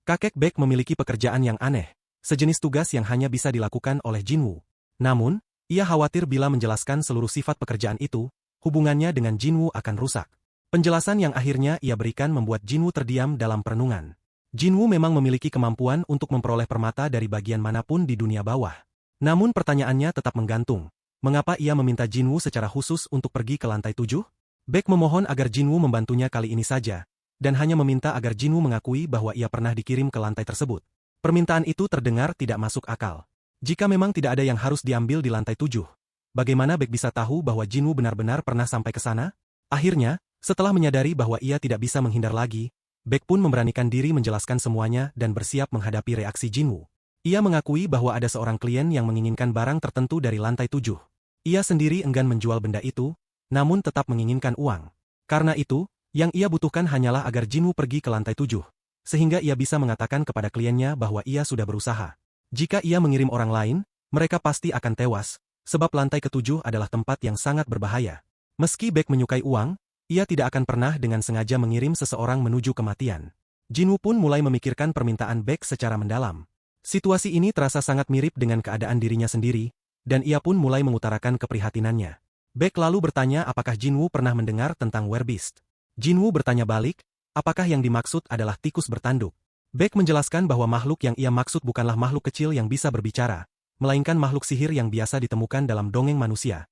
Kakek Beck memiliki pekerjaan yang aneh, sejenis tugas yang hanya bisa dilakukan oleh Jinwoo. Namun, ia khawatir bila menjelaskan seluruh sifat pekerjaan itu, hubungannya dengan Jinwoo akan rusak. Penjelasan yang akhirnya ia berikan membuat Jinwoo terdiam dalam perenungan. Jinwoo memang memiliki kemampuan untuk memperoleh permata dari bagian manapun di dunia bawah. Namun pertanyaannya tetap menggantung. Mengapa ia meminta Jinwoo secara khusus untuk pergi ke lantai 7? Beck memohon agar Jinwoo membantunya kali ini saja, dan hanya meminta agar Jinwoo mengakui bahwa ia pernah dikirim ke lantai tersebut. Permintaan itu terdengar tidak masuk akal. Jika memang tidak ada yang harus diambil di lantai 7, bagaimana Beck bisa tahu bahwa Jinwoo benar-benar pernah sampai ke sana? Akhirnya, setelah menyadari bahwa ia tidak bisa menghindar lagi, Beck pun memberanikan diri menjelaskan semuanya dan bersiap menghadapi reaksi Jinwoo. Ia mengakui bahwa ada seorang klien yang menginginkan barang tertentu dari lantai 7. Ia sendiri enggan menjual benda itu, namun tetap menginginkan uang. Karena itu, yang ia butuhkan hanyalah agar Jinwoo pergi ke lantai 7, sehingga ia bisa mengatakan kepada kliennya bahwa ia sudah berusaha. Jika ia mengirim orang lain, mereka pasti akan tewas, sebab lantai ke-7 adalah tempat yang sangat berbahaya. Meski Beck menyukai uang, ia tidak akan pernah dengan sengaja mengirim seseorang menuju kematian. Jinwoo pun mulai memikirkan permintaan Beck secara mendalam. Situasi ini terasa sangat mirip dengan keadaan dirinya sendiri, dan ia pun mulai mengutarakan keprihatinannya. Beck lalu bertanya apakah Jinwoo pernah mendengar tentang werbeast. Jinwoo bertanya balik, apakah yang dimaksud adalah tikus bertanduk. Beck menjelaskan bahwa makhluk yang ia maksud bukanlah makhluk kecil yang bisa berbicara, melainkan makhluk sihir yang biasa ditemukan dalam dongeng manusia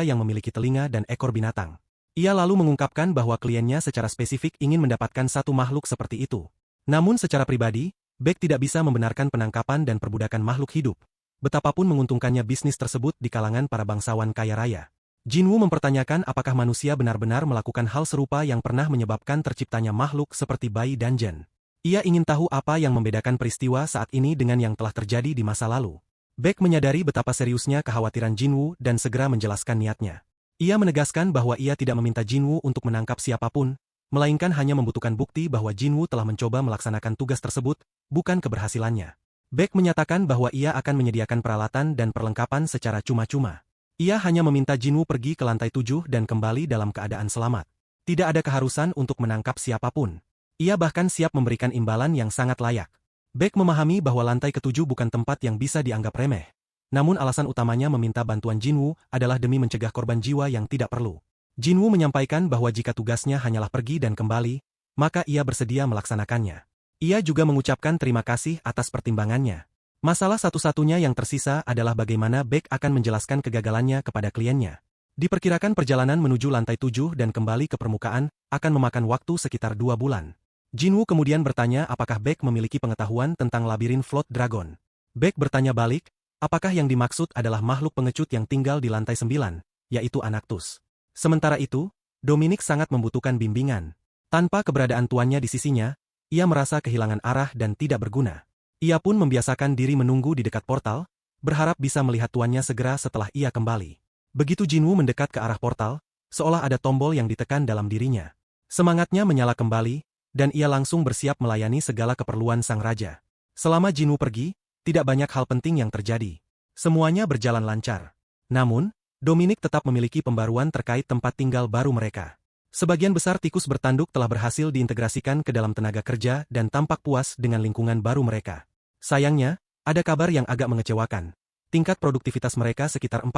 yang memiliki telinga dan ekor binatang. Ia lalu mengungkapkan bahwa kliennya secara spesifik ingin mendapatkan satu makhluk seperti itu. Namun secara pribadi, Beck tidak bisa membenarkan penangkapan dan perbudakan makhluk hidup. Betapapun menguntungkannya bisnis tersebut di kalangan para bangsawan kaya raya. Jinwoo mempertanyakan apakah manusia benar-benar melakukan hal serupa yang pernah menyebabkan terciptanya makhluk seperti bayi dungeon. Ia ingin tahu apa yang membedakan peristiwa saat ini dengan yang telah terjadi di masa lalu. Beck menyadari betapa seriusnya kekhawatiran Jinwoo dan segera menjelaskan niatnya. Ia menegaskan bahwa ia tidak meminta Jinwoo untuk menangkap siapapun, melainkan hanya membutuhkan bukti bahwa Jinwoo telah mencoba melaksanakan tugas tersebut, bukan keberhasilannya. Beck menyatakan bahwa ia akan menyediakan peralatan dan perlengkapan secara cuma-cuma. Ia hanya meminta Jinwoo pergi ke lantai 7 dan kembali dalam keadaan selamat. Tidak ada keharusan untuk menangkap siapapun. Ia bahkan siap memberikan imbalan yang sangat layak. Beck memahami bahwa lantai ke-7 bukan tempat yang bisa dianggap remeh. Namun alasan utamanya meminta bantuan Jinwoo adalah demi mencegah korban jiwa yang tidak perlu. Jinwoo menyampaikan bahwa jika tugasnya hanyalah pergi dan kembali, maka ia bersedia melaksanakannya. Ia juga mengucapkan terima kasih atas pertimbangannya. Masalah satu-satunya yang tersisa adalah bagaimana Beck akan menjelaskan kegagalannya kepada kliennya. Diperkirakan perjalanan menuju lantai 7 dan kembali ke permukaan akan memakan waktu sekitar 2 bulan. Jinwoo kemudian bertanya apakah Beck memiliki pengetahuan tentang labirin Float Dragon. Beck bertanya balik, apakah yang dimaksud adalah makhluk pengecut yang tinggal di lantai 9, yaitu Anaktus. Sementara itu, Dominic sangat membutuhkan bimbingan. Tanpa keberadaan tuannya di sisinya, ia merasa kehilangan arah dan tidak berguna. Ia pun membiasakan diri menunggu di dekat portal, berharap bisa melihat tuannya segera setelah ia kembali. Begitu Jinwoo mendekat ke arah portal, seolah ada tombol yang ditekan dalam dirinya. Semangatnya menyala kembali, dan ia langsung bersiap melayani segala keperluan sang raja. Selama Jinwoo pergi, tidak banyak hal penting yang terjadi. Semuanya berjalan lancar. Namun, Dominic tetap memiliki pembaruan terkait tempat tinggal baru mereka. Sebagian besar tikus bertanduk telah berhasil diintegrasikan ke dalam tenaga kerja dan tampak puas dengan lingkungan baru mereka. Sayangnya, ada kabar yang agak mengecewakan. Tingkat produktivitas mereka sekitar 40%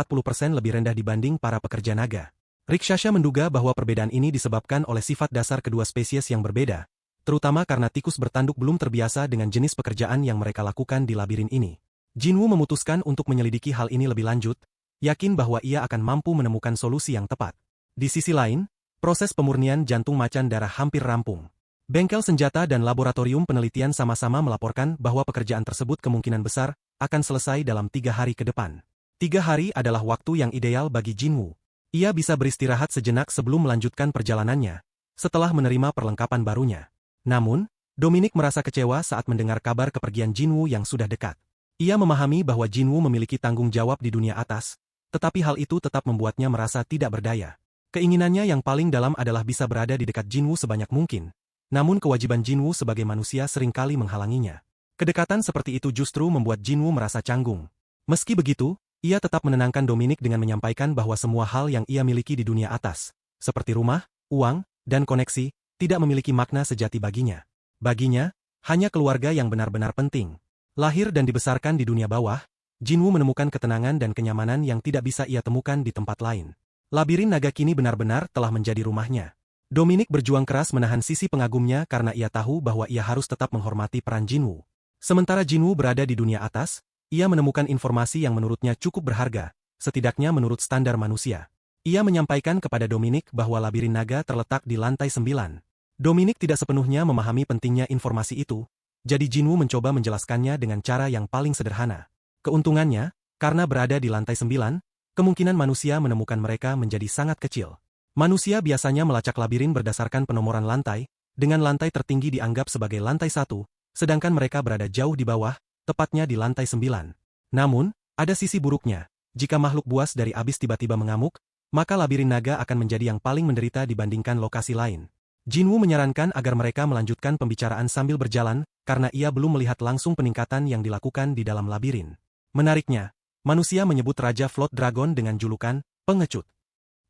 lebih rendah dibanding para pekerja naga. Rikshasha menduga bahwa perbedaan ini disebabkan oleh sifat dasar kedua spesies yang berbeda, terutama karena tikus bertanduk belum terbiasa dengan jenis pekerjaan yang mereka lakukan di labirin ini. Jinwoo memutuskan untuk menyelidiki hal ini lebih lanjut, yakin bahwa ia akan mampu menemukan solusi yang tepat. Di sisi lain, proses pemurnian jantung macan darah hampir rampung. Bengkel senjata dan laboratorium penelitian sama-sama melaporkan bahwa pekerjaan tersebut kemungkinan besar akan selesai dalam 3 hari ke depan. 3 hari adalah waktu yang ideal bagi Jinwoo. Ia bisa beristirahat sejenak sebelum melanjutkan perjalanannya, setelah menerima perlengkapan barunya. Namun, Dominic merasa kecewa saat mendengar kabar kepergian Jinwoo yang sudah dekat. Ia memahami bahwa Jinwoo memiliki tanggung jawab di dunia atas, tetapi hal itu tetap membuatnya merasa tidak berdaya. Keinginannya yang paling dalam adalah bisa berada di dekat Jinwoo sebanyak mungkin. Namun kewajiban Jinwoo sebagai manusia seringkali menghalanginya. Kedekatan seperti itu justru membuat Jinwoo merasa canggung. Meski begitu, ia tetap menenangkan Dominic dengan menyampaikan bahwa semua hal yang ia miliki di dunia atas, seperti rumah, uang, dan koneksi, tidak memiliki makna sejati baginya. Baginya, Hanya keluarga yang benar-benar penting. Lahir dan dibesarkan di dunia bawah, Jinwoo menemukan ketenangan dan kenyamanan yang tidak bisa ia temukan di tempat lain. Labirin naga kini benar-benar telah menjadi rumahnya. Dominic berjuang keras menahan sisi pengagumnya karena ia tahu bahwa ia harus tetap menghormati peran Jinwoo. Sementara Jinwoo berada di dunia atas, ia menemukan informasi yang menurutnya cukup berharga, setidaknya menurut standar manusia. Ia menyampaikan kepada Dominic bahwa labirin naga terletak di lantai 9. Dominic tidak sepenuhnya memahami pentingnya informasi itu, jadi Jinwoo mencoba menjelaskannya dengan cara yang paling sederhana. Keuntungannya, karena berada di lantai 9, kemungkinan manusia menemukan mereka menjadi sangat kecil. Manusia biasanya melacak labirin berdasarkan penomoran lantai, dengan lantai tertinggi dianggap sebagai lantai 1, sedangkan mereka berada jauh di bawah, tepatnya di lantai 9. Namun, ada sisi buruknya. Jika makhluk buas dari abis tiba-tiba mengamuk, maka labirin naga akan menjadi yang paling menderita dibandingkan lokasi lain. Jinwoo menyarankan agar mereka melanjutkan pembicaraan sambil berjalan, karena ia belum melihat langsung peningkatan yang dilakukan di dalam labirin. Menariknya, manusia menyebut Raja Float Dragon dengan julukan, pengecut.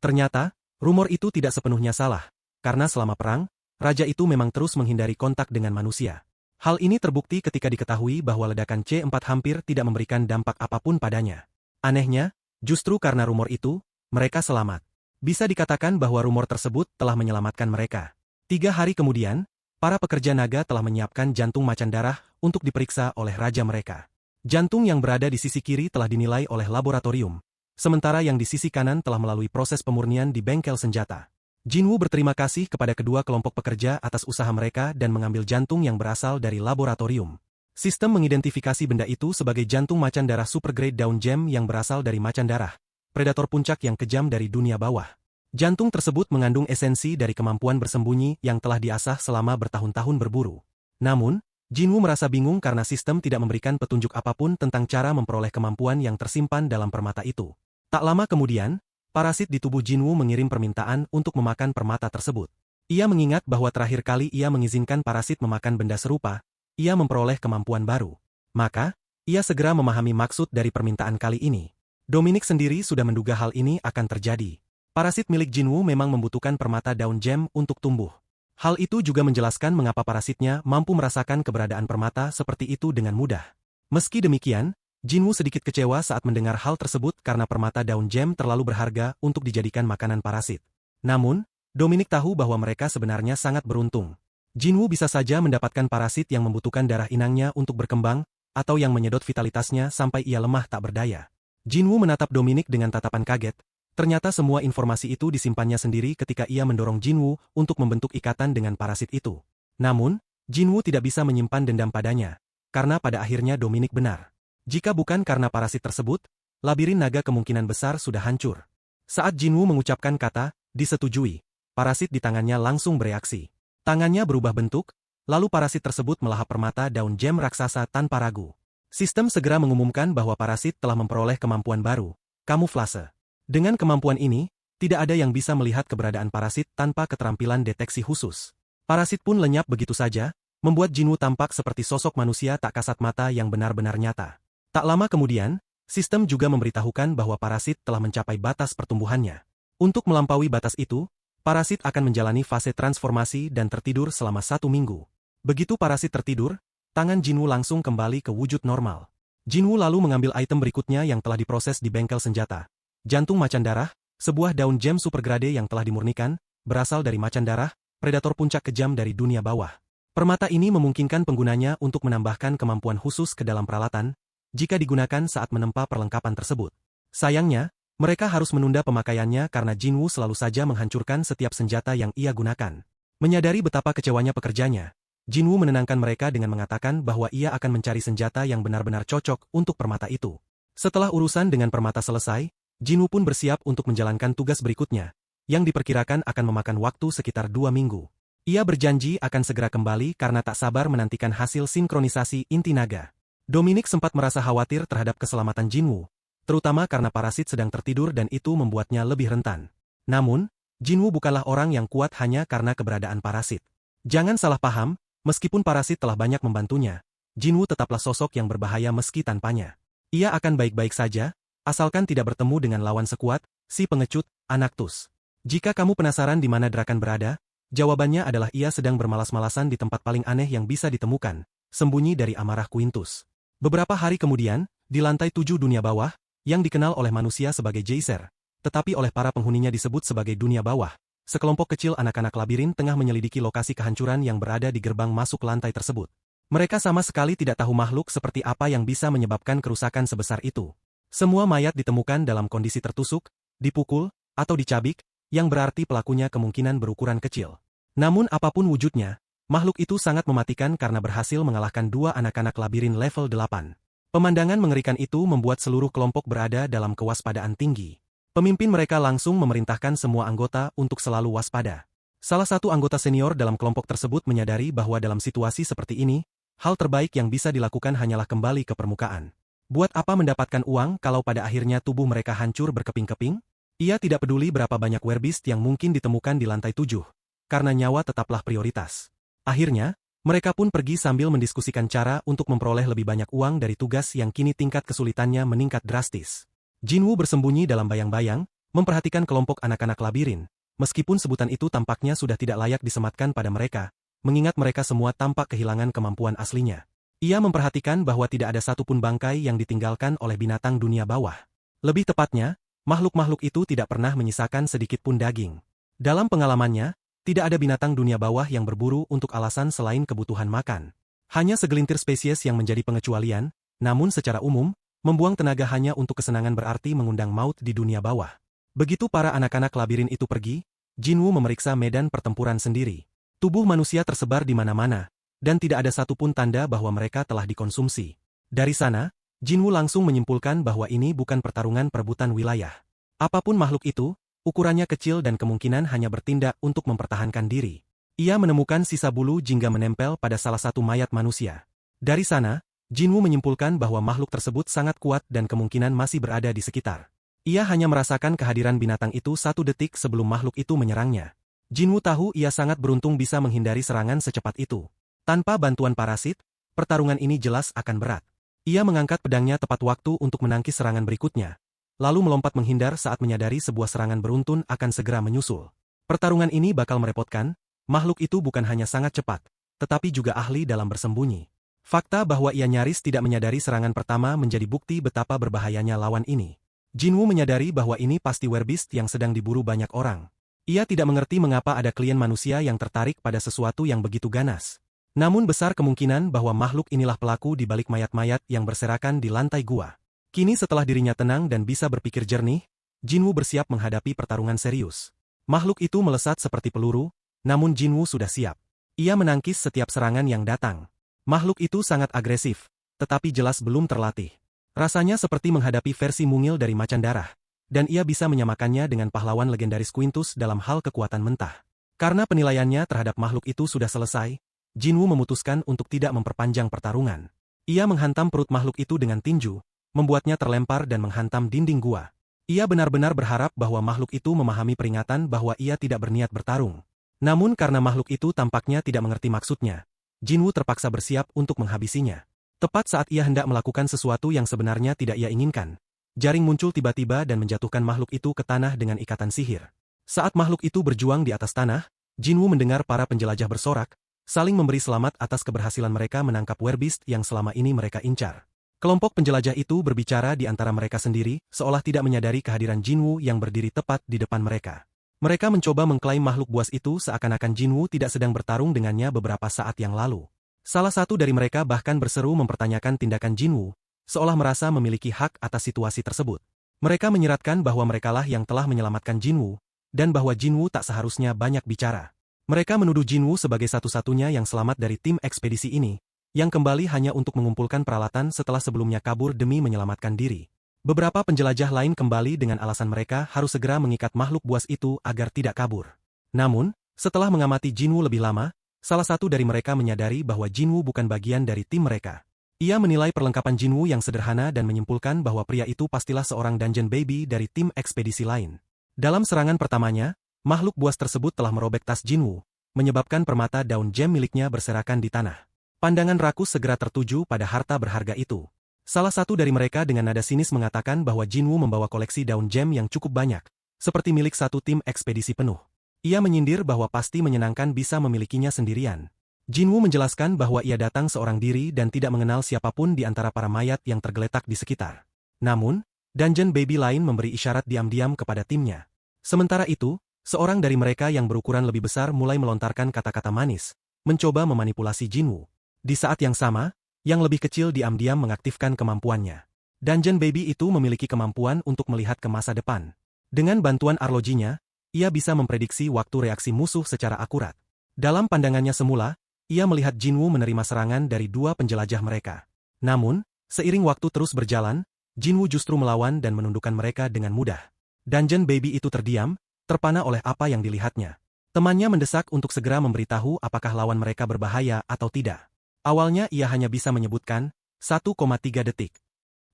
Ternyata, rumor itu tidak sepenuhnya salah, karena selama perang, raja itu memang terus menghindari kontak dengan manusia. Hal ini terbukti ketika diketahui bahwa ledakan C4 hampir tidak memberikan dampak apapun padanya. Anehnya, justru karena rumor itu, mereka selamat. Bisa dikatakan bahwa rumor tersebut telah menyelamatkan mereka. 3 hari kemudian, para pekerja naga telah menyiapkan jantung macan darah untuk diperiksa oleh raja mereka. Jantung yang berada di sisi kiri telah dinilai oleh laboratorium, sementara yang di sisi kanan telah melalui proses pemurnian di bengkel senjata. Jinwoo berterima kasih kepada kedua kelompok pekerja atas usaha mereka dan mengambil jantung yang berasal dari laboratorium. Sistem mengidentifikasi benda itu sebagai jantung macan darah supergrade daun gem yang berasal dari macan darah, predator puncak yang kejam dari dunia bawah. Jantung tersebut mengandung esensi dari kemampuan bersembunyi yang telah diasah selama bertahun-tahun berburu. Namun, Jinwoo merasa bingung karena sistem tidak memberikan petunjuk apapun tentang cara memperoleh kemampuan yang tersimpan dalam permata itu. Tak lama kemudian, parasit di tubuh Jinwoo mengirim permintaan untuk memakan permata tersebut. Ia mengingat bahwa terakhir kali ia mengizinkan parasit memakan benda serupa, ia memperoleh kemampuan baru. Maka, ia segera memahami maksud dari permintaan kali ini. Dominic sendiri sudah menduga hal ini akan terjadi. Parasit milik Jinwoo memang membutuhkan permata daun gem untuk tumbuh. Hal itu juga menjelaskan mengapa parasitnya mampu merasakan keberadaan permata seperti itu dengan mudah. Meski demikian, Jinwoo sedikit kecewa saat mendengar hal tersebut karena permata daun gem terlalu berharga untuk dijadikan makanan parasit. Namun, Dominic tahu bahwa mereka sebenarnya sangat beruntung. Jinwoo bisa saja mendapatkan parasit yang membutuhkan darah inangnya untuk berkembang, atau yang menyedot vitalitasnya sampai ia lemah tak berdaya. Jinwoo menatap Dominic dengan tatapan kaget. Ternyata semua informasi itu disimpannya sendiri ketika ia mendorong Jinwoo untuk membentuk ikatan dengan parasit itu. Namun, Jinwoo tidak bisa menyimpan dendam padanya, karena pada akhirnya Dominic benar. Jika bukan karena parasit tersebut, labirin naga kemungkinan besar sudah hancur. Saat Jinwoo mengucapkan kata, disetujui, parasit di tangannya langsung bereaksi. Tangannya berubah bentuk, lalu parasit tersebut melahap permata daun gem raksasa tanpa ragu. Sistem segera mengumumkan bahwa parasit telah memperoleh kemampuan baru, kamuflase. Dengan kemampuan ini, tidak ada yang bisa melihat keberadaan parasit tanpa keterampilan deteksi khusus. Parasit pun lenyap begitu saja, membuat Jinwoo tampak seperti sosok manusia tak kasat mata yang benar-benar nyata. Tak lama kemudian, sistem juga memberitahukan bahwa parasit telah mencapai batas pertumbuhannya. Untuk melampaui batas itu, parasit akan menjalani fase transformasi dan tertidur selama 1 minggu. Begitu parasit tertidur, tangan Jinwoo langsung kembali ke wujud normal. Jinwoo lalu mengambil item berikutnya yang telah diproses di bengkel senjata. Jantung macan darah, sebuah daun gem supergrade yang telah dimurnikan, berasal dari macan darah, predator puncak kejam dari dunia bawah. Permata ini memungkinkan penggunanya untuk menambahkan kemampuan khusus ke dalam peralatan, jika digunakan saat menempa perlengkapan tersebut. Sayangnya, mereka harus menunda pemakaiannya karena Jinwoo selalu saja menghancurkan setiap senjata yang ia gunakan. Menyadari betapa kecewanya pekerjanya, Jinwoo menenangkan mereka dengan mengatakan bahwa ia akan mencari senjata yang benar-benar cocok untuk permata itu. Setelah urusan dengan permata selesai, Jinwoo pun bersiap untuk menjalankan tugas berikutnya, yang diperkirakan akan memakan waktu sekitar 2 minggu. Ia berjanji akan segera kembali karena tak sabar menantikan hasil sinkronisasi inti naga. Dominic sempat merasa khawatir terhadap keselamatan Jinwoo, terutama karena parasit sedang tertidur dan itu membuatnya lebih rentan. Namun, Jinwoo bukanlah orang yang kuat hanya karena keberadaan parasit. Jangan salah paham, meskipun parasit telah banyak membantunya, Jinwoo tetaplah sosok yang berbahaya meski tanpanya. Ia akan baik-baik saja, asalkan tidak bertemu dengan lawan sekuat, si pengecut, Anaktus. Jika kamu penasaran di mana Drakan berada, Jawabannya adalah ia sedang bermalas-malasan di tempat paling aneh yang bisa ditemukan, sembunyi dari amarah Quintus. Beberapa hari kemudian, di lantai 7 dunia bawah, yang dikenal oleh manusia sebagai Geyser, tetapi oleh para penghuninya disebut sebagai dunia bawah, sekelompok kecil anak-anak labirin tengah menyelidiki lokasi kehancuran yang berada di gerbang masuk lantai tersebut. Mereka sama sekali tidak tahu makhluk seperti apa yang bisa menyebabkan kerusakan sebesar itu. Semua mayat ditemukan dalam kondisi tertusuk, dipukul, atau dicabik, yang berarti pelakunya kemungkinan berukuran kecil. Namun apapun wujudnya, makhluk itu sangat mematikan karena berhasil mengalahkan 2 anak-anak labirin level 8. Pemandangan mengerikan itu membuat seluruh kelompok berada dalam kewaspadaan tinggi. Pemimpin mereka langsung memerintahkan semua anggota untuk selalu waspada. Salah satu anggota senior dalam kelompok tersebut menyadari bahwa dalam situasi seperti ini, hal terbaik yang bisa dilakukan hanyalah kembali ke permukaan. Buat apa mendapatkan uang kalau pada akhirnya tubuh mereka hancur berkeping-keping? Ia tidak peduli berapa banyak werebeast yang mungkin ditemukan di lantai 7, karena nyawa tetaplah prioritas. Akhirnya, mereka pun pergi sambil mendiskusikan cara untuk memperoleh lebih banyak uang dari tugas yang kini tingkat kesulitannya meningkat drastis. Jinwoo bersembunyi dalam bayang-bayang, memperhatikan kelompok anak-anak labirin, meskipun sebutan itu tampaknya sudah tidak layak disematkan pada mereka, mengingat mereka semua tampak kehilangan kemampuan aslinya. Ia memperhatikan bahwa tidak ada satupun bangkai yang ditinggalkan oleh binatang dunia bawah. Lebih tepatnya, makhluk-makhluk itu tidak pernah menyisakan sedikit pun daging. Dalam pengalamannya, tidak ada binatang dunia bawah yang berburu untuk alasan selain kebutuhan makan. Hanya segelintir spesies yang menjadi pengecualian, namun secara umum, membuang tenaga hanya untuk kesenangan berarti mengundang maut di dunia bawah. Begitu para anak-anak labirin itu pergi, Jinwoo memeriksa medan pertempuran sendiri. Tubuh manusia tersebar di mana-mana, dan tidak ada satupun tanda bahwa mereka telah dikonsumsi. Dari sana, Jinwoo langsung menyimpulkan bahwa ini bukan pertarungan perebutan wilayah. Apapun makhluk itu, ukurannya kecil dan kemungkinan hanya bertindak untuk mempertahankan diri. Ia menemukan sisa bulu jingga menempel pada salah satu mayat manusia. Dari sana, Jinwoo menyimpulkan bahwa makhluk tersebut sangat kuat dan kemungkinan masih berada di sekitar. Ia hanya merasakan kehadiran binatang itu 1 detik sebelum makhluk itu menyerangnya. Jinwoo tahu ia sangat beruntung bisa menghindari serangan secepat itu. Tanpa bantuan parasit, pertarungan ini jelas akan berat. Ia mengangkat pedangnya tepat waktu untuk menangkis serangan berikutnya, lalu melompat menghindar saat menyadari sebuah serangan beruntun akan segera menyusul. Pertarungan ini bakal merepotkan, makhluk itu bukan hanya sangat cepat, tetapi juga ahli dalam bersembunyi. Fakta bahwa ia nyaris tidak menyadari serangan pertama menjadi bukti betapa berbahayanya lawan ini. Jinwoo menyadari bahwa ini pasti werebeast yang sedang diburu banyak orang. Ia tidak mengerti mengapa ada klien manusia yang tertarik pada sesuatu yang begitu ganas. Namun besar kemungkinan bahwa makhluk inilah pelaku di balik mayat-mayat yang berserakan di lantai gua. Kini setelah dirinya tenang dan bisa berpikir jernih, Jinwoo bersiap menghadapi pertarungan serius. Makhluk itu melesat seperti peluru, namun Jinwoo sudah siap. Ia menangkis setiap serangan yang datang. Makhluk itu sangat agresif, tetapi jelas belum terlatih. Rasanya seperti menghadapi versi mungil dari macan darah, dan ia bisa menyamakannya dengan pahlawan legendaris Quintus dalam hal kekuatan mentah. Karena penilaiannya terhadap makhluk itu sudah selesai, Jinwoo memutuskan untuk tidak memperpanjang pertarungan. Ia menghantam perut makhluk itu dengan tinju, membuatnya terlempar dan menghantam dinding gua. Ia benar-benar berharap bahwa makhluk itu memahami peringatan bahwa ia tidak berniat bertarung. Namun karena makhluk itu tampaknya tidak mengerti maksudnya, Jinwoo terpaksa bersiap untuk menghabisinya. Tepat saat ia hendak melakukan sesuatu yang sebenarnya tidak ia inginkan, jaring muncul tiba-tiba dan menjatuhkan makhluk itu ke tanah dengan ikatan sihir. Saat makhluk itu berjuang di atas tanah, Jinwoo mendengar para penjelajah bersorak, saling memberi selamat atas keberhasilan mereka menangkap werebeast yang selama ini mereka incar. Kelompok penjelajah itu berbicara di antara mereka sendiri, seolah tidak menyadari kehadiran Jinwoo yang berdiri tepat di depan mereka. Mereka mencoba mengklaim makhluk buas itu seakan-akan Jinwoo tidak sedang bertarung dengannya beberapa saat yang lalu. Salah satu dari mereka bahkan berseru mempertanyakan tindakan Jinwoo, seolah merasa memiliki hak atas situasi tersebut. Mereka menyiratkan bahwa merekalah yang telah menyelamatkan Jinwoo, dan bahwa Jinwoo tak seharusnya banyak bicara. Mereka menuduh Jinwoo sebagai satu-satunya yang selamat dari tim ekspedisi ini, yang kembali hanya untuk mengumpulkan peralatan setelah sebelumnya kabur demi menyelamatkan diri. Beberapa penjelajah lain kembali dengan alasan mereka harus segera mengikat makhluk buas itu agar tidak kabur. Namun, setelah mengamati Jinwoo lebih lama, salah satu dari mereka menyadari bahwa Jinwoo bukan bagian dari tim mereka. Ia menilai perlengkapan Jinwoo yang sederhana dan menyimpulkan bahwa pria itu pastilah seorang dungeon baby dari tim ekspedisi lain. Dalam serangan pertamanya, makhluk buas tersebut telah merobek tas Jinwoo, menyebabkan permata daun gem miliknya berserakan di tanah. Pandangan rakus segera tertuju pada harta berharga itu. Salah satu dari mereka dengan nada sinis mengatakan bahwa Jinwoo membawa koleksi daun gem yang cukup banyak, seperti milik satu tim ekspedisi penuh. Ia menyindir bahwa pasti menyenangkan bisa memilikinya sendirian. Jinwoo menjelaskan bahwa ia datang seorang diri dan tidak mengenal siapapun di antara para mayat yang tergeletak di sekitar. Namun, Dungeon Baby lain memberi isyarat diam-diam kepada timnya. Sementara itu, seorang dari mereka yang berukuran lebih besar mulai melontarkan kata-kata manis, mencoba memanipulasi Jinwoo. Di saat yang sama, yang lebih kecil diam-diam mengaktifkan kemampuannya. Dungeon Baby itu memiliki kemampuan untuk melihat ke masa depan. Dengan bantuan arlojinya, ia bisa memprediksi waktu reaksi musuh secara akurat. Dalam pandangannya semula, ia melihat Jinwoo menerima serangan dari dua penjelajah mereka. Namun, seiring waktu terus berjalan, Jinwoo justru melawan dan menundukkan mereka dengan mudah. Dungeon Baby itu terdiam, terpana oleh apa yang dilihatnya. Temannya mendesak untuk segera memberitahu apakah lawan mereka berbahaya atau tidak. Awalnya ia hanya bisa menyebutkan 1,3 detik.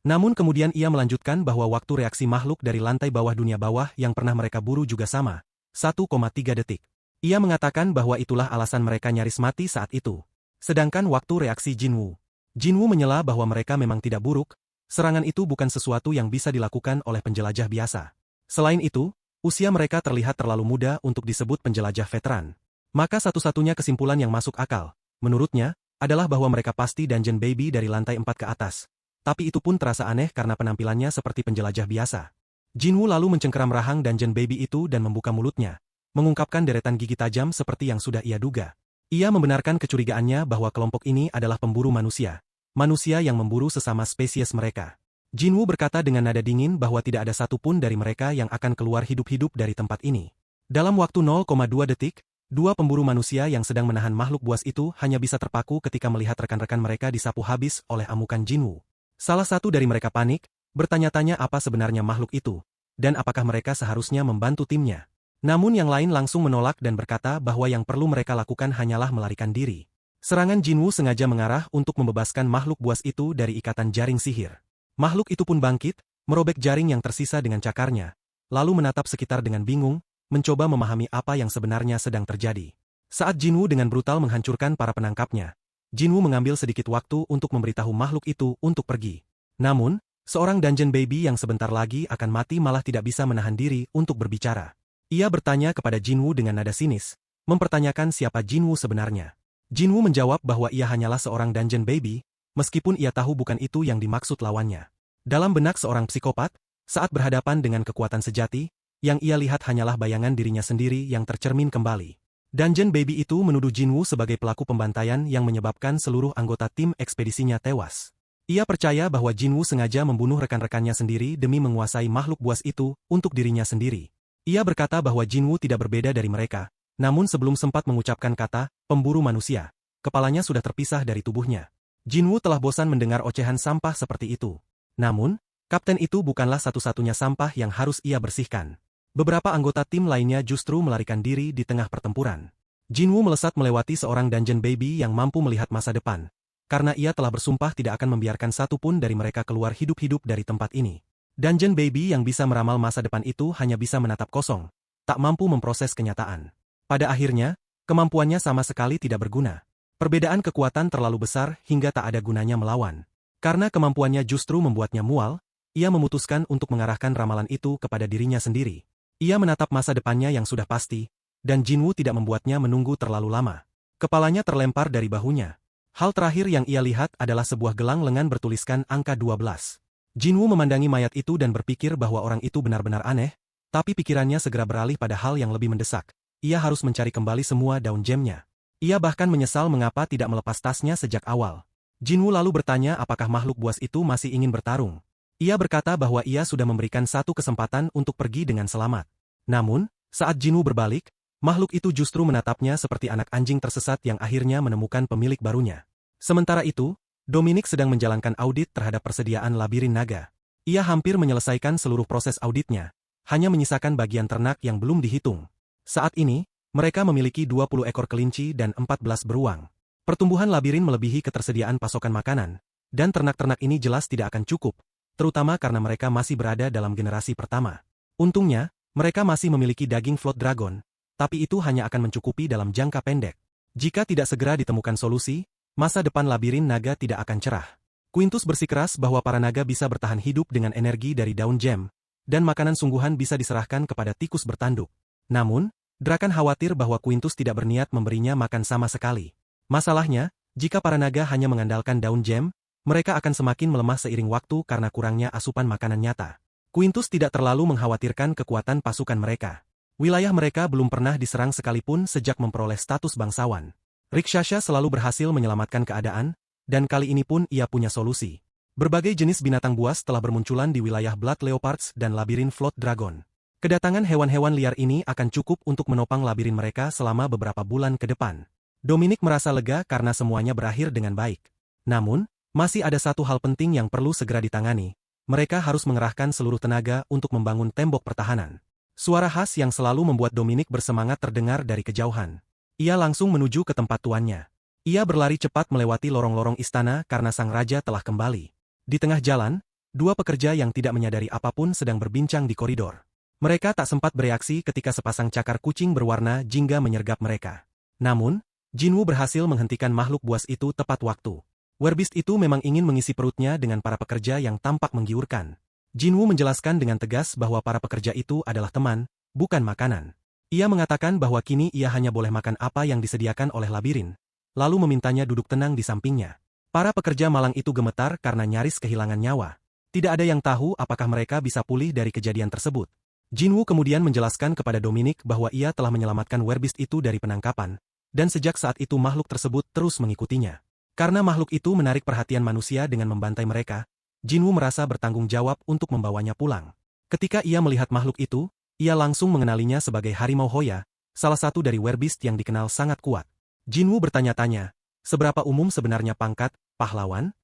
Namun kemudian ia melanjutkan bahwa waktu reaksi makhluk dari lantai bawah dunia bawah yang pernah mereka buru juga sama, 1,3 detik. Ia mengatakan bahwa itulah alasan mereka nyaris mati saat itu. Sedangkan waktu reaksi Jinwoo. Jinwoo menyela bahwa mereka memang tidak buruk, serangan itu bukan sesuatu yang bisa dilakukan oleh penjelajah biasa. Selain itu, usia mereka terlihat terlalu muda untuk disebut penjelajah veteran. Maka satu-satunya kesimpulan yang masuk akal, menurutnya, adalah bahwa mereka pasti Dungeon Baby dari lantai 4 ke atas. Tapi itu pun terasa aneh karena penampilannya seperti penjelajah biasa. Jinwoo lalu mencengkeram rahang Dungeon Baby itu dan membuka mulutnya, mengungkapkan deretan gigi tajam seperti yang sudah ia duga. Ia membenarkan kecurigaannya bahwa kelompok ini adalah pemburu manusia yang memburu sesama spesies mereka. Jinwoo berkata dengan nada dingin bahwa tidak ada satupun dari mereka yang akan keluar hidup-hidup dari tempat ini. Dalam waktu 0,2 detik, dua pemburu manusia yang sedang menahan makhluk buas itu hanya bisa terpaku ketika melihat rekan-rekan mereka disapu habis oleh amukan Jinwoo. Salah satu dari mereka panik, bertanya-tanya apa sebenarnya makhluk itu, dan apakah mereka seharusnya membantu timnya. Namun yang lain langsung menolak dan berkata bahwa yang perlu mereka lakukan hanyalah melarikan diri. Serangan Jinwoo sengaja mengarah untuk membebaskan makhluk buas itu dari ikatan jaring sihir. Makhluk itu pun bangkit, merobek jaring yang tersisa dengan cakarnya, lalu menatap sekitar dengan bingung, mencoba memahami apa yang sebenarnya sedang terjadi. Saat Jinwoo dengan brutal menghancurkan para penangkapnya, Jinwoo mengambil sedikit waktu untuk memberitahu makhluk itu untuk pergi. Namun, seorang Dungeon Baby yang sebentar lagi akan mati malah tidak bisa menahan diri untuk berbicara. Ia bertanya kepada Jinwoo dengan nada sinis, mempertanyakan siapa Jinwoo sebenarnya. Jinwoo menjawab bahwa ia hanyalah seorang Dungeon Baby, meskipun ia tahu bukan itu yang dimaksud lawannya. Dalam benak seorang psikopat, saat berhadapan dengan kekuatan sejati, yang ia lihat hanyalah bayangan dirinya sendiri yang tercermin kembali. Dungeon Baby itu menuduh Jinwoo sebagai pelaku pembantaian yang menyebabkan seluruh anggota tim ekspedisinya tewas. Ia percaya bahwa Jinwoo sengaja membunuh rekan-rekannya sendiri demi menguasai makhluk buas itu untuk dirinya sendiri. Ia berkata bahwa Jinwoo tidak berbeda dari mereka, namun sebelum sempat mengucapkan kata pemburu manusia, kepalanya sudah terpisah dari tubuhnya. Jinwoo telah bosan mendengar ocehan sampah seperti itu. Namun, kapten itu bukanlah satu-satunya sampah yang harus ia bersihkan. Beberapa anggota tim lainnya justru melarikan diri di tengah pertempuran. Jinwoo melesat melewati seorang Dungeon Baby yang mampu melihat masa depan, karena ia telah bersumpah tidak akan membiarkan satupun dari mereka keluar hidup-hidup dari tempat ini. Dungeon Baby yang bisa meramal masa depan itu hanya bisa menatap kosong, tak mampu memproses kenyataan. Pada akhirnya, kemampuannya sama sekali tidak berguna. Perbedaan kekuatan terlalu besar hingga tak ada gunanya melawan. Karena kemampuannya justru membuatnya mual, ia memutuskan untuk mengarahkan ramalan itu kepada dirinya sendiri. Ia menatap masa depannya yang sudah pasti, dan Jinwoo tidak membuatnya menunggu terlalu lama. Kepalanya terlempar dari bahunya. Hal terakhir yang ia lihat adalah sebuah gelang lengan bertuliskan angka 12. Jinwoo memandangi mayat itu dan berpikir bahwa orang itu benar-benar aneh, tapi pikirannya segera beralih pada hal yang lebih mendesak. Ia harus mencari kembali semua daun gemnya. Ia bahkan menyesal mengapa tidak melepas tasnya sejak awal. Jinwoo lalu bertanya apakah makhluk buas itu masih ingin bertarung. Ia berkata bahwa ia sudah memberikan satu kesempatan untuk pergi dengan selamat. Namun, saat Jinwoo berbalik, makhluk itu justru menatapnya seperti anak anjing tersesat yang akhirnya menemukan pemilik barunya. Sementara itu, Dominic sedang menjalankan audit terhadap persediaan labirin naga. Ia hampir menyelesaikan seluruh proses auditnya, hanya menyisakan bagian ternak yang belum dihitung. Saat ini, mereka memiliki 20 ekor kelinci dan 14 beruang. Pertumbuhan labirin melebihi ketersediaan pasokan makanan, dan ternak-ternak ini jelas tidak akan cukup, terutama karena mereka masih berada dalam generasi pertama. Untungnya, mereka masih memiliki daging float dragon, tapi itu hanya akan mencukupi dalam jangka pendek. Jika tidak segera ditemukan solusi, masa depan labirin naga tidak akan cerah. Quintus bersikeras bahwa para naga bisa bertahan hidup dengan energi dari daun gem, dan makanan sungguhan bisa diserahkan kepada tikus bertanduk. Namun, Drakan khawatir bahwa Quintus tidak berniat memberinya makan sama sekali. Masalahnya, jika para naga hanya mengandalkan daun gem, mereka akan semakin melemah seiring waktu karena kurangnya asupan makanan nyata. Quintus tidak terlalu mengkhawatirkan kekuatan pasukan mereka. Wilayah mereka belum pernah diserang sekalipun sejak memperoleh status bangsawan. Rikshasha selalu berhasil menyelamatkan keadaan, dan kali ini pun ia punya solusi. Berbagai jenis binatang buas telah bermunculan di wilayah Blood Leopards dan labirin Float Dragon. Kedatangan hewan-hewan liar ini akan cukup untuk menopang labirin mereka selama beberapa bulan ke depan. Dominic merasa lega karena semuanya berakhir dengan baik. Namun, masih ada satu hal penting yang perlu segera ditangani. Mereka harus mengerahkan seluruh tenaga untuk membangun tembok pertahanan. Suara khas yang selalu membuat Dominic bersemangat terdengar dari kejauhan. Ia langsung menuju ke tempat tuannya. Ia berlari cepat melewati lorong-lorong istana karena sang raja telah kembali. Di tengah jalan, dua pekerja yang tidak menyadari apapun sedang berbincang di koridor. Mereka tak sempat bereaksi ketika sepasang cakar kucing berwarna jingga menyergap mereka. Namun, Jinwoo berhasil menghentikan makhluk buas itu tepat waktu. Werbeast itu memang ingin mengisi perutnya dengan para pekerja yang tampak menggiurkan. Jinwoo menjelaskan dengan tegas bahwa para pekerja itu adalah teman, bukan makanan. Ia mengatakan bahwa kini ia hanya boleh makan apa yang disediakan oleh labirin, lalu memintanya duduk tenang di sampingnya. Para pekerja malang itu gemetar karena nyaris kehilangan nyawa. Tidak ada yang tahu apakah mereka bisa pulih dari kejadian tersebut. Jinwoo kemudian menjelaskan kepada Dominic bahwa ia telah menyelamatkan Werbeast itu dari penangkapan, dan sejak saat itu makhluk tersebut terus mengikutinya. Karena makhluk itu menarik perhatian manusia dengan membantai mereka, Jinwoo merasa bertanggung jawab untuk membawanya pulang. Ketika ia melihat makhluk itu, ia langsung mengenalinya sebagai harimau Hoya, salah satu dari Werbeast yang dikenal sangat kuat. Jinwoo bertanya-tanya, seberapa umum sebenarnya pangkat pahlawan?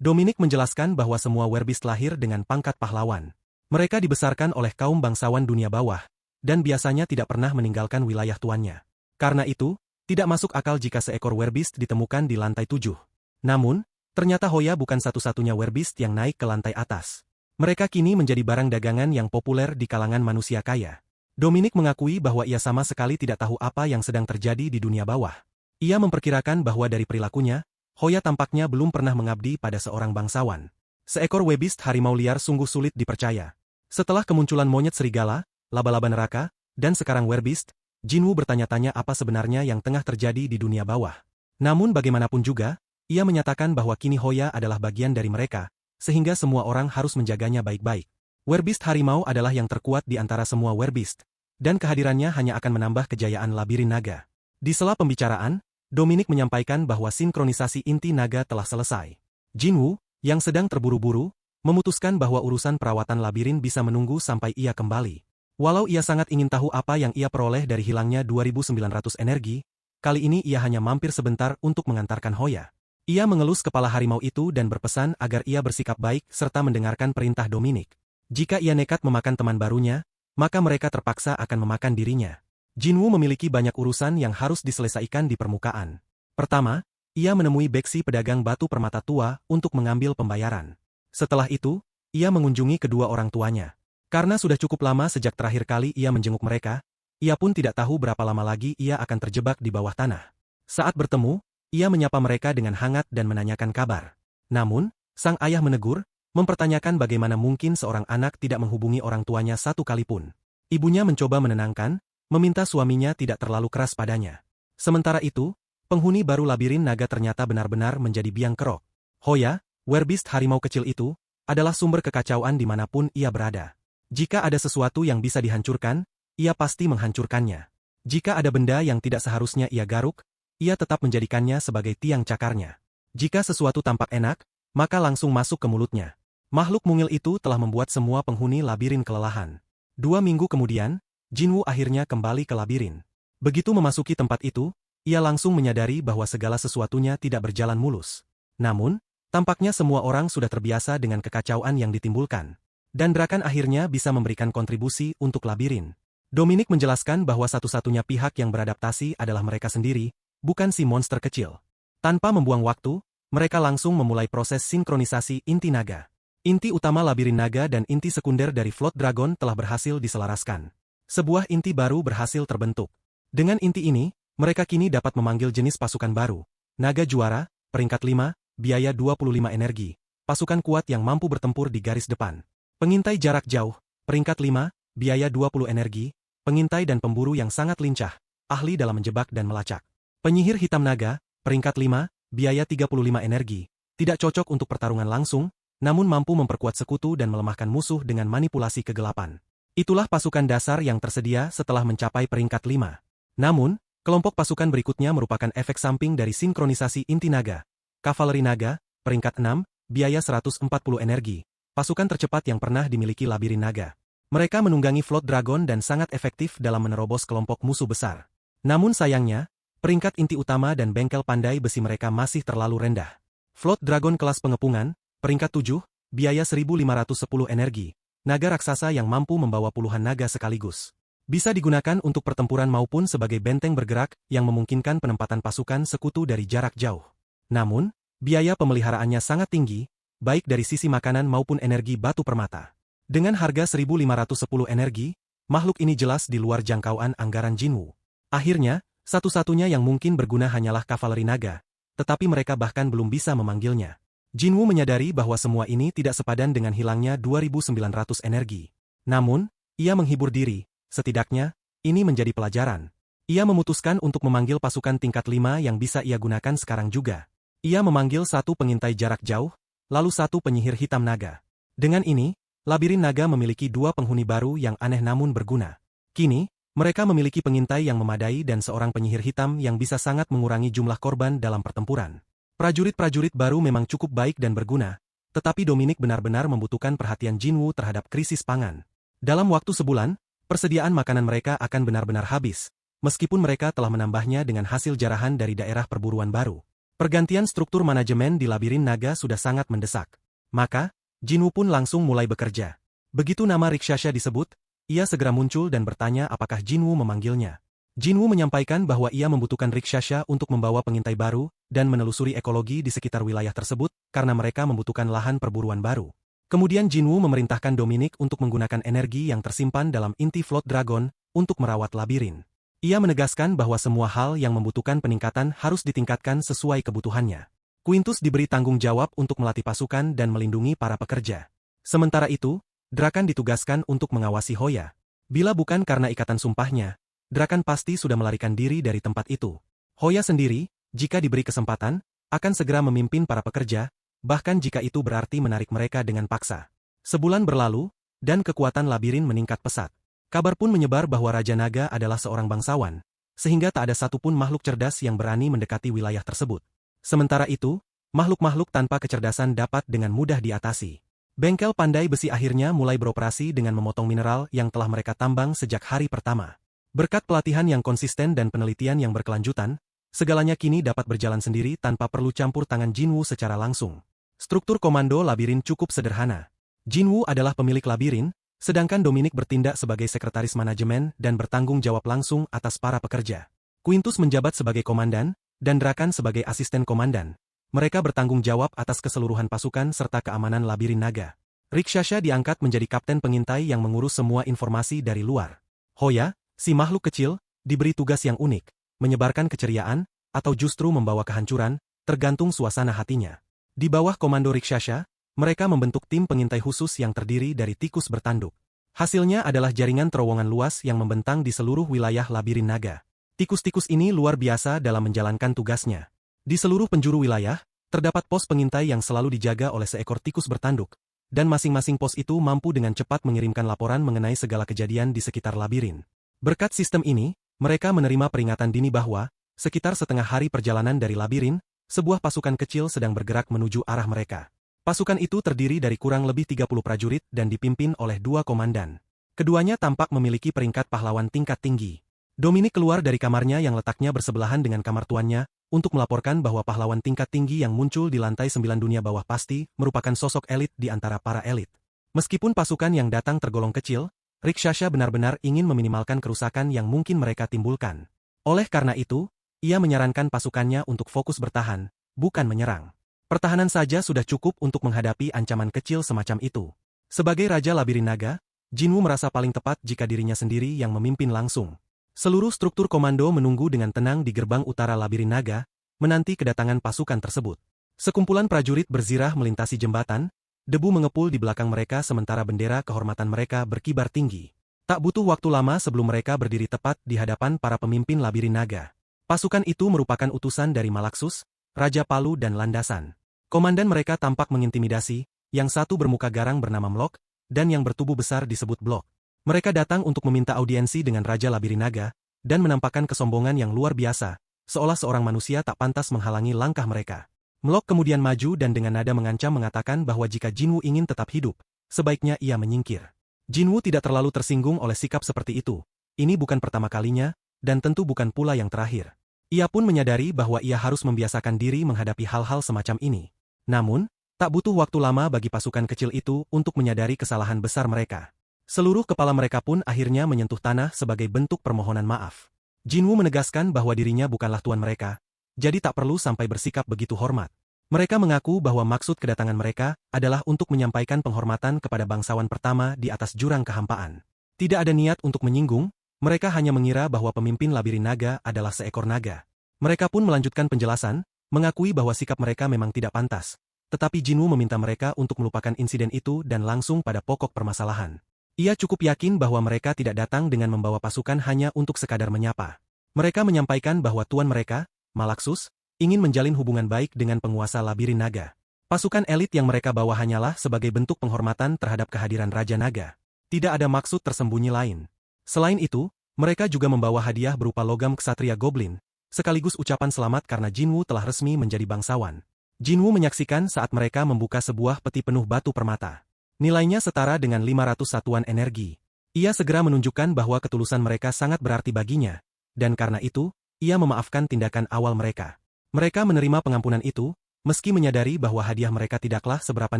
Dominic menjelaskan bahwa semua Werbeast lahir dengan pangkat pahlawan. Mereka dibesarkan oleh kaum bangsawan dunia bawah, dan biasanya tidak pernah meninggalkan wilayah tuannya. Karena itu, tidak masuk akal jika seekor Werbeast ditemukan di lantai 7. Namun, ternyata Hoya bukan satu-satunya Werbeast yang naik ke lantai atas. Mereka kini menjadi barang dagangan yang populer di kalangan manusia kaya. Dominic mengakui bahwa ia sama sekali tidak tahu apa yang sedang terjadi di dunia bawah. Ia memperkirakan bahwa dari perilakunya, Hoya tampaknya belum pernah mengabdi pada seorang bangsawan. Seekor Werbeast harimau liar sungguh sulit dipercaya. Setelah kemunculan monyet serigala, laba-laba neraka, dan sekarang Werbeast, Jinwoo bertanya-tanya apa sebenarnya yang tengah terjadi di dunia bawah. Namun bagaimanapun juga, ia menyatakan bahwa kini Hoya adalah bagian dari mereka, sehingga semua orang harus menjaganya baik-baik. Werbeast harimau adalah yang terkuat di antara semua Werbeast, dan kehadirannya hanya akan menambah kejayaan labirin naga. Di sela pembicaraan, Dominic menyampaikan bahwa sinkronisasi inti naga telah selesai. Jinwoo, yang sedang terburu-buru, memutuskan bahwa urusan perawatan labirin bisa menunggu sampai ia kembali. Walau ia sangat ingin tahu apa yang ia peroleh dari hilangnya 2.900 energi, kali ini ia hanya mampir sebentar untuk mengantarkan Hoya. Ia mengelus kepala harimau itu dan berpesan agar ia bersikap baik serta mendengarkan perintah Dominic. Jika ia nekat memakan teman barunya, maka mereka terpaksa akan memakan dirinya. Jinwoo memiliki banyak urusan yang harus diselesaikan di permukaan. Pertama, ia menemui Beksi pedagang batu permata tua untuk mengambil pembayaran. Setelah itu, ia mengunjungi kedua orang tuanya. Karena sudah cukup lama sejak terakhir kali ia menjenguk mereka, ia pun tidak tahu berapa lama lagi ia akan terjebak di bawah tanah. Saat bertemu, ia menyapa mereka dengan hangat dan menanyakan kabar. Namun, sang ayah menegur, mempertanyakan bagaimana mungkin seorang anak tidak menghubungi orang tuanya satu kali pun. Ibunya mencoba menenangkan, meminta suaminya tidak terlalu keras padanya. Sementara itu, penghuni baru labirin naga ternyata benar-benar menjadi biang kerok. Hoya, Werbeast harimau kecil itu, adalah sumber kekacauan dimanapun ia berada. Jika ada sesuatu yang bisa dihancurkan, ia pasti menghancurkannya. Jika ada benda yang tidak seharusnya ia garuk, ia tetap menjadikannya sebagai tiang cakarnya. Jika sesuatu tampak enak, maka langsung masuk ke mulutnya. Makhluk mungil itu telah membuat semua penghuni labirin kelelahan. 2 minggu kemudian, Jinwoo akhirnya kembali ke labirin. Begitu memasuki tempat itu, ia langsung menyadari bahwa segala sesuatunya tidak berjalan mulus. Namun, tampaknya semua orang sudah terbiasa dengan kekacauan yang ditimbulkan. Dan Drakan akhirnya bisa memberikan kontribusi untuk labirin. Dominic menjelaskan bahwa satu-satunya pihak yang beradaptasi adalah mereka sendiri, bukan si monster kecil. Tanpa membuang waktu, mereka langsung memulai proses sinkronisasi inti naga. Inti utama labirin naga dan inti sekunder dari Float Dragon telah berhasil diselaraskan. Sebuah inti baru berhasil terbentuk. Dengan inti ini, mereka kini dapat memanggil jenis pasukan baru. Naga juara, peringkat 5, biaya 25 energi. Pasukan kuat yang mampu bertempur di garis depan. Pengintai jarak jauh, peringkat 5, biaya 20 energi. pengintai dan pemburu yang sangat lincah, ahli dalam menjebak dan melacak. Penyihir hitam naga, peringkat 5, biaya 35 energi. Tidak cocok untuk pertarungan langsung, namun mampu memperkuat sekutu dan melemahkan musuh dengan manipulasi kegelapan. Itulah pasukan dasar yang tersedia setelah mencapai peringkat 5. Namun, kelompok pasukan berikutnya merupakan efek samping dari sinkronisasi inti naga. Kavaleri naga, peringkat 6, biaya 140 energi. Pasukan tercepat yang pernah dimiliki labirin naga. Mereka menunggangi Float Dragon dan sangat efektif dalam menerobos kelompok musuh besar. Namun sayangnya, peringkat inti utama dan bengkel pandai besi mereka masih terlalu rendah. Float Dragon kelas pengepungan, peringkat 7, biaya 1510 energi. Naga raksasa yang mampu membawa puluhan naga sekaligus. Bisa digunakan untuk pertempuran maupun sebagai benteng bergerak yang memungkinkan penempatan pasukan sekutu dari jarak jauh. Namun, biaya pemeliharaannya sangat tinggi, baik dari sisi makanan maupun energi batu permata. Dengan harga 1510 energi, makhluk ini jelas di luar jangkauan anggaran Jinwu. Akhirnya, satu-satunya yang mungkin berguna hanyalah kavaleri naga, tetapi mereka bahkan belum bisa memanggilnya. Jinwu menyadari bahwa semua ini tidak sepadan dengan hilangnya 2.900 energi. Namun, ia menghibur diri, setidaknya, ini menjadi pelajaran. Ia memutuskan untuk memanggil pasukan tingkat 5 yang bisa ia gunakan sekarang juga. Ia memanggil satu pengintai jarak jauh, lalu satu penyihir hitam naga. Dengan ini, labirin naga memiliki dua penghuni baru yang aneh namun berguna. Kini, mereka memiliki pengintai yang memadai dan seorang penyihir hitam yang bisa sangat mengurangi jumlah korban dalam pertempuran. Prajurit-prajurit baru memang cukup baik dan berguna, tetapi Dominic benar-benar membutuhkan perhatian Jinwu terhadap krisis pangan. Dalam waktu sebulan, persediaan makanan mereka akan benar-benar habis, meskipun mereka telah menambahnya dengan hasil jarahan dari daerah perburuan baru. Pergantian struktur manajemen di labirin naga sudah sangat mendesak. Maka, Jinwu pun langsung mulai bekerja. Begitu nama Rikshasha disebut, ia segera muncul dan bertanya apakah Jinwu memanggilnya. Jinwu menyampaikan bahwa ia membutuhkan Rikshasha untuk membawa pengintai baru dan menelusuri ekologi di sekitar wilayah tersebut karena mereka membutuhkan lahan perburuan baru. Kemudian Jinwu memerintahkan Dominic untuk menggunakan energi yang tersimpan dalam inti Float Dragon untuk merawat labirin. Ia menegaskan bahwa semua hal yang membutuhkan peningkatan harus ditingkatkan sesuai kebutuhannya. Quintus diberi tanggung jawab untuk melatih pasukan dan melindungi para pekerja. Sementara itu, Drakan ditugaskan untuk mengawasi Hoya. Bila bukan karena ikatan sumpahnya, Drakan pasti sudah melarikan diri dari tempat itu. Hoya sendiri, jika diberi kesempatan, akan segera memimpin para pekerja, bahkan jika itu berarti menarik mereka dengan paksa. Sebulan berlalu, dan kekuatan labirin meningkat pesat. Kabar pun menyebar bahwa Raja Naga adalah seorang bangsawan, sehingga tak ada satupun makhluk cerdas yang berani mendekati wilayah tersebut. Sementara itu, makhluk-makhluk tanpa kecerdasan dapat dengan mudah diatasi. Bengkel pandai besi akhirnya mulai beroperasi dengan memotong mineral yang telah mereka tambang sejak hari pertama. Berkat pelatihan yang konsisten dan penelitian yang berkelanjutan, segalanya kini dapat berjalan sendiri tanpa perlu campur tangan Jinwu secara langsung. Struktur komando labirin cukup sederhana. Jinwu adalah pemilik labirin, sedangkan Dominic bertindak sebagai sekretaris manajemen dan bertanggung jawab langsung atas para pekerja. Quintus menjabat sebagai komandan, dan Drakan sebagai asisten komandan. Mereka bertanggung jawab atas keseluruhan pasukan serta keamanan labirin naga. Rikshasha diangkat menjadi kapten pengintai yang mengurus semua informasi dari luar. Hoya, si makhluk kecil, diberi tugas yang unik, menyebarkan keceriaan, atau justru membawa kehancuran, tergantung suasana hatinya. Di bawah komando Rikshasha, mereka membentuk tim pengintai khusus yang terdiri dari tikus bertanduk. Hasilnya adalah jaringan terowongan luas yang membentang di seluruh wilayah labirin naga. Tikus-tikus ini luar biasa dalam menjalankan tugasnya. Di seluruh penjuru wilayah, terdapat pos pengintai yang selalu dijaga oleh seekor tikus bertanduk, dan masing-masing pos itu mampu dengan cepat mengirimkan laporan mengenai segala kejadian di sekitar labirin. Berkat sistem ini, mereka menerima peringatan dini bahwa, sekitar setengah hari perjalanan dari labirin, sebuah pasukan kecil sedang bergerak menuju arah mereka. Pasukan itu terdiri dari kurang lebih 30 prajurit dan dipimpin oleh 2 komandan. Keduanya tampak memiliki peringkat pahlawan tingkat tinggi. Dominic keluar dari kamarnya yang letaknya bersebelahan dengan kamar tuannya, untuk melaporkan bahwa pahlawan tingkat tinggi yang muncul di lantai 9 dunia bawah pasti merupakan sosok elit di antara para elit. Meskipun pasukan yang datang tergolong kecil, Rikshasha benar-benar ingin meminimalkan kerusakan yang mungkin mereka timbulkan. Oleh karena itu, ia menyarankan pasukannya untuk fokus bertahan, bukan menyerang. Pertahanan saja sudah cukup untuk menghadapi ancaman kecil semacam itu. Sebagai Raja Labirin Naga, Jinwu merasa paling tepat jika dirinya sendiri yang memimpin langsung. Seluruh struktur komando menunggu dengan tenang di gerbang utara Labirin Naga, menanti kedatangan pasukan tersebut. Sekumpulan prajurit berzirah melintasi jembatan, debu mengepul di belakang mereka sementara bendera kehormatan mereka berkibar tinggi. Tak butuh waktu lama sebelum mereka berdiri tepat di hadapan para pemimpin labirin naga. Pasukan itu merupakan utusan dari Malaksus, Raja Palu dan Landasan. Komandan mereka tampak mengintimidasi, yang satu bermuka garang bernama Mlok, dan yang bertubuh besar disebut Blok. Mereka datang untuk meminta audiensi dengan Raja Labirin Naga, dan menampakkan kesombongan yang luar biasa, seolah seorang manusia tak pantas menghalangi langkah mereka. Mlok kemudian maju dan dengan nada mengancam mengatakan bahwa jika Jinwu ingin tetap hidup, sebaiknya ia menyingkir. Jinwu tidak terlalu tersinggung oleh sikap seperti itu. Ini bukan pertama kalinya, dan tentu bukan pula yang terakhir. Ia pun menyadari bahwa ia harus membiasakan diri menghadapi hal-hal semacam ini. Namun, tak butuh waktu lama bagi pasukan kecil itu untuk menyadari kesalahan besar mereka. Seluruh kepala mereka pun akhirnya menyentuh tanah sebagai bentuk permohonan maaf. Jinwu menegaskan bahwa dirinya bukanlah tuan mereka, jadi tak perlu sampai bersikap begitu hormat. Mereka mengaku bahwa maksud kedatangan mereka adalah untuk menyampaikan penghormatan kepada bangsawan pertama di atas jurang kehampaan. Tidak ada niat untuk menyinggung, mereka hanya mengira bahwa pemimpin labirin naga adalah seekor naga. Mereka pun melanjutkan penjelasan, mengakui bahwa sikap mereka memang tidak pantas. Tetapi Jinwu meminta mereka untuk melupakan insiden itu dan langsung pada pokok permasalahan. Ia cukup yakin bahwa mereka tidak datang dengan membawa pasukan hanya untuk sekadar menyapa. Mereka menyampaikan bahwa tuan mereka, Malaksus, ingin menjalin hubungan baik dengan penguasa labirin naga. Pasukan elit yang mereka bawa hanyalah sebagai bentuk penghormatan terhadap kehadiran Raja Naga. Tidak ada maksud tersembunyi lain. Selain itu, mereka juga membawa hadiah berupa logam ksatria goblin, sekaligus ucapan selamat karena Jinwu telah resmi menjadi bangsawan. Jinwu menyaksikan saat mereka membuka sebuah peti penuh batu permata. Nilainya setara dengan 500 satuan energi. Ia segera menunjukkan bahwa ketulusan mereka sangat berarti baginya, dan karena itu, ia memaafkan tindakan awal mereka. Mereka menerima pengampunan itu, meski menyadari bahwa hadiah mereka tidaklah seberapa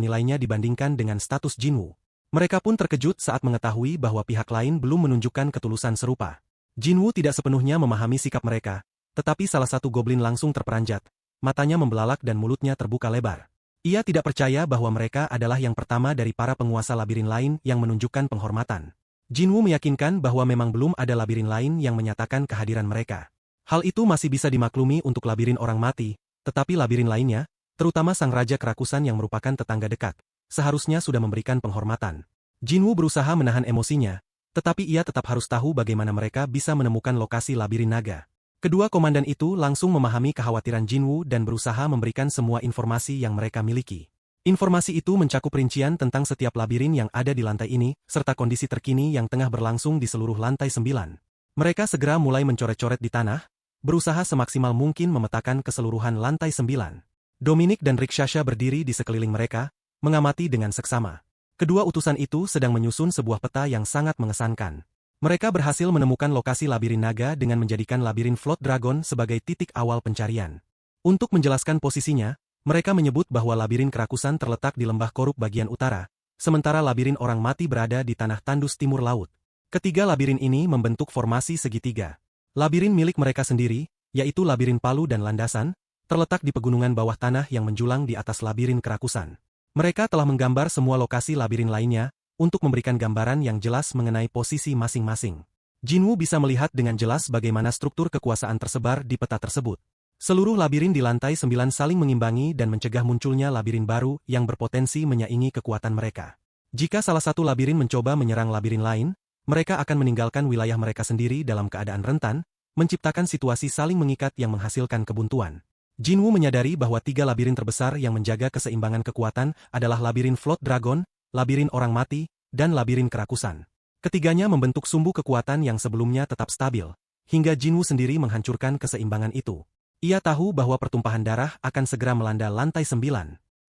nilainya dibandingkan dengan status Jinwu. Mereka pun terkejut saat mengetahui bahwa pihak lain belum menunjukkan ketulusan serupa. Jinwu tidak sepenuhnya memahami sikap mereka, tetapi salah satu goblin langsung terperanjat, matanya membelalak dan mulutnya terbuka lebar. Ia tidak percaya bahwa mereka adalah yang pertama dari para penguasa labirin lain yang menunjukkan penghormatan. Jinwu meyakinkan bahwa memang belum ada labirin lain yang menyatakan kehadiran mereka. Hal itu masih bisa dimaklumi untuk labirin orang mati, tetapi labirin lainnya, terutama sang Raja Kerakusan yang merupakan tetangga dekat, seharusnya sudah memberikan penghormatan. Jinwu berusaha menahan emosinya, tetapi ia tetap harus tahu bagaimana mereka bisa menemukan lokasi labirin naga. Kedua komandan itu langsung memahami kekhawatiran Jinwu dan berusaha memberikan semua informasi yang mereka miliki. Informasi itu mencakup rincian tentang setiap labirin yang ada di lantai ini, serta kondisi terkini yang tengah berlangsung di seluruh lantai 9. Mereka segera mulai mencoret-coret di tanah, berusaha semaksimal mungkin memetakan keseluruhan lantai 9. Dominic dan Rikshasha berdiri di sekeliling mereka, mengamati dengan seksama. Kedua utusan itu sedang menyusun sebuah peta yang sangat mengesankan. Mereka berhasil menemukan lokasi labirin naga dengan menjadikan labirin Float Dragon sebagai titik awal pencarian. Untuk menjelaskan posisinya, mereka menyebut bahwa labirin kerakusan terletak di lembah Korup bagian utara, sementara labirin orang mati berada di tanah tandus timur laut. Ketiga labirin ini membentuk formasi segitiga. Labirin milik mereka sendiri, yaitu labirin Palu dan Landasan, terletak di pegunungan bawah tanah yang menjulang di atas labirin kerakusan. Mereka telah menggambar semua lokasi labirin lainnya, untuk memberikan gambaran yang jelas mengenai posisi masing-masing. Jinwu bisa melihat dengan jelas bagaimana struktur kekuasaan tersebar di peta tersebut. Seluruh labirin di lantai 9 saling mengimbangi dan mencegah munculnya labirin baru yang berpotensi menyaingi kekuatan mereka. Jika salah satu labirin mencoba menyerang labirin lain, mereka akan meninggalkan wilayah mereka sendiri dalam keadaan rentan, menciptakan situasi saling mengikat yang menghasilkan kebuntuan. Jinwu menyadari bahwa 3 labirin terbesar yang menjaga keseimbangan kekuatan adalah labirin Float Dragon, labirin orang mati, dan labirin kerakusan. Ketiganya membentuk sumbu kekuatan yang sebelumnya tetap stabil, hingga Jinwu sendiri menghancurkan keseimbangan itu. Ia tahu bahwa pertumpahan darah akan segera melanda lantai 9.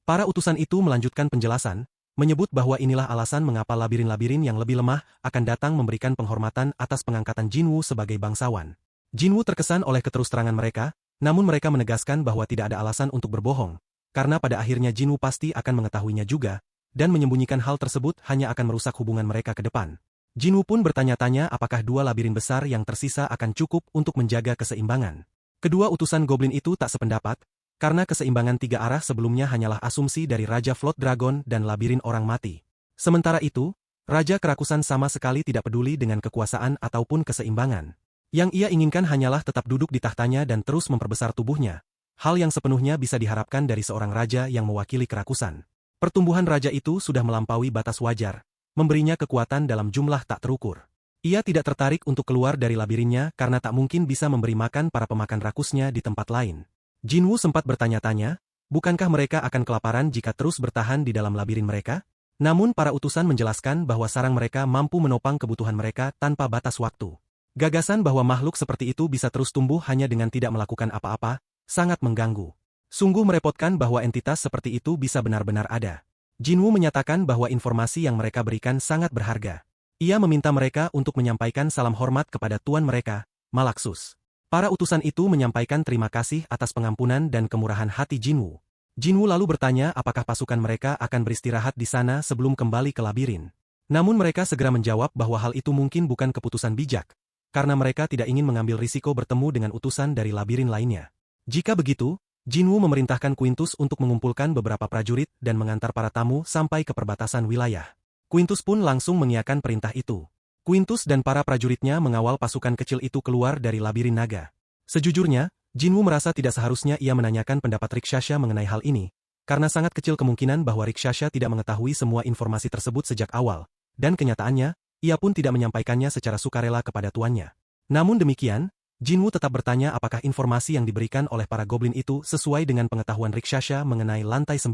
Para utusan itu melanjutkan penjelasan, menyebut bahwa inilah alasan mengapa labirin-labirin yang lebih lemah akan datang memberikan penghormatan atas pengangkatan Jinwu sebagai bangsawan. Jinwu terkesan oleh keterus-terangan mereka, namun mereka menegaskan bahwa tidak ada alasan untuk berbohong, karena pada akhirnya Jinwu pasti akan mengetahuinya juga, dan menyembunyikan hal tersebut hanya akan merusak hubungan mereka ke depan. Jinwu pun bertanya-tanya apakah 2 labirin besar yang tersisa akan cukup untuk menjaga keseimbangan. Kedua utusan goblin itu tak sependapat, karena keseimbangan 3 arah sebelumnya hanyalah asumsi dari Raja Float Dragon dan labirin orang mati. Sementara itu, Raja Kerakusan sama sekali tidak peduli dengan kekuasaan ataupun keseimbangan. Yang ia inginkan hanyalah tetap duduk di tahtanya dan terus memperbesar tubuhnya, hal yang sepenuhnya bisa diharapkan dari seorang raja yang mewakili kerakusan. Pertumbuhan raja itu sudah melampaui batas wajar, memberinya kekuatan dalam jumlah tak terukur. Ia tidak tertarik untuk keluar dari labirinnya karena tak mungkin bisa memberi makan para pemakan rakusnya di tempat lain. Jinwoo sempat bertanya-tanya, bukankah mereka akan kelaparan jika terus bertahan di dalam labirin mereka? Namun para utusan menjelaskan bahwa sarang mereka mampu menopang kebutuhan mereka tanpa batas waktu. Gagasan bahwa makhluk seperti itu bisa terus tumbuh hanya dengan tidak melakukan apa-apa, sangat mengganggu. Sungguh merepotkan bahwa entitas seperti itu bisa benar-benar ada. Jinwoo menyatakan bahwa informasi yang mereka berikan sangat berharga. Ia meminta mereka untuk menyampaikan salam hormat kepada tuan mereka, Malaksus. Para utusan itu menyampaikan terima kasih atas pengampunan dan kemurahan hati Jinwoo. Jinwoo lalu bertanya apakah pasukan mereka akan beristirahat di sana sebelum kembali ke labirin. Namun mereka segera menjawab bahwa hal itu mungkin bukan keputusan bijak, karena mereka tidak ingin mengambil risiko bertemu dengan utusan dari labirin lainnya. Jika begitu, Jinwoo memerintahkan Quintus untuk mengumpulkan beberapa prajurit dan mengantar para tamu sampai ke perbatasan wilayah. Quintus pun langsung mengiyakan perintah itu. Quintus dan para prajuritnya mengawal pasukan kecil itu keluar dari labirin naga. Sejujurnya, Jinwoo merasa tidak seharusnya ia menanyakan pendapat Rikshasha mengenai hal ini, karena sangat kecil kemungkinan bahwa Rikshasha tidak mengetahui semua informasi tersebut sejak awal, dan kenyataannya, ia pun tidak menyampaikannya secara sukarela kepada tuannya. Namun demikian, Jinwoo tetap bertanya apakah informasi yang diberikan oleh para goblin itu sesuai dengan pengetahuan Rikshasha mengenai lantai 9.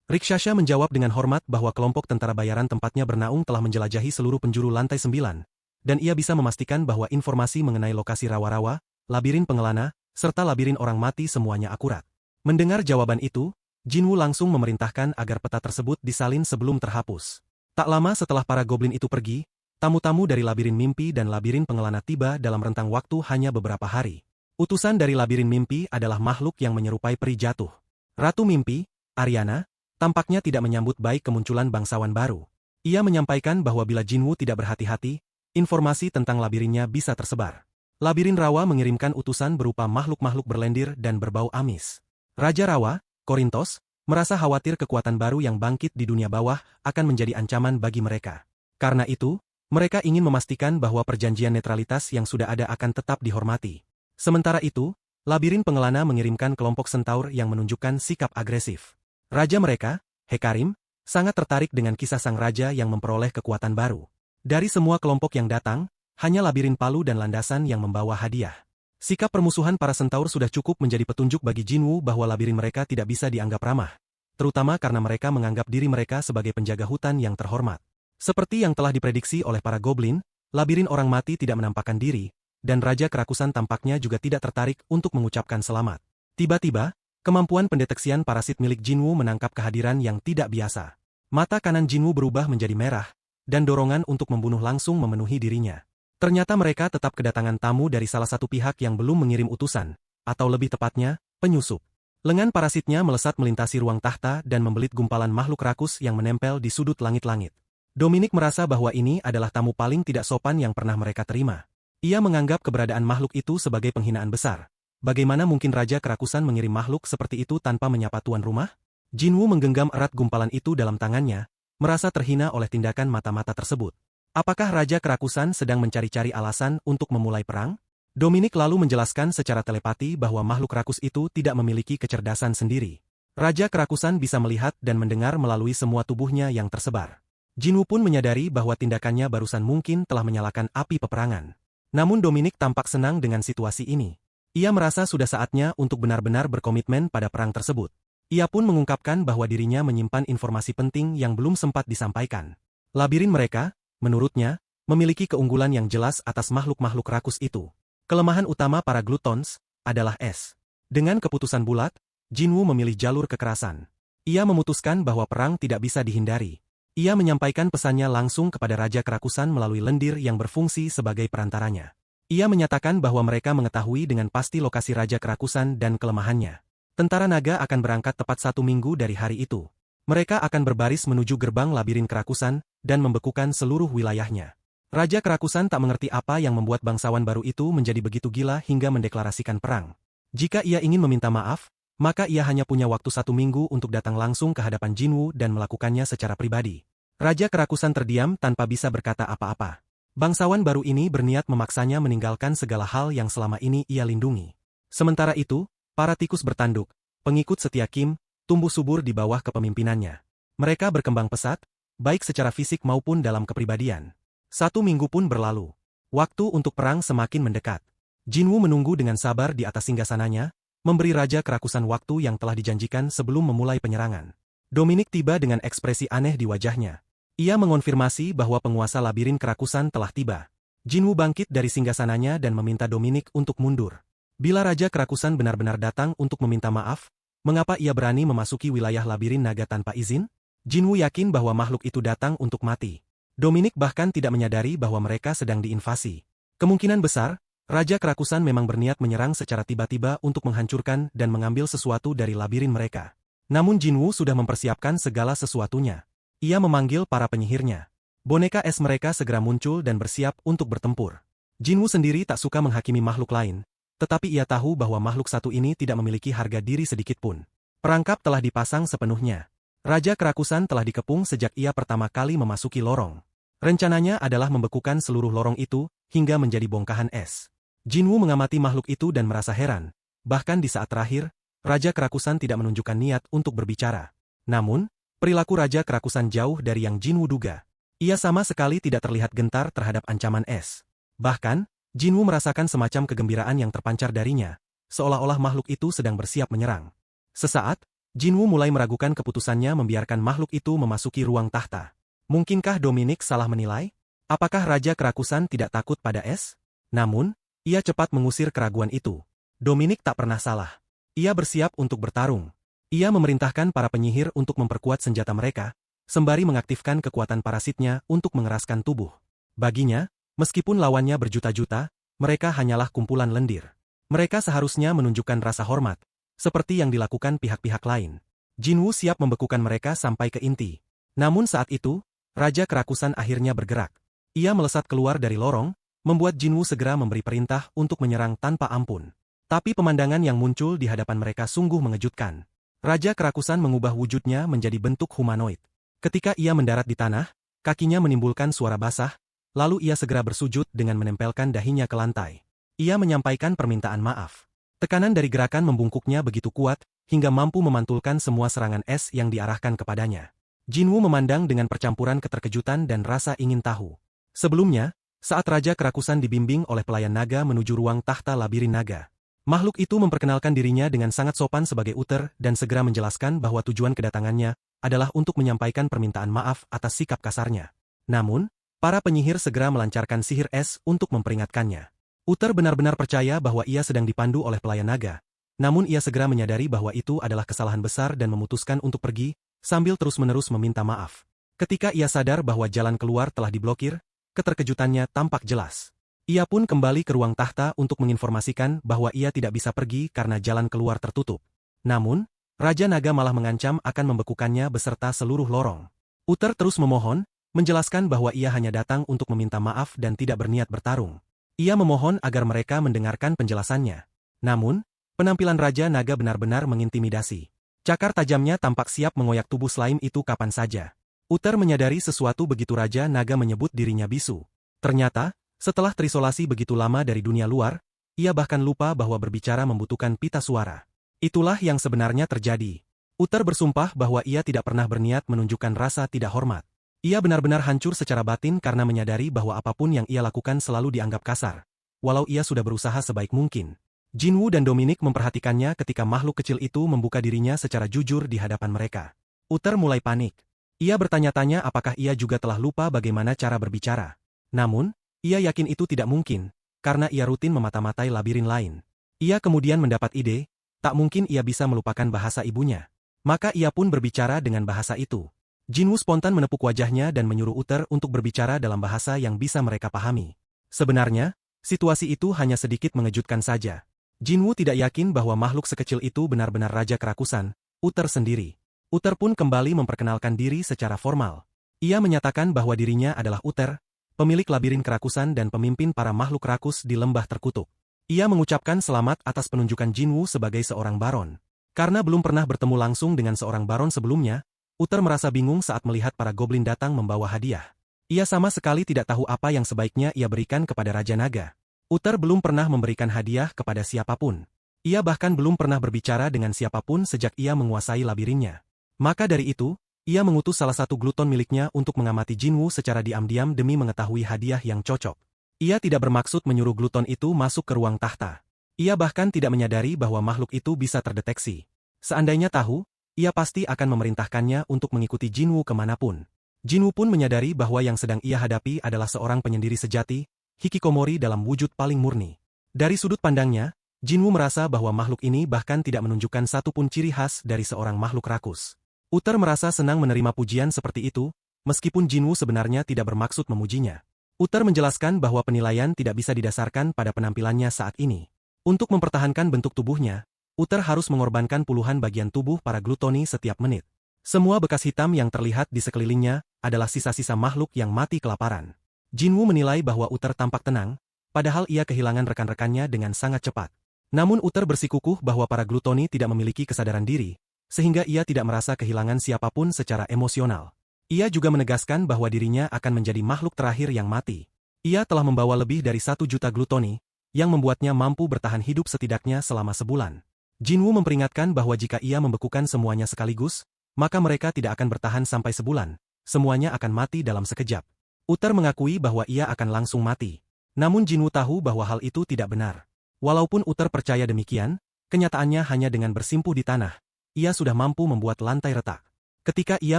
Rikshasha menjawab dengan hormat bahwa kelompok tentara bayaran tempatnya bernaung telah menjelajahi seluruh penjuru lantai 9, dan ia bisa memastikan bahwa informasi mengenai lokasi rawa-rawa, labirin pengelana, serta labirin orang mati semuanya akurat. Mendengar jawaban itu, Jinwoo langsung memerintahkan agar peta tersebut disalin sebelum terhapus. Tak lama setelah para goblin itu pergi, tamu-tamu dari labirin mimpi dan labirin pengelana tiba dalam rentang waktu hanya beberapa hari. Utusan dari labirin mimpi adalah makhluk yang menyerupai peri jatuh. Ratu Mimpi, Ariana, tampaknya tidak menyambut baik kemunculan bangsawan baru. Ia menyampaikan bahwa bila Jinwoo tidak berhati-hati, informasi tentang labirinnya bisa tersebar. Labirin Rawa mengirimkan utusan berupa makhluk-makhluk berlendir dan berbau amis. Raja Rawa, Korintos, merasa khawatir kekuatan baru yang bangkit di dunia bawah akan menjadi ancaman bagi mereka. Karena itu, mereka ingin memastikan bahwa perjanjian netralitas yang sudah ada akan tetap dihormati. Sementara itu, labirin pengelana mengirimkan kelompok sentaur yang menunjukkan sikap agresif. Raja mereka, Hekarim, sangat tertarik dengan kisah sang raja yang memperoleh kekuatan baru. Dari semua kelompok yang datang, hanya labirin Palu dan Landasan yang membawa hadiah. Sikap permusuhan para sentaur sudah cukup menjadi petunjuk bagi Jinwoo bahwa labirin mereka tidak bisa dianggap ramah, terutama karena mereka menganggap diri mereka sebagai penjaga hutan yang terhormat. Seperti yang telah diprediksi oleh para goblin, labirin orang mati tidak menampakkan diri, dan Raja Kerakusan tampaknya juga tidak tertarik untuk mengucapkan selamat. Tiba-tiba, kemampuan pendeteksian parasit milik Jinwoo menangkap kehadiran yang tidak biasa. Mata kanan Jinwoo berubah menjadi merah, dan dorongan untuk membunuh langsung memenuhi dirinya. Ternyata mereka tetap kedatangan tamu dari salah satu pihak yang belum mengirim utusan, atau lebih tepatnya, penyusup. Lengan parasitnya melesat melintasi ruang tahta dan membelit gumpalan makhluk rakus yang menempel di sudut langit-langit. Dominic merasa bahwa ini adalah tamu paling tidak sopan yang pernah mereka terima. Ia menganggap keberadaan makhluk itu sebagai penghinaan besar. Bagaimana mungkin Raja Kerakusan mengirim makhluk seperti itu tanpa menyapa tuan rumah? Jinwoo menggenggam erat gumpalan itu dalam tangannya, merasa terhina oleh tindakan mata-mata tersebut. Apakah Raja Kerakusan sedang mencari-cari alasan untuk memulai perang? Dominic lalu menjelaskan secara telepati bahwa makhluk rakus itu tidak memiliki kecerdasan sendiri. Raja Kerakusan bisa melihat dan mendengar melalui semua tubuhnya yang tersebar. Jinwoo pun menyadari bahwa tindakannya barusan mungkin telah menyalakan api peperangan. Namun Dominic tampak senang dengan situasi ini. Ia merasa sudah saatnya untuk benar-benar berkomitmen pada perang tersebut. Ia pun mengungkapkan bahwa dirinya menyimpan informasi penting yang belum sempat disampaikan. Labirin mereka, menurutnya, memiliki keunggulan yang jelas atas makhluk-makhluk rakus itu. Kelemahan utama para Glutons adalah es. Dengan keputusan bulat, Jinwoo memilih jalur kekerasan. Ia memutuskan bahwa perang tidak bisa dihindari. Ia menyampaikan pesannya langsung kepada Raja Kerakusan melalui lendir yang berfungsi sebagai perantaranya. Ia menyatakan bahwa mereka mengetahui dengan pasti lokasi Raja Kerakusan dan kelemahannya. Tentara naga akan berangkat tepat 1 minggu dari hari itu. Mereka akan berbaris menuju gerbang labirin Kerakusan dan membekukan seluruh wilayahnya. Raja Kerakusan tak mengerti apa yang membuat bangsawan baru itu menjadi begitu gila hingga mendeklarasikan perang. Jika ia ingin meminta maaf, maka ia hanya punya waktu 1 minggu untuk datang langsung ke hadapan Jinwoo dan melakukannya secara pribadi. Raja Kerakusan terdiam tanpa bisa berkata apa-apa. Bangsawan baru ini berniat memaksanya meninggalkan segala hal yang selama ini ia lindungi. Sementara itu, para tikus bertanduk, pengikut setia Kim, tumbuh subur di bawah kepemimpinannya. Mereka berkembang pesat, baik secara fisik maupun dalam kepribadian. 1 minggu pun berlalu. Waktu untuk perang semakin mendekat. Jinwoo menunggu dengan sabar di atas singgasananya, memberi Raja Kerakusan waktu yang telah dijanjikan sebelum memulai penyerangan. Dominic tiba dengan ekspresi aneh di wajahnya. Ia mengonfirmasi bahwa penguasa labirin kerakusan telah tiba. Jinwoo bangkit dari singgasananya dan meminta Dominic untuk mundur. Bila Raja Kerakusan benar-benar datang untuk meminta maaf, mengapa ia berani memasuki wilayah labirin naga tanpa izin? Jinwoo yakin bahwa makhluk itu datang untuk mati. Dominic bahkan tidak menyadari bahwa mereka sedang diinvasi. Kemungkinan besar, Raja Kerakusan memang berniat menyerang secara tiba-tiba untuk menghancurkan dan mengambil sesuatu dari labirin mereka. Namun Jinwoo sudah mempersiapkan segala sesuatunya. Ia memanggil para penyihirnya. Boneka es mereka segera muncul dan bersiap untuk bertempur. Jinwoo sendiri tak suka menghakimi makhluk lain, tetapi ia tahu bahwa makhluk satu ini tidak memiliki harga diri sedikitpun. Perangkap telah dipasang sepenuhnya. Raja Kerakusan telah dikepung sejak ia pertama kali memasuki lorong. Rencananya adalah membekukan seluruh lorong itu, hingga menjadi bongkahan es. Jinwoo mengamati makhluk itu dan merasa heran. Bahkan di saat terakhir, Raja Kerakusan tidak menunjukkan niat untuk berbicara. Namun, perilaku Raja Kerakusan jauh dari yang Jinwoo duga. Ia sama sekali tidak terlihat gentar terhadap ancaman es. Bahkan, Jinwoo merasakan semacam kegembiraan yang terpancar darinya, seolah-olah makhluk itu sedang bersiap menyerang. Sesaat, Jinwoo mulai meragukan keputusannya membiarkan makhluk itu memasuki ruang tahta. Mungkinkah Dominic salah menilai? Apakah Raja Kerakusan tidak takut pada es? Namun, ia cepat mengusir keraguan itu. Dominic tak pernah salah. Ia bersiap untuk bertarung. Ia memerintahkan para penyihir untuk memperkuat senjata mereka, sembari mengaktifkan kekuatan parasitnya untuk mengeraskan tubuh. Baginya, meskipun lawannya berjuta-juta, mereka hanyalah kumpulan lendir. Mereka seharusnya menunjukkan rasa hormat, seperti yang dilakukan pihak-pihak lain. Jinwoo siap membekukan mereka sampai ke inti. Namun saat itu, Raja Kerakusan akhirnya bergerak. Ia melesat keluar dari lorong, membuat Jinwoo segera memberi perintah untuk menyerang tanpa ampun. Tapi pemandangan yang muncul di hadapan mereka sungguh mengejutkan. Raja Kerakusan mengubah wujudnya menjadi bentuk humanoid. Ketika ia mendarat di tanah, kakinya menimbulkan suara basah, lalu ia segera bersujud dengan menempelkan dahinya ke lantai. Ia menyampaikan permintaan maaf. Tekanan dari gerakan membungkuknya begitu kuat, hingga mampu memantulkan semua serangan es yang diarahkan kepadanya. Jinwoo memandang dengan percampuran keterkejutan dan rasa ingin tahu. Sebelumnya, saat Raja Kerakusan dibimbing oleh pelayan naga menuju ruang tahta labirin naga, makhluk itu memperkenalkan dirinya dengan sangat sopan sebagai Uther dan segera menjelaskan bahwa tujuan kedatangannya adalah untuk menyampaikan permintaan maaf atas sikap kasarnya. Namun, para penyihir segera melancarkan sihir es untuk memperingatkannya. Uther benar-benar percaya bahwa ia sedang dipandu oleh pelayan naga, namun ia segera menyadari bahwa itu adalah kesalahan besar dan memutuskan untuk pergi, sambil terus-menerus meminta maaf. Ketika ia sadar bahwa jalan keluar telah diblokir, keterkejutannya tampak jelas. Ia pun kembali ke ruang tahta untuk menginformasikan bahwa ia tidak bisa pergi karena jalan keluar tertutup. Namun, Raja Naga malah mengancam akan membekukannya beserta seluruh lorong. Uther terus memohon, menjelaskan bahwa ia hanya datang untuk meminta maaf dan tidak berniat bertarung. Ia memohon agar mereka mendengarkan penjelasannya. Namun, penampilan Raja Naga benar-benar mengintimidasi. Cakar tajamnya tampak siap mengoyak tubuh slime itu kapan saja. Uther menyadari sesuatu begitu Raja Naga menyebut dirinya bisu. Ternyata, setelah terisolasi begitu lama dari dunia luar, ia bahkan lupa bahwa berbicara membutuhkan pita suara. Itulah yang sebenarnya terjadi. Uther bersumpah bahwa ia tidak pernah berniat menunjukkan rasa tidak hormat. Ia benar-benar hancur secara batin karena menyadari bahwa apapun yang ia lakukan selalu dianggap kasar, walau ia sudah berusaha sebaik mungkin. Jinwoo dan Dominic memperhatikannya ketika makhluk kecil itu membuka dirinya secara jujur di hadapan mereka. Uther mulai panik. Ia bertanya-tanya apakah ia juga telah lupa bagaimana cara berbicara. Namun, ia yakin itu tidak mungkin, karena ia rutin memata-matai labirin lain. Ia kemudian mendapat ide, tak mungkin ia bisa melupakan bahasa ibunya. Maka ia pun berbicara dengan bahasa itu. Jinwoo spontan menepuk wajahnya dan menyuruh Uther untuk berbicara dalam bahasa yang bisa mereka pahami. Sebenarnya, situasi itu hanya sedikit mengejutkan saja. Jinwoo tidak yakin bahwa makhluk sekecil itu benar-benar Raja Kerakusan, Uther sendiri. Uther pun kembali memperkenalkan diri secara formal. Ia menyatakan bahwa dirinya adalah Uther, pemilik labirin kerakusan dan pemimpin para makhluk rakus di lembah terkutuk. Ia mengucapkan selamat atas penunjukan Jinwoo sebagai seorang baron. Karena belum pernah bertemu langsung dengan seorang baron sebelumnya, Uther merasa bingung saat melihat para goblin datang membawa hadiah. Ia sama sekali tidak tahu apa yang sebaiknya ia berikan kepada Raja Naga. Uther belum pernah memberikan hadiah kepada siapapun. Ia bahkan belum pernah berbicara dengan siapapun sejak ia menguasai labirinnya. Maka dari itu, Ia mengutus salah satu gluton miliknya untuk mengamati Jinwoo secara diam-diam demi mengetahui hadiah yang cocok. Ia tidak bermaksud menyuruh gluton itu masuk ke ruang tahta. Ia bahkan tidak menyadari bahwa makhluk itu bisa terdeteksi. Seandainya tahu, ia pasti akan memerintahkannya untuk mengikuti Jinwoo kemanapun. Jinwoo pun menyadari bahwa yang sedang ia hadapi adalah seorang penyendiri sejati, hikikomori dalam wujud paling murni. Dari sudut pandangnya, Jinwoo merasa bahwa makhluk ini bahkan tidak menunjukkan satupun ciri khas dari seorang makhluk rakus. Uther merasa senang menerima pujian seperti itu, meskipun Jinwoo sebenarnya tidak bermaksud memujinya. Uther menjelaskan bahwa penilaian tidak bisa didasarkan pada penampilannya saat ini. Untuk mempertahankan bentuk tubuhnya, Uther harus mengorbankan puluhan bagian tubuh para glutoni setiap menit. Semua bekas hitam yang terlihat di sekelilingnya adalah sisa-sisa makhluk yang mati kelaparan. Jinwoo menilai bahwa Uther tampak tenang, padahal ia kehilangan rekan-rekannya dengan sangat cepat. Namun Uther bersikukuh bahwa para glutoni tidak memiliki kesadaran diri, sehingga ia tidak merasa kehilangan siapapun secara emosional. Ia juga menegaskan bahwa dirinya akan menjadi makhluk terakhir yang mati. Ia telah membawa lebih dari 1 juta glutoni, yang membuatnya mampu bertahan hidup setidaknya selama sebulan. Jinwoo memperingatkan bahwa jika ia membekukan semuanya sekaligus, maka mereka tidak akan bertahan sampai sebulan. Semuanya akan mati dalam sekejap. Uther mengakui bahwa ia akan langsung mati. Namun Jinwoo tahu bahwa hal itu tidak benar. Walaupun Uther percaya demikian, kenyataannya hanya dengan bersimpuh di tanah, ia sudah mampu membuat lantai retak. Ketika ia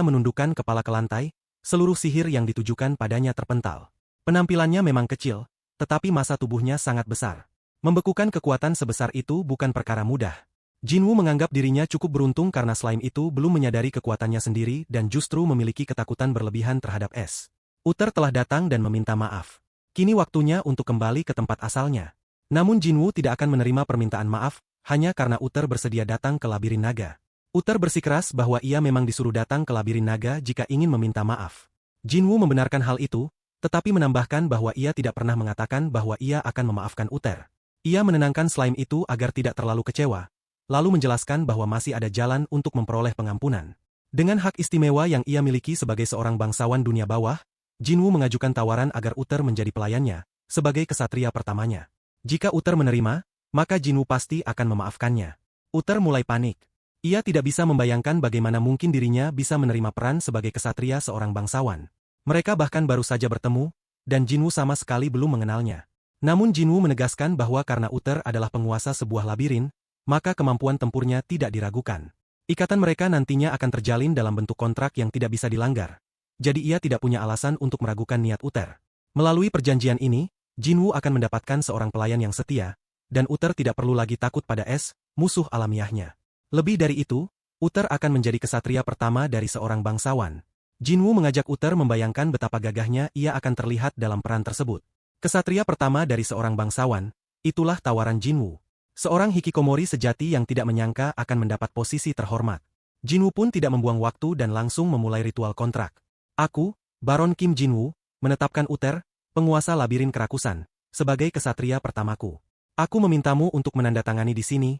menundukkan kepala ke lantai, seluruh sihir yang ditujukan padanya terpental. Penampilannya memang kecil, tetapi massa tubuhnya sangat besar. Membekukan kekuatan sebesar itu bukan perkara mudah. Jinwoo menganggap dirinya cukup beruntung karena slime itu belum menyadari kekuatannya sendiri dan justru memiliki ketakutan berlebihan terhadap es. Uther telah datang dan meminta maaf. Kini waktunya untuk kembali ke tempat asalnya. Namun Jinwoo tidak akan menerima permintaan maaf, hanya karena Uther bersedia datang ke labirin naga. Uther bersikeras bahwa ia memang disuruh datang ke labirin naga jika ingin meminta maaf. Jinwoo membenarkan hal itu, tetapi menambahkan bahwa ia tidak pernah mengatakan bahwa ia akan memaafkan Uther. Ia menenangkan slime itu agar tidak terlalu kecewa, lalu menjelaskan bahwa masih ada jalan untuk memperoleh pengampunan. Dengan hak istimewa yang ia miliki sebagai seorang bangsawan dunia bawah, Jinwoo mengajukan tawaran agar Uther menjadi pelayannya, sebagai kesatria pertamanya. Jika Uther menerima, maka Jinwoo pasti akan memaafkannya. Uther mulai panik. Ia tidak bisa membayangkan bagaimana mungkin dirinya bisa menerima peran sebagai kesatria seorang bangsawan. Mereka bahkan baru saja bertemu, dan Jinwoo sama sekali belum mengenalnya. Namun Jinwoo menegaskan bahwa karena Uther adalah penguasa sebuah labirin, maka kemampuan tempurnya tidak diragukan. Ikatan mereka nantinya akan terjalin dalam bentuk kontrak yang tidak bisa dilanggar. Jadi ia tidak punya alasan untuk meragukan niat Uther. Melalui perjanjian ini, Jinwoo akan mendapatkan seorang pelayan yang setia, dan Uther tidak perlu lagi takut pada es, musuh alamiahnya. Lebih dari itu, Uther akan menjadi kesatria pertama dari seorang bangsawan. Jinwoo mengajak Uther membayangkan betapa gagahnya ia akan terlihat dalam peran tersebut. Kesatria pertama dari seorang bangsawan, itulah tawaran Jinwoo. Seorang hikikomori sejati yang tidak menyangka akan mendapat posisi terhormat. Jinwoo pun tidak membuang waktu dan langsung memulai ritual kontrak. Aku, Baron Kim Jinwoo, menetapkan Uther, penguasa labirin kerakusan, sebagai kesatria pertamaku. Aku memintamu untuk menandatangani di sini,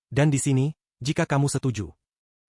dan di sini, jika kamu setuju.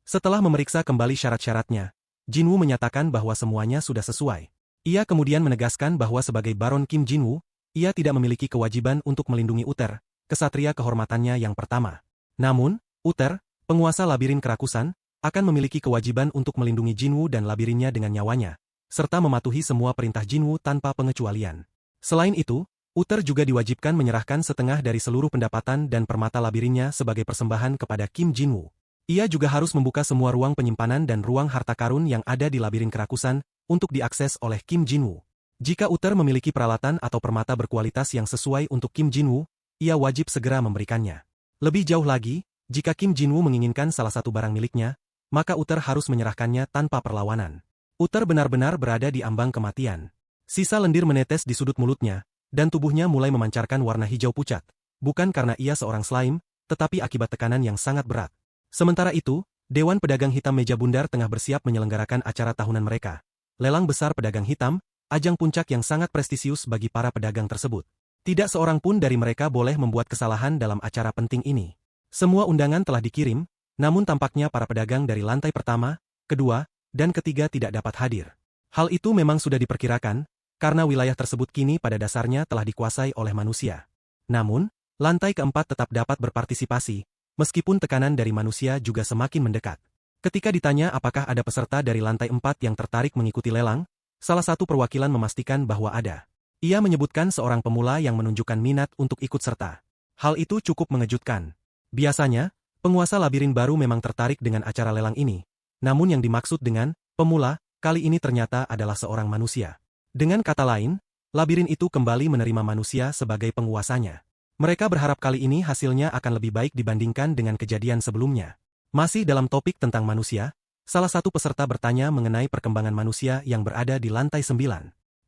Setelah memeriksa kembali syarat-syaratnya, Jinwoo menyatakan bahwa semuanya sudah sesuai. Ia kemudian menegaskan bahwa sebagai Baron Kim Jinwoo, ia tidak memiliki kewajiban untuk melindungi Uther, kesatria kehormatannya yang pertama. Namun, Uther, penguasa labirin kerakusan, akan memiliki kewajiban untuk melindungi Jinwoo dan labirinnya dengan nyawanya, serta mematuhi semua perintah Jinwoo tanpa pengecualian. Selain itu, Uther juga diwajibkan menyerahkan setengah dari seluruh pendapatan dan permata labirinnya sebagai persembahan kepada Kim Jinwoo. Ia juga harus membuka semua ruang penyimpanan dan ruang harta karun yang ada di labirin kerakusan untuk diakses oleh Kim Jinwoo. Jika Uther memiliki peralatan atau permata berkualitas yang sesuai untuk Kim Jinwoo, ia wajib segera memberikannya. Lebih jauh lagi, jika Kim Jinwoo menginginkan salah satu barang miliknya, maka Uther harus menyerahkannya tanpa perlawanan. Uther benar-benar berada di ambang kematian. Sisa lendir menetes di sudut mulutnya, dan tubuhnya mulai memancarkan warna hijau pucat, bukan karena ia seorang slime, tetapi akibat tekanan yang sangat berat. Sementara itu, Dewan Pedagang Hitam Meja Bundar tengah bersiap menyelenggarakan acara tahunan mereka. Lelang besar pedagang hitam, ajang puncak yang sangat prestisius bagi para pedagang tersebut. Tidak seorang pun dari mereka boleh membuat kesalahan dalam acara penting ini. Semua undangan telah dikirim, namun tampaknya para pedagang dari lantai pertama, kedua, dan ketiga tidak dapat hadir. Hal itu memang sudah diperkirakan, karena wilayah tersebut kini pada dasarnya telah dikuasai oleh manusia. Namun, lantai keempat tetap dapat berpartisipasi, meskipun tekanan dari manusia juga semakin mendekat. Ketika ditanya apakah ada peserta dari lantai 4 yang tertarik mengikuti lelang, salah satu perwakilan memastikan bahwa ada. Ia menyebutkan seorang pemula yang menunjukkan minat untuk ikut serta. Hal itu cukup mengejutkan. Biasanya, penguasa labirin baru memang tertarik dengan acara lelang ini. Namun yang dimaksud dengan pemula, kali ini ternyata adalah seorang manusia. Dengan kata lain, labirin itu kembali menerima manusia sebagai penguasanya. Mereka berharap kali ini hasilnya akan lebih baik dibandingkan dengan kejadian sebelumnya. Masih dalam topik tentang manusia, salah satu peserta bertanya mengenai perkembangan manusia yang berada di lantai 9.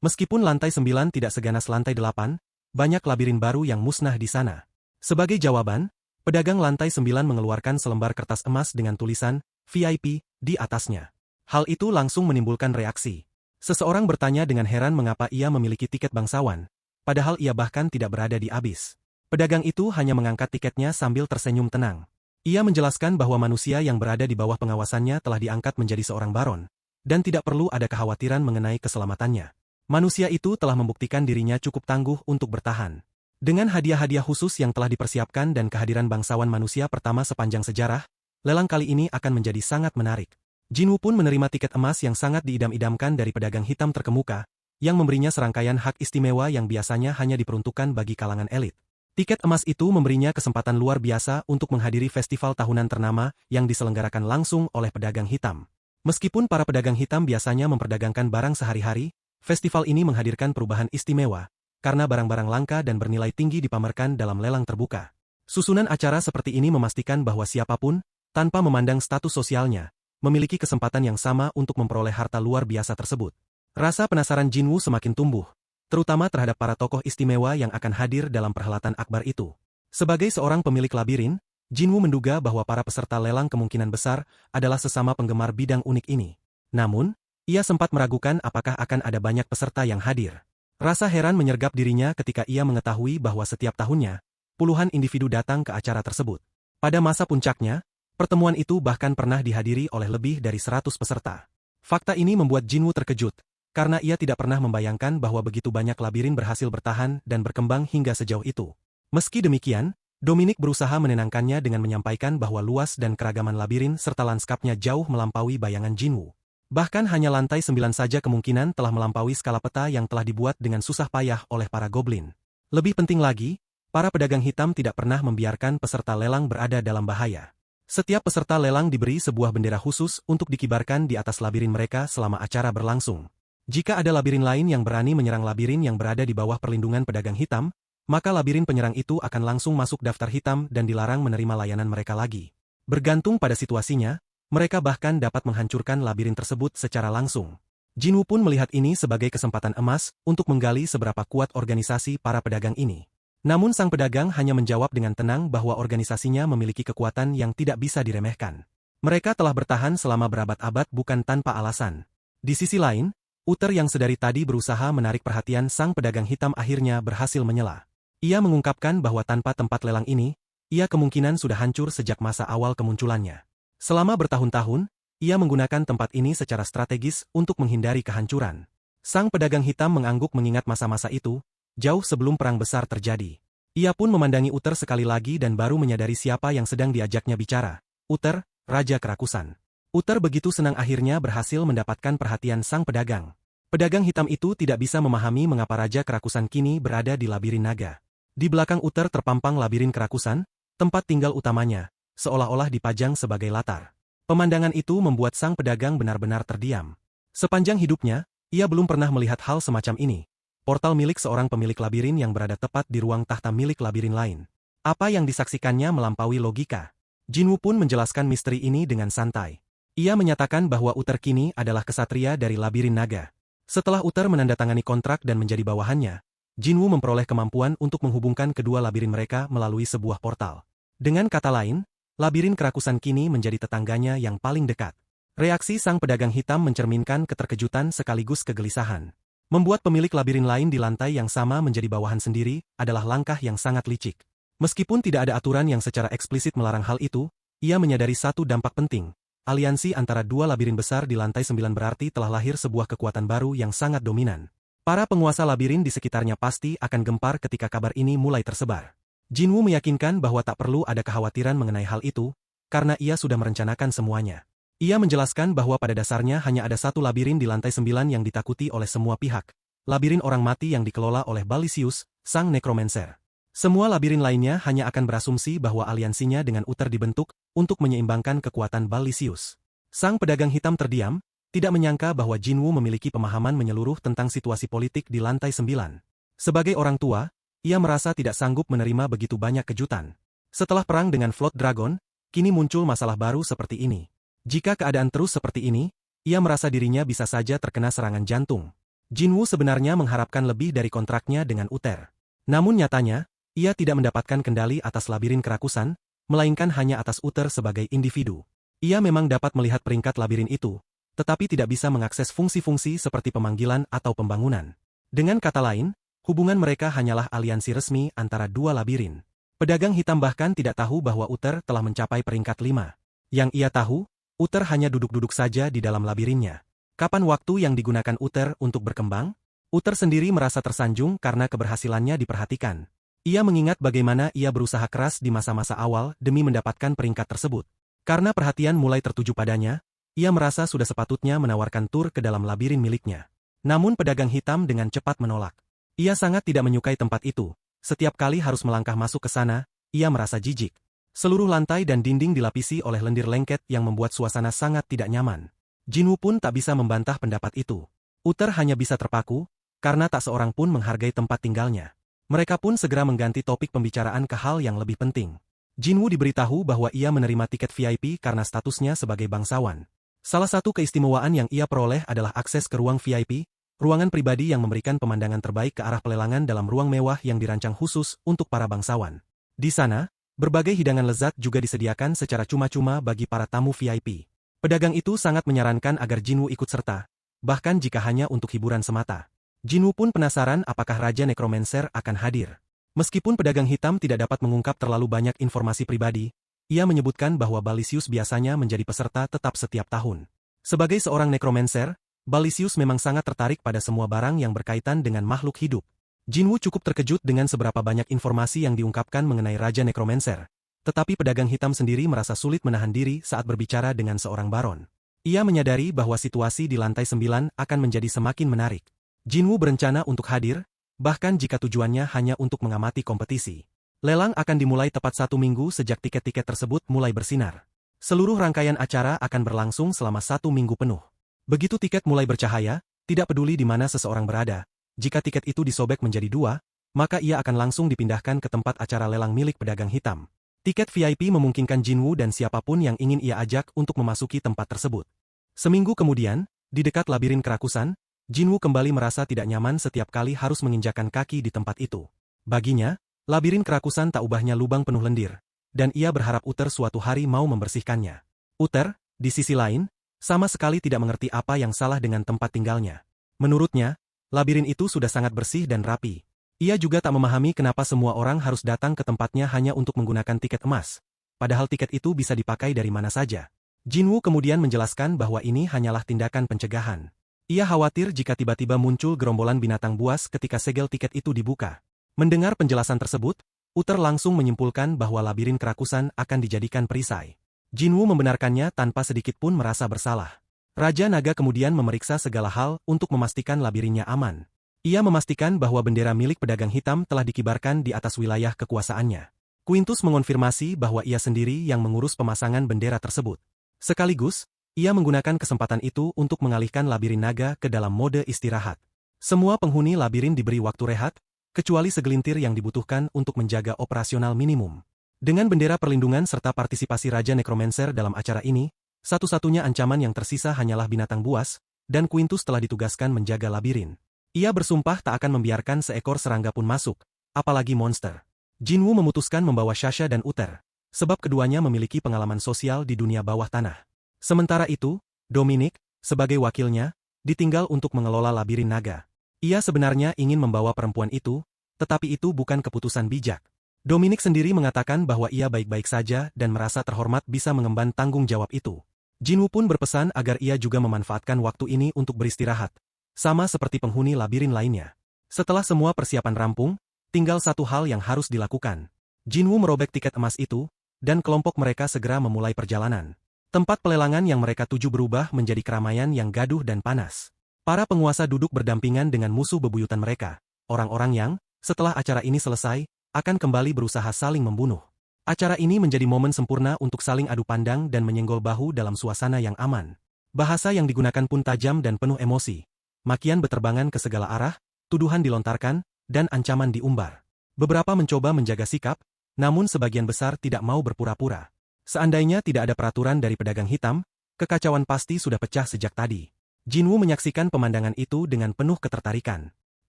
Meskipun lantai 9 tidak seganas lantai 8, banyak labirin baru yang musnah di sana. Sebagai jawaban, pedagang lantai 9 mengeluarkan selembar kertas emas dengan tulisan VIP di atasnya. Hal itu langsung menimbulkan reaksi. Seseorang bertanya dengan heran mengapa ia memiliki tiket bangsawan, padahal ia bahkan tidak berada di abis. Pedagang itu hanya mengangkat tiketnya sambil tersenyum tenang. Ia menjelaskan bahwa manusia yang berada di bawah pengawasannya telah diangkat menjadi seorang baron, dan tidak perlu ada kekhawatiran mengenai keselamatannya. Manusia itu telah membuktikan dirinya cukup tangguh untuk bertahan. Dengan hadiah-hadiah khusus yang telah dipersiapkan dan kehadiran bangsawan manusia pertama sepanjang sejarah, lelang kali ini akan menjadi sangat menarik. Jinwoo pun menerima tiket emas yang sangat diidam-idamkan dari pedagang hitam terkemuka, yang memberinya serangkaian hak istimewa yang biasanya hanya diperuntukkan bagi kalangan elit. Tiket emas itu memberinya kesempatan luar biasa untuk menghadiri festival tahunan ternama yang diselenggarakan langsung oleh pedagang hitam. Meskipun para pedagang hitam biasanya memperdagangkan barang sehari-hari, festival ini menghadirkan perubahan istimewa, karena barang-barang langka dan bernilai tinggi dipamerkan dalam lelang terbuka. Susunan acara seperti ini memastikan bahwa siapapun, tanpa memandang status sosialnya, memiliki kesempatan yang sama untuk memperoleh harta luar biasa tersebut. Rasa penasaran Jinwoo semakin tumbuh, terutama terhadap para tokoh istimewa yang akan hadir dalam perhelatan akbar itu. Sebagai seorang pemilik labirin, Jinwoo menduga bahwa para peserta lelang kemungkinan besar adalah sesama penggemar bidang unik ini. Namun, ia sempat meragukan apakah akan ada banyak peserta yang hadir. Rasa heran menyergap dirinya ketika ia mengetahui bahwa setiap tahunnya, puluhan individu datang ke acara tersebut. Pada masa puncaknya, pertemuan itu bahkan pernah dihadiri oleh lebih dari 100 peserta. Fakta ini membuat Jinwoo terkejut, karena ia tidak pernah membayangkan bahwa begitu banyak labirin berhasil bertahan dan berkembang hingga sejauh itu. Meski demikian, Dominic berusaha menenangkannya dengan menyampaikan bahwa luas dan keragaman labirin serta lanskapnya jauh melampaui bayangan Jinwoo. Bahkan hanya lantai 9 saja kemungkinan telah melampaui skala peta yang telah dibuat dengan susah payah oleh para goblin. Lebih penting lagi, para pedagang hitam tidak pernah membiarkan peserta lelang berada dalam bahaya. Setiap peserta lelang diberi sebuah bendera khusus untuk dikibarkan di atas labirin mereka selama acara berlangsung. Jika ada labirin lain yang berani menyerang labirin yang berada di bawah perlindungan pedagang hitam, maka labirin penyerang itu akan langsung masuk daftar hitam dan dilarang menerima layanan mereka lagi. Bergantung pada situasinya, mereka bahkan dapat menghancurkan labirin tersebut secara langsung. Jinwoo pun melihat ini sebagai kesempatan emas untuk menggali seberapa kuat organisasi para pedagang ini. Namun sang pedagang hanya menjawab dengan tenang bahwa organisasinya memiliki kekuatan yang tidak bisa diremehkan. Mereka telah bertahan selama berabad-abad bukan tanpa alasan. Di sisi lain, Uther yang sedari tadi berusaha menarik perhatian sang pedagang hitam akhirnya berhasil menyela. Ia mengungkapkan bahwa tanpa tempat lelang ini, ia kemungkinan sudah hancur sejak masa awal kemunculannya. Selama bertahun-tahun, ia menggunakan tempat ini secara strategis untuk menghindari kehancuran. Sang pedagang hitam mengangguk mengingat masa-masa itu, jauh sebelum perang besar terjadi. Ia pun memandangi Uther sekali lagi dan baru menyadari siapa yang sedang diajaknya bicara. Uther, Raja Kerakusan. Uther begitu senang akhirnya berhasil mendapatkan perhatian sang pedagang. Pedagang hitam itu tidak bisa memahami mengapa Raja Kerakusan kini berada di labirin naga. Di belakang Uther terpampang labirin kerakusan, tempat tinggal utamanya, seolah-olah dipajang sebagai latar. Pemandangan itu membuat sang pedagang benar-benar terdiam. Sepanjang hidupnya, ia belum pernah melihat hal semacam ini. Portal milik seorang pemilik labirin yang berada tepat di ruang tahta milik labirin lain. Apa yang disaksikannya melampaui logika. Jinwoo pun menjelaskan misteri ini dengan santai. Ia menyatakan bahwa Uther kini adalah kesatria dari labirin naga. Setelah Uther menandatangani kontrak dan menjadi bawahannya, Jinwoo memperoleh kemampuan untuk menghubungkan kedua labirin mereka melalui sebuah portal. Dengan kata lain, labirin kerakusan kini menjadi tetangganya yang paling dekat. Reaksi sang pedagang hitam mencerminkan keterkejutan sekaligus kegelisahan. Membuat pemilik labirin lain di lantai yang sama menjadi bawahan sendiri adalah langkah yang sangat licik. Meskipun tidak ada aturan yang secara eksplisit melarang hal itu, ia menyadari satu dampak penting. Aliansi antara dua labirin besar di lantai 9 berarti telah lahir sebuah kekuatan baru yang sangat dominan. Para penguasa labirin di sekitarnya pasti akan gempar ketika kabar ini mulai tersebar. Jinwoo meyakinkan bahwa tak perlu ada kekhawatiran mengenai hal itu, karena ia sudah merencanakan semuanya. Ia menjelaskan bahwa pada dasarnya hanya ada satu labirin di lantai 9 yang ditakuti oleh semua pihak. Labirin orang mati yang dikelola oleh Balisius, sang nekromancer. Semua labirin lainnya hanya akan berasumsi bahwa aliansinya dengan Uther dibentuk untuk menyeimbangkan kekuatan Balisius. Sang pedagang hitam terdiam, tidak menyangka bahwa Jinwoo memiliki pemahaman menyeluruh tentang situasi politik di lantai 9. Sebagai orang tua, ia merasa tidak sanggup menerima begitu banyak kejutan. Setelah perang dengan Float Dragon, kini muncul masalah baru seperti ini. Jika keadaan terus seperti ini, ia merasa dirinya bisa saja terkena serangan jantung. Jinwoo sebenarnya mengharapkan lebih dari kontraknya dengan Uther. Namun nyatanya, ia tidak mendapatkan kendali atas labirin kerakusan, melainkan hanya atas Uther sebagai individu. Ia memang dapat melihat peringkat labirin itu, tetapi tidak bisa mengakses fungsi-fungsi seperti pemanggilan atau pembangunan. Dengan kata lain, hubungan mereka hanyalah aliansi resmi antara dua labirin. Pedagang hitam bahkan tidak tahu bahwa Uther telah mencapai peringkat 5. Yang ia tahu, Uther hanya duduk-duduk saja di dalam labirinnya. Kapan waktu yang digunakan Uther untuk berkembang? Uther sendiri merasa tersanjung karena keberhasilannya diperhatikan. Ia mengingat bagaimana ia berusaha keras di masa-masa awal demi mendapatkan peringkat tersebut. Karena perhatian mulai tertuju padanya, ia merasa sudah sepatutnya menawarkan tur ke dalam labirin miliknya. Namun pedagang hitam dengan cepat menolak. Ia sangat tidak menyukai tempat itu. Setiap kali harus melangkah masuk ke sana, ia merasa jijik. Seluruh lantai dan dinding dilapisi oleh lendir lengket yang membuat suasana sangat tidak nyaman. Jinwoo pun tak bisa membantah pendapat itu. Uther hanya bisa terpaku, karena tak seorang pun menghargai tempat tinggalnya. Mereka pun segera mengganti topik pembicaraan ke hal yang lebih penting. Jinwoo diberitahu bahwa ia menerima tiket VIP karena statusnya sebagai bangsawan. Salah satu keistimewaan yang ia peroleh adalah akses ke ruang VIP, ruangan pribadi yang memberikan pemandangan terbaik ke arah pelelangan dalam ruang mewah yang dirancang khusus untuk para bangsawan. Di sana, berbagai hidangan lezat juga disediakan secara cuma-cuma bagi para tamu VIP. Pedagang itu sangat menyarankan agar Jinwoo ikut serta, bahkan jika hanya untuk hiburan semata. Jinwoo pun penasaran apakah Raja Necromancer akan hadir. Meskipun pedagang hitam tidak dapat mengungkap terlalu banyak informasi pribadi, ia menyebutkan bahwa Balisius biasanya menjadi peserta tetap setiap tahun. Sebagai seorang Necromancer, Balisius memang sangat tertarik pada semua barang yang berkaitan dengan makhluk hidup. Jinwoo cukup terkejut dengan seberapa banyak informasi yang diungkapkan mengenai Raja Necromancer. Tetapi pedagang hitam sendiri merasa sulit menahan diri saat berbicara dengan seorang baron. Ia menyadari bahwa situasi di lantai 9 akan menjadi semakin menarik. Jinwoo berencana untuk hadir, bahkan jika tujuannya hanya untuk mengamati kompetisi. Lelang akan dimulai tepat 1 minggu sejak tiket-tiket tersebut mulai bersinar. Seluruh rangkaian acara akan berlangsung selama 1 minggu penuh. Begitu tiket mulai bercahaya, tidak peduli di mana seseorang berada, jika tiket itu disobek menjadi 2, maka ia akan langsung dipindahkan ke tempat acara lelang milik pedagang hitam. Tiket VIP memungkinkan Jinwoo dan siapapun yang ingin ia ajak untuk memasuki tempat tersebut. Seminggu kemudian, di dekat labirin kerakusan, Jinwoo kembali merasa tidak nyaman setiap kali harus menginjakan kaki di tempat itu. Baginya, labirin kerakusan tak ubahnya lubang penuh lendir, dan ia berharap Uther suatu hari mau membersihkannya. Uther, di sisi lain, sama sekali tidak mengerti apa yang salah dengan tempat tinggalnya. Menurutnya, labirin itu sudah sangat bersih dan rapi. Ia juga tak memahami kenapa semua orang harus datang ke tempatnya hanya untuk menggunakan tiket emas, padahal tiket itu bisa dipakai dari mana saja. Jinwoo kemudian menjelaskan bahwa ini hanyalah tindakan pencegahan. Ia khawatir jika tiba-tiba muncul gerombolan binatang buas ketika segel tiket itu dibuka. Mendengar penjelasan tersebut, Uther langsung menyimpulkan bahwa labirin kerakusan akan dijadikan perisai. Jinwoo membenarkannya tanpa sedikit pun merasa bersalah. Raja Naga kemudian memeriksa segala hal untuk memastikan labirinnya aman. Ia memastikan bahwa bendera milik pedagang hitam telah dikibarkan di atas wilayah kekuasaannya. Quintus mengonfirmasi bahwa ia sendiri yang mengurus pemasangan bendera tersebut. Sekaligus, ia menggunakan kesempatan itu untuk mengalihkan labirin naga ke dalam mode istirahat. Semua penghuni labirin diberi waktu rehat, kecuali segelintir yang dibutuhkan untuk menjaga operasional minimum. Dengan bendera perlindungan serta partisipasi Raja Necromancer dalam acara ini, satu-satunya ancaman yang tersisa hanyalah binatang buas, dan Quintus telah ditugaskan menjaga labirin. Ia bersumpah tak akan membiarkan seekor serangga pun masuk, apalagi monster. Jinwoo memutuskan membawa Sasha dan Uther, sebab keduanya memiliki pengalaman sosial di dunia bawah tanah. Sementara itu, Dominic, sebagai wakilnya, ditinggal untuk mengelola labirin naga. Ia sebenarnya ingin membawa perempuan itu, tetapi itu bukan keputusan bijak. Dominic sendiri mengatakan bahwa ia baik-baik saja dan merasa terhormat bisa mengemban tanggung jawab itu. Jinwoo pun berpesan agar ia juga memanfaatkan waktu ini untuk beristirahat. Sama seperti penghuni labirin lainnya. Setelah semua persiapan rampung, tinggal satu hal yang harus dilakukan. Jinwoo merobek tiket emas itu, dan kelompok mereka segera memulai perjalanan. Tempat pelelangan yang mereka tuju berubah menjadi keramaian yang gaduh dan panas. Para penguasa duduk berdampingan dengan musuh bebuyutan mereka, orang-orang yang, setelah acara ini selesai, akan kembali berusaha saling membunuh. Acara ini menjadi momen sempurna untuk saling adu pandang dan menyenggol bahu dalam suasana yang aman. Bahasa yang digunakan pun tajam dan penuh emosi. Makian beterbangan ke segala arah, tuduhan dilontarkan, dan ancaman diumbar. Beberapa mencoba menjaga sikap, namun sebagian besar tidak mau berpura-pura. Seandainya tidak ada peraturan dari pedagang hitam, kekacauan pasti sudah pecah sejak tadi. Jinwu menyaksikan pemandangan itu dengan penuh ketertarikan.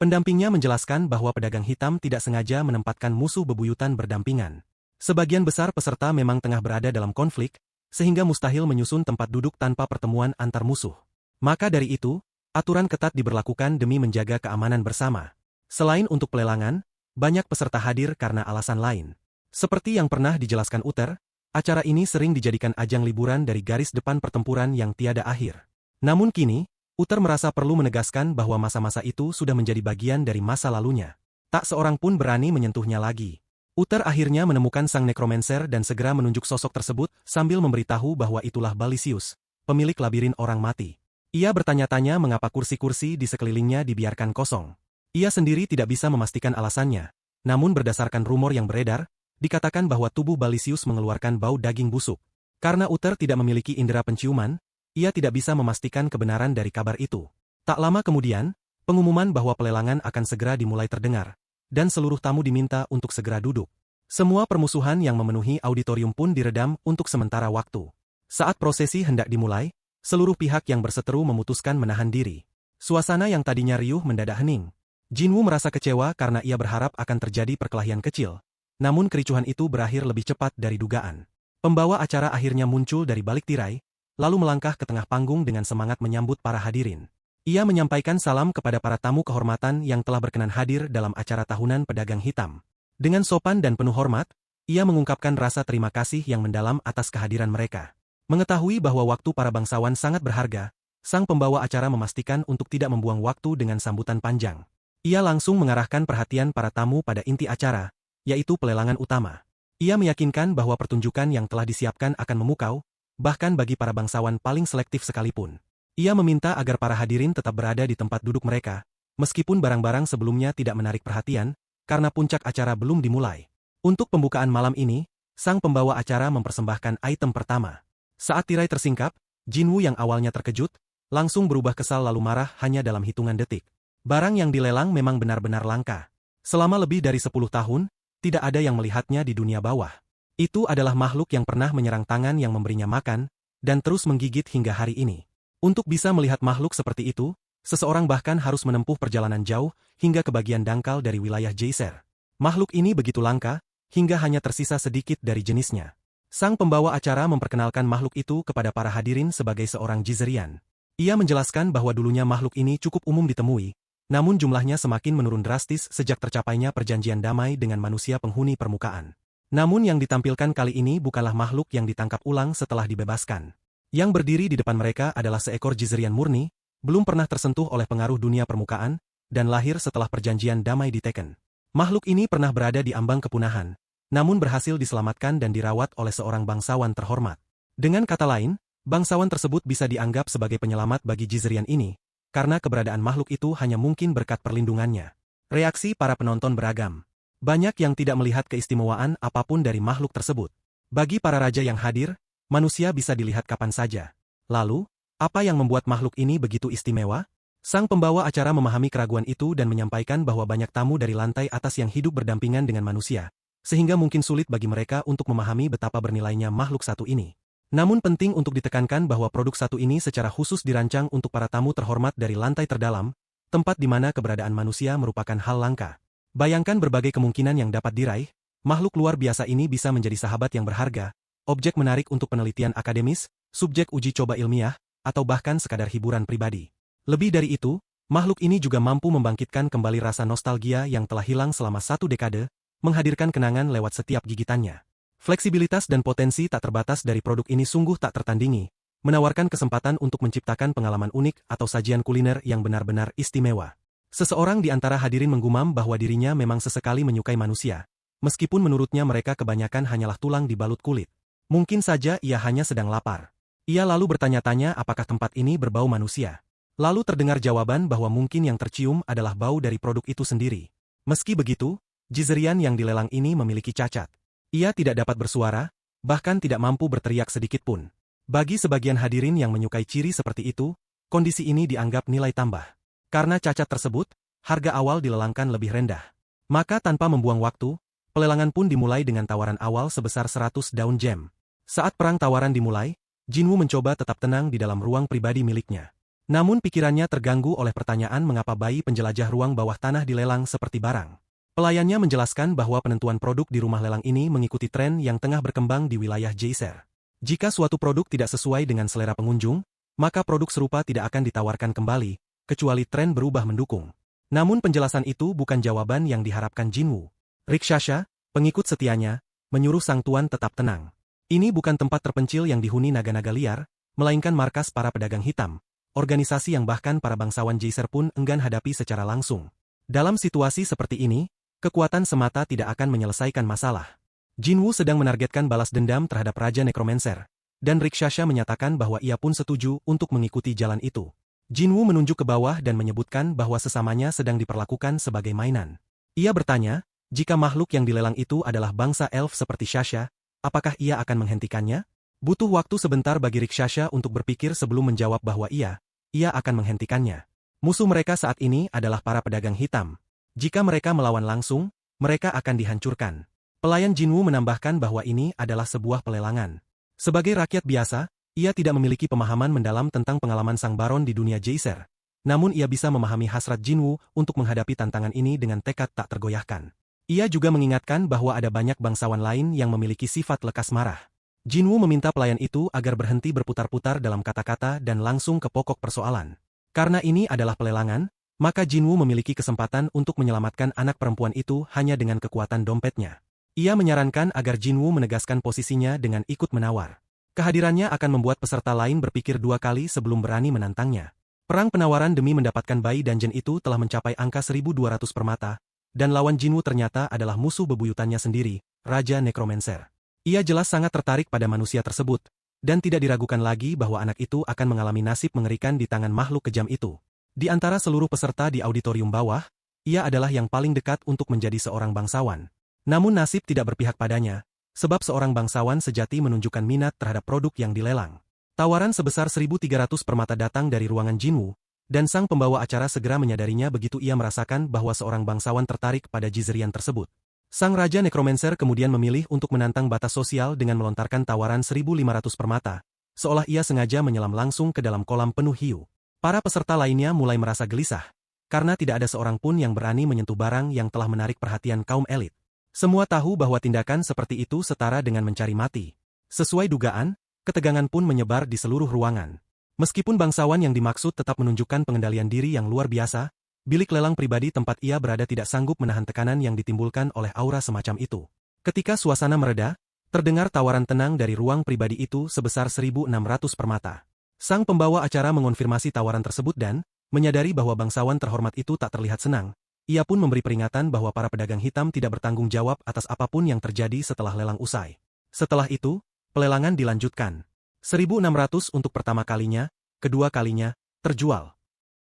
Pendampingnya menjelaskan bahwa pedagang hitam tidak sengaja menempatkan musuh bebuyutan berdampingan. Sebagian besar peserta memang tengah berada dalam konflik, sehingga mustahil menyusun tempat duduk tanpa pertemuan antar musuh. Maka dari itu, aturan ketat diberlakukan demi menjaga keamanan bersama. Selain untuk pelelangan, banyak peserta hadir karena alasan lain. Seperti yang pernah dijelaskan Uther, acara ini sering dijadikan ajang liburan dari garis depan pertempuran yang tiada akhir. Namun kini, Uther merasa perlu menegaskan bahwa masa-masa itu sudah menjadi bagian dari masa lalunya. Tak seorang pun berani menyentuhnya lagi. Uther akhirnya menemukan sang nekromancer dan segera menunjuk sosok tersebut sambil memberitahu bahwa itulah Balisius, pemilik labirin orang mati. Ia bertanya-tanya mengapa kursi-kursi di sekelilingnya dibiarkan kosong. Ia sendiri tidak bisa memastikan alasannya, namun berdasarkan rumor yang beredar, dikatakan bahwa tubuh Balisius mengeluarkan bau daging busuk. Karena Uther tidak memiliki indera penciuman, ia tidak bisa memastikan kebenaran dari kabar itu. Tak lama kemudian, pengumuman bahwa pelelangan akan segera dimulai terdengar, dan seluruh tamu diminta untuk segera duduk. Semua permusuhan yang memenuhi auditorium pun diredam untuk sementara waktu. Saat prosesi hendak dimulai, seluruh pihak yang berseteru memutuskan menahan diri. Suasana yang tadinya riuh mendadak hening. Jinwu merasa kecewa karena ia berharap akan terjadi perkelahian kecil. Namun kericuhan itu berakhir lebih cepat dari dugaan. Pembawa acara akhirnya muncul dari balik tirai, lalu melangkah ke tengah panggung dengan semangat menyambut para hadirin. Ia menyampaikan salam kepada para tamu kehormatan yang telah berkenan hadir dalam acara tahunan pedagang hitam. Dengan sopan dan penuh hormat, ia mengungkapkan rasa terima kasih yang mendalam atas kehadiran mereka. Mengetahui bahwa waktu para bangsawan sangat berharga, sang pembawa acara memastikan untuk tidak membuang waktu dengan sambutan panjang. Ia langsung mengarahkan perhatian para tamu pada inti acara, yaitu pelelangan utama. Ia meyakinkan bahwa pertunjukan yang telah disiapkan akan memukau, bahkan bagi para bangsawan paling selektif sekalipun. Ia meminta agar para hadirin tetap berada di tempat duduk mereka, meskipun barang-barang sebelumnya tidak menarik perhatian, karena puncak acara belum dimulai. Untuk pembukaan malam ini, sang pembawa acara mempersembahkan item pertama. Saat tirai tersingkap, Jinwu yang awalnya terkejut, langsung berubah kesal lalu marah hanya dalam hitungan detik. Barang yang dilelang memang benar-benar langka. Selama lebih dari 10 tahun, tidak ada yang melihatnya di dunia bawah. Itu adalah makhluk yang pernah menyerang tangan yang memberinya makan, dan terus menggigit hingga hari ini. Untuk bisa melihat makhluk seperti itu, seseorang bahkan harus menempuh perjalanan jauh, hingga ke bagian dangkal dari wilayah Jaiser. Makhluk ini begitu langka, hingga hanya tersisa sedikit dari jenisnya. Sang pembawa acara memperkenalkan makhluk itu kepada para hadirin sebagai seorang Jizerian. Ia menjelaskan bahwa dulunya makhluk ini cukup umum ditemui, namun jumlahnya semakin menurun drastis sejak tercapainya perjanjian damai dengan manusia penghuni permukaan. Namun yang ditampilkan kali ini bukanlah makhluk yang ditangkap ulang setelah dibebaskan. Yang berdiri di depan mereka adalah seekor Jizerian murni, belum pernah tersentuh oleh pengaruh dunia permukaan, dan lahir setelah perjanjian damai diteken. Makhluk ini pernah berada di ambang kepunahan, namun berhasil diselamatkan dan dirawat oleh seorang bangsawan terhormat. Dengan kata lain, bangsawan tersebut bisa dianggap sebagai penyelamat bagi Jizerian ini, karena keberadaan makhluk itu hanya mungkin berkat perlindungannya. Reaksi para penonton beragam. Banyak yang tidak melihat keistimewaan apapun dari makhluk tersebut. Bagi para raja yang hadir, manusia bisa dilihat kapan saja. Lalu, apa yang membuat makhluk ini begitu istimewa? Sang pembawa acara memahami keraguan itu dan menyampaikan bahwa banyak tamu dari lantai atas yang hidup berdampingan dengan manusia, sehingga mungkin sulit bagi mereka untuk memahami betapa bernilainya makhluk satu ini. Namun penting untuk ditekankan bahwa produk satu ini secara khusus dirancang untuk para tamu terhormat dari lantai terdalam, tempat di mana keberadaan manusia merupakan hal langka. Bayangkan berbagai kemungkinan yang dapat diraih, makhluk luar biasa ini bisa menjadi sahabat yang berharga, objek menarik untuk penelitian akademis, subjek uji coba ilmiah, atau bahkan sekadar hiburan pribadi. Lebih dari itu, makhluk ini juga mampu membangkitkan kembali rasa nostalgia yang telah hilang selama 1 dekade, menghadirkan kenangan lewat setiap gigitannya. Fleksibilitas dan potensi tak terbatas dari produk ini sungguh tak tertandingi, menawarkan kesempatan untuk menciptakan pengalaman unik atau sajian kuliner yang benar-benar istimewa. Seseorang di antara hadirin menggumam bahwa dirinya memang sesekali menyukai manusia, meskipun menurutnya mereka kebanyakan hanyalah tulang di balut kulit. Mungkin saja ia hanya sedang lapar. Ia lalu bertanya-tanya apakah tempat ini berbau manusia. Lalu terdengar jawaban bahwa mungkin yang tercium adalah bau dari produk itu sendiri. Meski begitu, Jizerian yang dilelang ini memiliki cacat. Ia tidak dapat bersuara, bahkan tidak mampu berteriak sedikit pun. Bagi sebagian hadirin yang menyukai ciri seperti itu, kondisi ini dianggap nilai tambah. Karena cacat tersebut, harga awal dilelangkan lebih rendah. Maka tanpa membuang waktu, pelelangan pun dimulai dengan tawaran awal sebesar 100 daun gem. Saat perang tawaran dimulai, Jinwoo mencoba tetap tenang di dalam ruang pribadi miliknya. Namun pikirannya terganggu oleh pertanyaan mengapa bayi penjelajah ruang bawah tanah dilelang seperti barang. Pelayannya menjelaskan bahwa penentuan produk di rumah lelang ini mengikuti tren yang tengah berkembang di wilayah Geyser. Jika suatu produk tidak sesuai dengan selera pengunjung, maka produk serupa tidak akan ditawarkan kembali, kecuali tren berubah mendukung. Namun penjelasan itu bukan jawaban yang diharapkan Jinwoo. Rikshasha, pengikut setianya, menyuruh sang tuan tetap tenang. Ini bukan tempat terpencil yang dihuni naga-naga liar, melainkan markas para pedagang hitam, organisasi yang bahkan para bangsawan Geyser pun enggan hadapi secara langsung. Dalam situasi seperti ini, kekuatan semata tidak akan menyelesaikan masalah. Jinwoo sedang menargetkan balas dendam terhadap Raja Necromancer, dan Rikshasha menyatakan bahwa ia pun setuju untuk mengikuti jalan itu. Jinwoo menunjuk ke bawah dan menyebutkan bahwa sesamanya sedang diperlakukan sebagai mainan. Ia bertanya, jika makhluk yang dilelang itu adalah bangsa elf seperti Shasha, apakah ia akan menghentikannya? Butuh waktu sebentar bagi Rikshasha untuk berpikir sebelum menjawab bahwa ia akan menghentikannya. Musuh mereka saat ini adalah para pedagang hitam. Jika mereka melawan langsung, mereka akan dihancurkan. Pelayan Jinwoo menambahkan bahwa ini adalah sebuah pelelangan. Sebagai rakyat biasa, ia tidak memiliki pemahaman mendalam tentang pengalaman sang baron di dunia Geyser. Namun ia bisa memahami hasrat Jinwoo untuk menghadapi tantangan ini dengan tekad tak tergoyahkan. Ia juga mengingatkan bahwa ada banyak bangsawan lain yang memiliki sifat lekas marah. Jinwoo meminta pelayan itu agar berhenti berputar-putar dalam kata-kata dan langsung ke pokok persoalan. Karena ini adalah pelelangan, maka Jinwoo memiliki kesempatan untuk menyelamatkan anak perempuan itu hanya dengan kekuatan dompetnya. Ia menyarankan agar Jinwoo menegaskan posisinya dengan ikut menawar. Kehadirannya akan membuat peserta lain berpikir dua kali sebelum berani menantangnya. Perang penawaran demi mendapatkan bayi dungeon itu telah mencapai angka 1.200 permata, dan lawan Jinwoo ternyata adalah musuh bebuyutannya sendiri, Raja Necromancer. Ia jelas sangat tertarik pada manusia tersebut, dan tidak diragukan lagi bahwa anak itu akan mengalami nasib mengerikan di tangan makhluk kejam itu. Di antara seluruh peserta di auditorium bawah, ia adalah yang paling dekat untuk menjadi seorang bangsawan. Namun nasib tidak berpihak padanya, sebab seorang bangsawan sejati menunjukkan minat terhadap produk yang dilelang. Tawaran sebesar 1.300 permata datang dari ruangan Jinwoo, dan sang pembawa acara segera menyadarinya begitu ia merasakan bahwa seorang bangsawan tertarik pada Jizerian tersebut. Sang Raja Necromancer kemudian memilih untuk menantang batas sosial dengan melontarkan tawaran 1.500 permata, seolah ia sengaja menyelam langsung ke dalam kolam penuh hiu. Para peserta lainnya mulai merasa gelisah, karena tidak ada seorang pun yang berani menyentuh barang yang telah menarik perhatian kaum elit. Semua tahu bahwa tindakan seperti itu setara dengan mencari mati. Sesuai dugaan, ketegangan pun menyebar di seluruh ruangan. Meskipun bangsawan yang dimaksud tetap menunjukkan pengendalian diri yang luar biasa, bilik lelang pribadi tempat ia berada tidak sanggup menahan tekanan yang ditimbulkan oleh aura semacam itu. Ketika suasana mereda, terdengar tawaran tenang dari ruang pribadi itu sebesar 1.600 permata. Sang pembawa acara mengonfirmasi tawaran tersebut dan, menyadari bahwa bangsawan terhormat itu tak terlihat senang, ia pun memberi peringatan bahwa para pedagang hitam tidak bertanggung jawab atas apapun yang terjadi setelah lelang usai. Setelah itu, pelelangan dilanjutkan. 1.600 untuk pertama kalinya, kedua kalinya, terjual.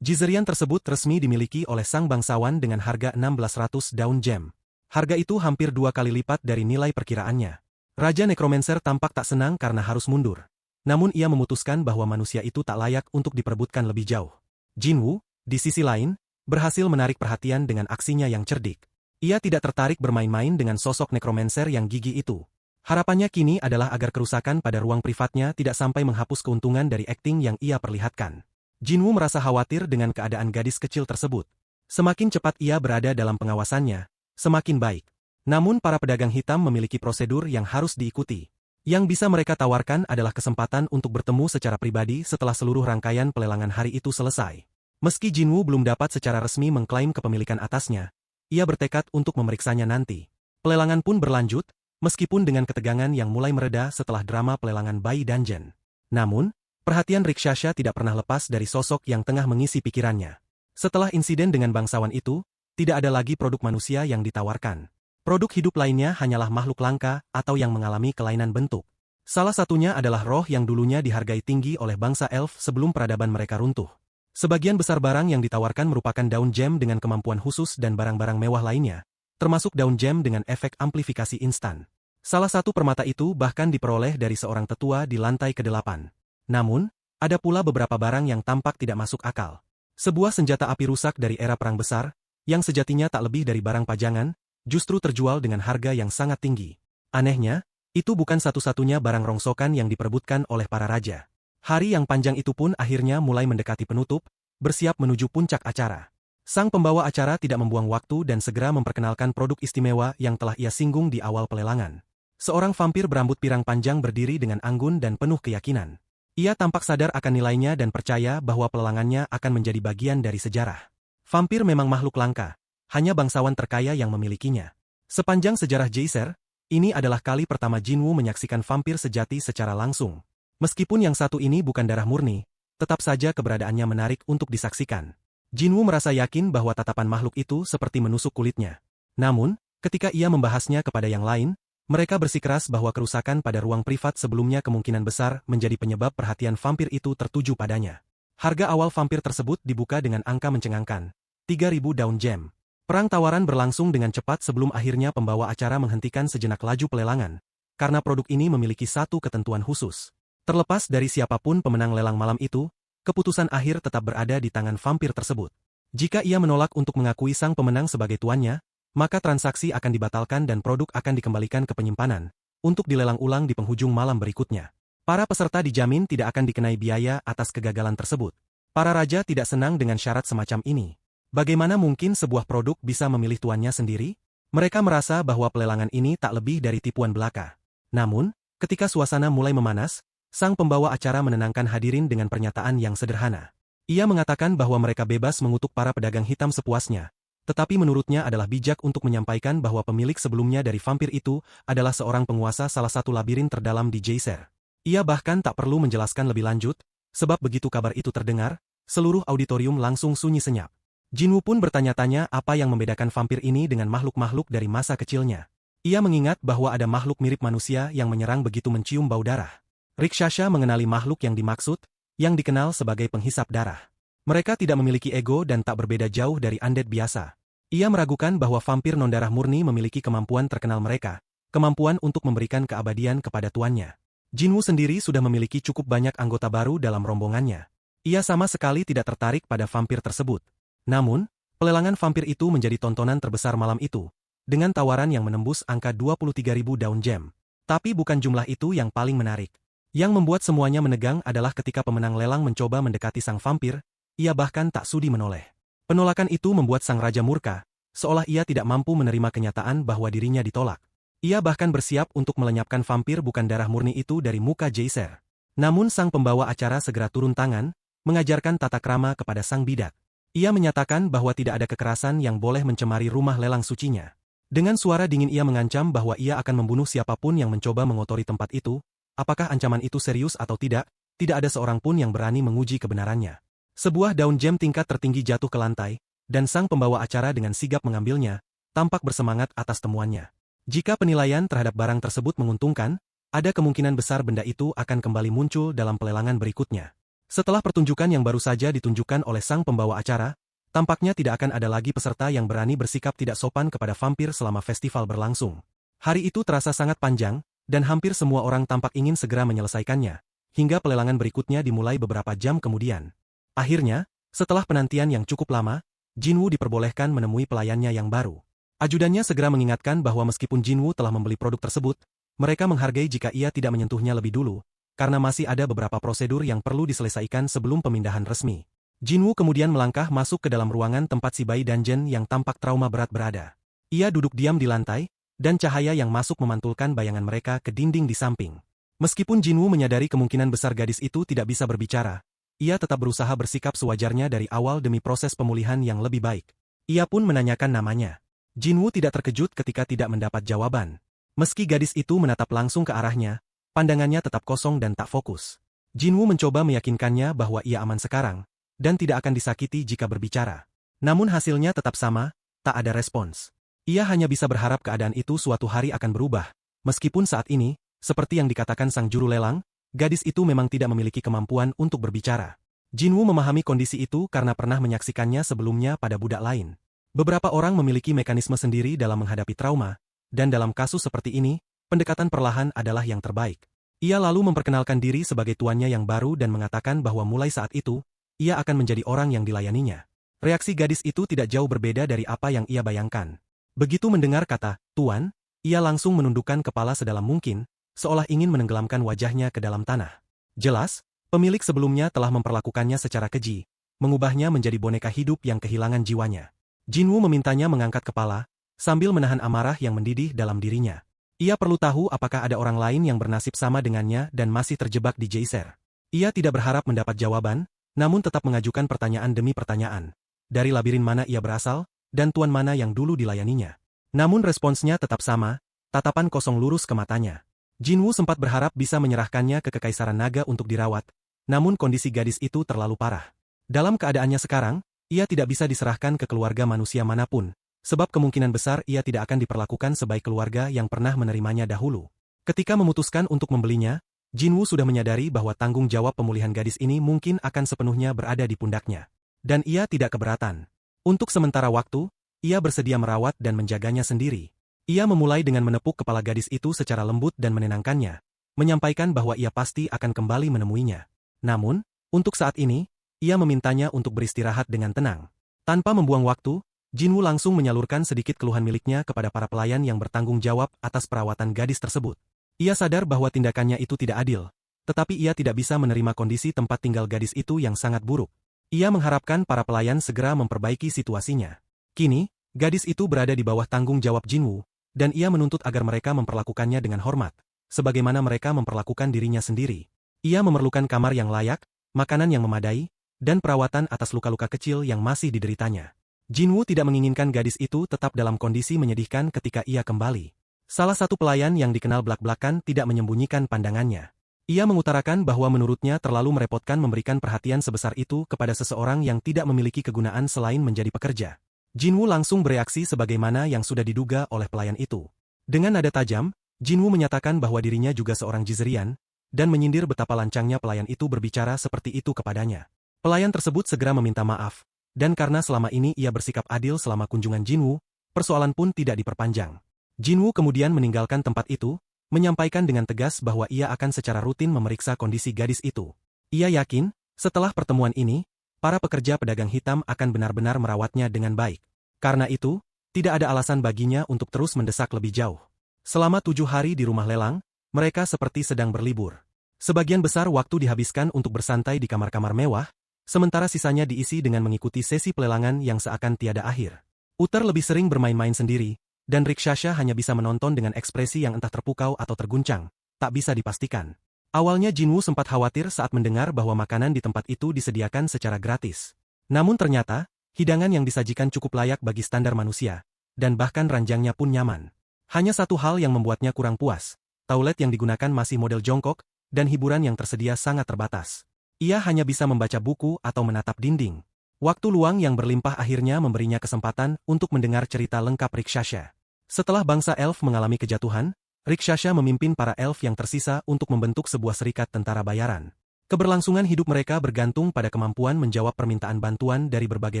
Jizerian tersebut resmi dimiliki oleh sang bangsawan dengan harga 1.600 daun gem. Harga itu hampir 2 kali lipat dari nilai perkiraannya. Raja Necromancer tampak tak senang karena harus mundur. Namun ia memutuskan bahwa manusia itu tak layak untuk diperebutkan lebih jauh. Jinwoo, di sisi lain, berhasil menarik perhatian dengan aksinya yang cerdik. Ia tidak tertarik bermain-main dengan sosok Necromancer yang gigih itu. Harapannya kini adalah agar kerusakan pada ruang privatnya tidak sampai menghapus keuntungan dari akting yang ia perlihatkan. Jinwoo merasa khawatir dengan keadaan gadis kecil tersebut. Semakin cepat ia berada dalam pengawasannya, semakin baik. Namun para pedagang hitam memiliki prosedur yang harus diikuti. Yang bisa mereka tawarkan adalah kesempatan untuk bertemu secara pribadi setelah seluruh rangkaian pelelangan hari itu selesai. Meski Jinwoo belum dapat secara resmi mengklaim kepemilikan atasnya, ia bertekad untuk memeriksanya nanti. Pelelangan pun berlanjut, meskipun dengan ketegangan yang mulai mereda setelah drama pelelangan bayi dungeon. Namun, perhatian Rikshasha tidak pernah lepas dari sosok yang tengah mengisi pikirannya. Setelah insiden dengan bangsawan itu, tidak ada lagi produk manusia yang ditawarkan. Produk hidup lainnya hanyalah makhluk langka atau yang mengalami kelainan bentuk. Salah satunya adalah roh yang dulunya dihargai tinggi oleh bangsa elf sebelum peradaban mereka runtuh. Sebagian besar barang yang ditawarkan merupakan daun gem dengan kemampuan khusus dan barang-barang mewah lainnya, termasuk daun gem dengan efek amplifikasi instan. Salah satu permata itu bahkan diperoleh dari seorang tetua di lantai ke-8. Namun, ada pula beberapa barang yang tampak tidak masuk akal. Sebuah senjata api rusak dari era Perang Besar, yang sejatinya tak lebih dari barang pajangan, justru terjual dengan harga yang sangat tinggi. Anehnya, itu bukan satu-satunya barang rongsokan yang diperebutkan oleh para raja. Hari yang panjang itu pun akhirnya mulai mendekati penutup, bersiap menuju puncak acara. Sang pembawa acara tidak membuang waktu dan segera memperkenalkan produk istimewa yang telah ia singgung di awal pelelangan. Seorang vampir berambut pirang panjang berdiri dengan anggun dan penuh keyakinan. Ia tampak sadar akan nilainya dan percaya bahwa pelelangannya akan menjadi bagian dari sejarah. Vampir memang makhluk langka, hanya bangsawan terkaya yang memilikinya. Sepanjang sejarah Geyser, ini adalah kali pertama Jinwoo menyaksikan vampir sejati secara langsung. Meskipun yang satu ini bukan darah murni, tetap saja keberadaannya menarik untuk disaksikan. Jinwoo merasa yakin bahwa tatapan makhluk itu seperti menusuk kulitnya. Namun, ketika ia membahasnya kepada yang lain, mereka bersikeras bahwa kerusakan pada ruang privat sebelumnya kemungkinan besar menjadi penyebab perhatian vampir itu tertuju padanya. Harga awal vampir tersebut dibuka dengan angka mencengangkan, 3.000 daun gem. Perang tawaran berlangsung dengan cepat sebelum akhirnya pembawa acara menghentikan sejenak laju pelelangan, karena produk ini memiliki satu ketentuan khusus. Terlepas dari siapapun pemenang lelang malam itu, keputusan akhir tetap berada di tangan vampir tersebut. Jika ia menolak untuk mengakui sang pemenang sebagai tuannya, maka transaksi akan dibatalkan dan produk akan dikembalikan ke penyimpanan, untuk dilelang ulang di penghujung malam berikutnya. Para peserta dijamin tidak akan dikenai biaya atas kegagalan tersebut. Para raja tidak senang dengan syarat semacam ini. Bagaimana mungkin sebuah produk bisa memilih tuannya sendiri? Mereka merasa bahwa pelelangan ini tak lebih dari tipuan belaka. Namun, ketika suasana mulai memanas, sang pembawa acara menenangkan hadirin dengan pernyataan yang sederhana. Ia mengatakan bahwa mereka bebas mengutuk para pedagang hitam sepuasnya, tetapi menurutnya adalah bijak untuk menyampaikan bahwa pemilik sebelumnya dari vampir itu adalah seorang penguasa salah satu labirin terdalam di Geyser. Ia bahkan tak perlu menjelaskan lebih lanjut, sebab begitu kabar itu terdengar, seluruh auditorium langsung sunyi senyap. Jinwoo pun bertanya-tanya apa yang membedakan vampir ini dengan makhluk-makhluk dari masa kecilnya. Ia mengingat bahwa ada makhluk mirip manusia yang menyerang begitu mencium bau darah. Rikshasa mengenali makhluk yang dimaksud, yang dikenal sebagai penghisap darah. Mereka tidak memiliki ego dan tak berbeda jauh dari undead biasa. Ia meragukan bahwa vampir non-darah murni memiliki kemampuan terkenal mereka, kemampuan untuk memberikan keabadian kepada tuannya. Jinwoo sendiri sudah memiliki cukup banyak anggota baru dalam rombongannya. Ia sama sekali tidak tertarik pada vampir tersebut. Namun, pelelangan vampir itu menjadi tontonan terbesar malam itu, dengan tawaran yang menembus angka 23.000 daun gem. Tapi bukan jumlah itu yang paling menarik. Yang membuat semuanya menegang adalah ketika pemenang lelang mencoba mendekati sang vampir, ia bahkan tak sudi menoleh. Penolakan itu membuat sang raja murka, seolah ia tidak mampu menerima kenyataan bahwa dirinya ditolak. Ia bahkan bersiap untuk melenyapkan vampir bukan darah murni itu dari muka Geyser. Namun sang pembawa acara segera turun tangan, mengajarkan tata krama kepada sang bidak. Ia menyatakan bahwa tidak ada kekerasan yang boleh mencemari rumah lelang sucinya. Dengan suara dingin ia mengancam bahwa ia akan membunuh siapapun yang mencoba mengotori tempat itu. Apakah ancaman itu serius atau tidak ada seorang pun yang berani menguji kebenarannya. Sebuah daun gem tingkat tertinggi jatuh ke lantai, dan sang pembawa acara dengan sigap mengambilnya, tampak bersemangat atas temuannya. Jika penilaian terhadap barang tersebut menguntungkan, ada kemungkinan besar benda itu akan kembali muncul dalam pelelangan berikutnya. Setelah pertunjukan yang baru saja ditunjukkan oleh sang pembawa acara, tampaknya tidak akan ada lagi peserta yang berani bersikap tidak sopan kepada vampir selama festival berlangsung. Hari itu terasa sangat panjang, dan hampir semua orang tampak ingin segera menyelesaikannya, hingga pelelangan berikutnya dimulai beberapa jam kemudian. Akhirnya, setelah penantian yang cukup lama, Jinwoo diperbolehkan menemui pelayannya yang baru. Ajudannya segera mengingatkan bahwa meskipun Jinwoo telah membeli produk tersebut, mereka menghargai jika ia tidak menyentuhnya lebih dulu, karena masih ada beberapa prosedur yang perlu diselesaikan sebelum pemindahan resmi. Jinwoo kemudian melangkah masuk ke dalam ruangan tempat si bayi dungeon yang tampak trauma berat berada. Ia duduk diam di lantai, dan cahaya yang masuk memantulkan bayangan mereka ke dinding di samping. Meskipun Jinwoo menyadari kemungkinan besar gadis itu tidak bisa berbicara, ia tetap berusaha bersikap sewajarnya dari awal demi proses pemulihan yang lebih baik. Ia pun menanyakan namanya. Jinwoo tidak terkejut ketika tidak mendapat jawaban. Meski gadis itu menatap langsung ke arahnya, pandangannya tetap kosong dan tak fokus. Jinwoo mencoba meyakinkannya bahwa ia aman sekarang, dan tidak akan disakiti jika berbicara. Namun hasilnya tetap sama, tak ada respons. Ia hanya bisa berharap keadaan itu suatu hari akan berubah, meskipun saat ini, Seperti yang dikatakan sang juru lelang, gadis itu memang tidak memiliki kemampuan untuk berbicara. Jinwoo memahami kondisi itu karena pernah menyaksikannya sebelumnya pada budak lain. Beberapa orang memiliki mekanisme sendiri dalam menghadapi trauma, dan dalam kasus seperti ini, pendekatan perlahan adalah yang terbaik. Ia lalu memperkenalkan diri sebagai tuannya yang baru dan mengatakan bahwa mulai saat itu, ia akan menjadi orang yang dilayaninya. Reaksi gadis itu tidak jauh berbeda dari apa yang ia bayangkan. Begitu mendengar kata, "Tuan," ia langsung menundukkan kepala sedalam mungkin, seolah ingin menenggelamkan wajahnya ke dalam tanah. Jelas, pemilik sebelumnya telah memperlakukannya secara keji, mengubahnya menjadi boneka hidup yang kehilangan jiwanya. Jinwoo memintanya mengangkat kepala, sambil menahan amarah yang mendidih dalam dirinya. Ia perlu tahu apakah ada orang lain yang bernasib sama dengannya dan masih terjebak di geyser. Ia tidak berharap mendapat jawaban, namun tetap mengajukan pertanyaan demi pertanyaan. Dari labirin mana ia berasal, dan tuan mana yang dulu dilayaninya. Namun responsnya tetap sama, tatapan kosong lurus ke matanya. Jinwoo sempat berharap bisa menyerahkannya ke Kekaisaran Naga untuk dirawat, namun kondisi gadis itu terlalu parah. Dalam keadaannya sekarang, ia tidak bisa diserahkan ke keluarga manusia manapun, sebab kemungkinan besar ia tidak akan diperlakukan sebaik keluarga yang pernah menerimanya dahulu. Ketika memutuskan untuk membelinya, Jinwoo sudah menyadari bahwa tanggung jawab pemulihan gadis ini mungkin akan sepenuhnya berada di pundaknya. Dan ia tidak keberatan. Untuk sementara waktu, ia bersedia merawat dan menjaganya sendiri. Ia memulai dengan menepuk kepala gadis itu secara lembut dan menenangkannya, menyampaikan bahwa ia pasti akan kembali menemuinya. Namun, untuk saat ini, ia memintanya untuk beristirahat dengan tenang. Tanpa membuang waktu, Jinwoo langsung menyalurkan sedikit keluhan miliknya kepada para pelayan yang bertanggung jawab atas perawatan gadis tersebut. Ia sadar bahwa tindakannya itu tidak adil, tetapi ia tidak bisa menerima kondisi tempat tinggal gadis itu yang sangat buruk. Ia mengharapkan para pelayan segera memperbaiki situasinya. Kini, gadis itu berada di bawah tanggung jawab Jinwoo, dan ia menuntut agar mereka memperlakukannya dengan hormat, sebagaimana mereka memperlakukan dirinya sendiri. Ia memerlukan kamar yang layak, makanan yang memadai, dan perawatan atas luka-luka kecil yang masih dideritanya. Jinwoo tidak menginginkan gadis itu tetap dalam kondisi menyedihkan ketika ia kembali. Salah satu pelayan yang dikenal belak-belakan tidak menyembunyikan pandangannya. Ia mengutarakan bahwa menurutnya terlalu merepotkan memberikan perhatian sebesar itu kepada seseorang yang tidak memiliki kegunaan selain menjadi pekerja. Jinwoo langsung bereaksi sebagaimana yang sudah diduga oleh pelayan itu. Dengan nada tajam, Jinwoo menyatakan bahwa dirinya juga seorang jizerian, dan menyindir betapa lancangnya pelayan itu berbicara seperti itu kepadanya. Pelayan tersebut segera meminta maaf, dan karena selama ini ia bersikap adil selama kunjungan Jinwoo, persoalan pun tidak diperpanjang. Jinwoo kemudian meninggalkan tempat itu, menyampaikan dengan tegas bahwa ia akan secara rutin memeriksa kondisi gadis itu. Ia yakin, setelah pertemuan ini, para pekerja pedagang hitam akan benar-benar merawatnya dengan baik. Karena itu, tidak ada alasan baginya untuk terus mendesak lebih jauh. Selama 7 hari di rumah lelang, mereka seperti sedang berlibur. Sebagian besar waktu dihabiskan untuk bersantai di kamar-kamar mewah, sementara sisanya diisi dengan mengikuti sesi pelelangan yang seakan tiada akhir. Uther lebih sering bermain-main sendiri, dan Rikshasha hanya bisa menonton dengan ekspresi yang entah terpukau atau terguncang, tak bisa dipastikan. Awalnya Jinwoo sempat khawatir saat mendengar bahwa makanan di tempat itu disediakan secara gratis. Namun ternyata, hidangan yang disajikan cukup layak bagi standar manusia, dan bahkan ranjangnya pun nyaman. Hanya satu hal yang membuatnya kurang puas, toilet yang digunakan masih model jongkok, dan hiburan yang tersedia sangat terbatas. Ia hanya bisa membaca buku atau menatap dinding. Waktu luang yang berlimpah akhirnya memberinya kesempatan untuk mendengar cerita lengkap Rikshasha. Setelah bangsa elf mengalami kejatuhan, Rikshasha memimpin para elf yang tersisa untuk membentuk sebuah serikat tentara bayaran. Keberlangsungan hidup mereka bergantung pada kemampuan menjawab permintaan bantuan dari berbagai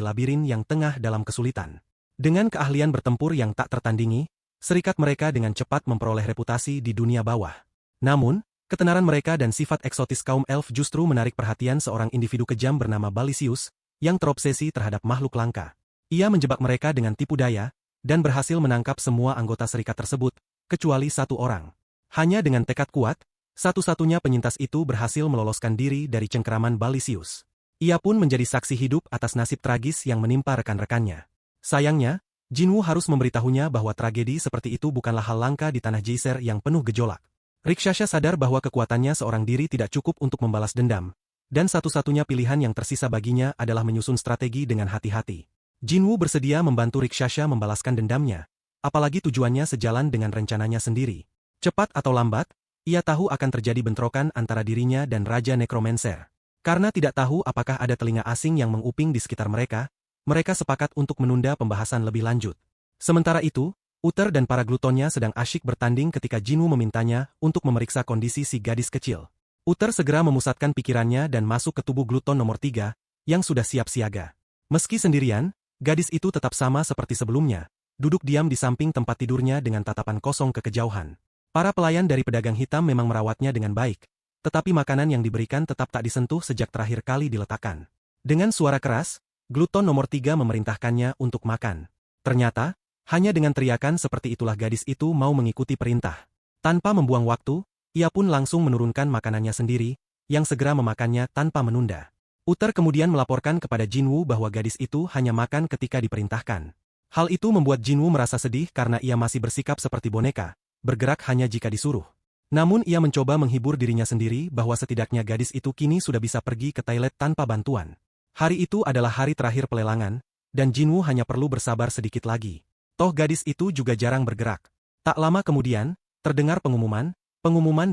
labirin yang tengah dalam kesulitan. Dengan keahlian bertempur yang tak tertandingi, serikat mereka dengan cepat memperoleh reputasi di dunia bawah. Namun, ketenaran mereka dan sifat eksotis kaum elf justru menarik perhatian seorang individu kejam bernama Balisius, yang terobsesi terhadap makhluk langka. Ia menjebak mereka dengan tipu daya, dan berhasil menangkap semua anggota serikat tersebut, kecuali satu orang. Hanya dengan tekad kuat, satu-satunya penyintas itu berhasil meloloskan diri dari cengkeraman Balisius. Ia pun menjadi saksi hidup atas nasib tragis yang menimpa rekan-rekannya. Sayangnya, Jinwoo harus memberitahunya bahwa tragedi seperti itu bukanlah hal langka di tanah geyser yang penuh gejolak. Rikshasha sadar bahwa kekuatannya seorang diri tidak cukup untuk membalas dendam, dan satu-satunya pilihan yang tersisa baginya adalah menyusun strategi dengan hati-hati. Jinwoo bersedia membantu Rikshasha membalaskan dendamnya, apalagi tujuannya sejalan dengan rencananya sendiri. Cepat atau lambat, ia tahu akan terjadi bentrokan antara dirinya dan Raja Necromancer. Karena tidak tahu apakah ada telinga asing yang menguping di sekitar mereka, mereka sepakat untuk menunda pembahasan lebih lanjut. Sementara itu, Uther dan para glutonnya sedang asyik bertanding ketika Jinwoo memintanya untuk memeriksa kondisi si gadis kecil. Uther segera memusatkan pikirannya dan masuk ke tubuh gluton nomor 3, yang sudah siap siaga. Meski sendirian, gadis itu tetap sama seperti sebelumnya, duduk diam di samping tempat tidurnya dengan tatapan kosong ke kejauhan. Para pelayan dari pedagang hitam memang merawatnya dengan baik, tetapi makanan yang diberikan tetap tak disentuh sejak terakhir kali diletakkan. Dengan suara keras, gluton nomor 3 memerintahkannya untuk makan. Ternyata, hanya dengan teriakan seperti itulah gadis itu mau mengikuti perintah. Tanpa membuang waktu, ia pun langsung menurunkan makanannya sendiri, yang segera memakannya tanpa menunda. Uther kemudian melaporkan kepada Jinwoo bahwa gadis itu hanya makan ketika diperintahkan. Hal itu membuat Jinwoo merasa sedih karena ia masih bersikap seperti boneka, bergerak hanya jika disuruh. Namun ia mencoba menghibur dirinya sendiri bahwa setidaknya gadis itu kini sudah bisa pergi ke toilet tanpa bantuan. Hari itu adalah hari terakhir pelelangan, dan Jinwoo hanya perlu bersabar sedikit lagi. Toh gadis itu juga jarang bergerak. Tak lama kemudian, terdengar pengumuman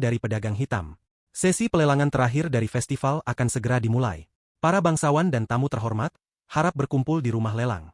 dari pedagang hitam. Sesi pelelangan terakhir dari festival akan segera dimulai. Para bangsawan dan tamu terhormat harap berkumpul di rumah lelang.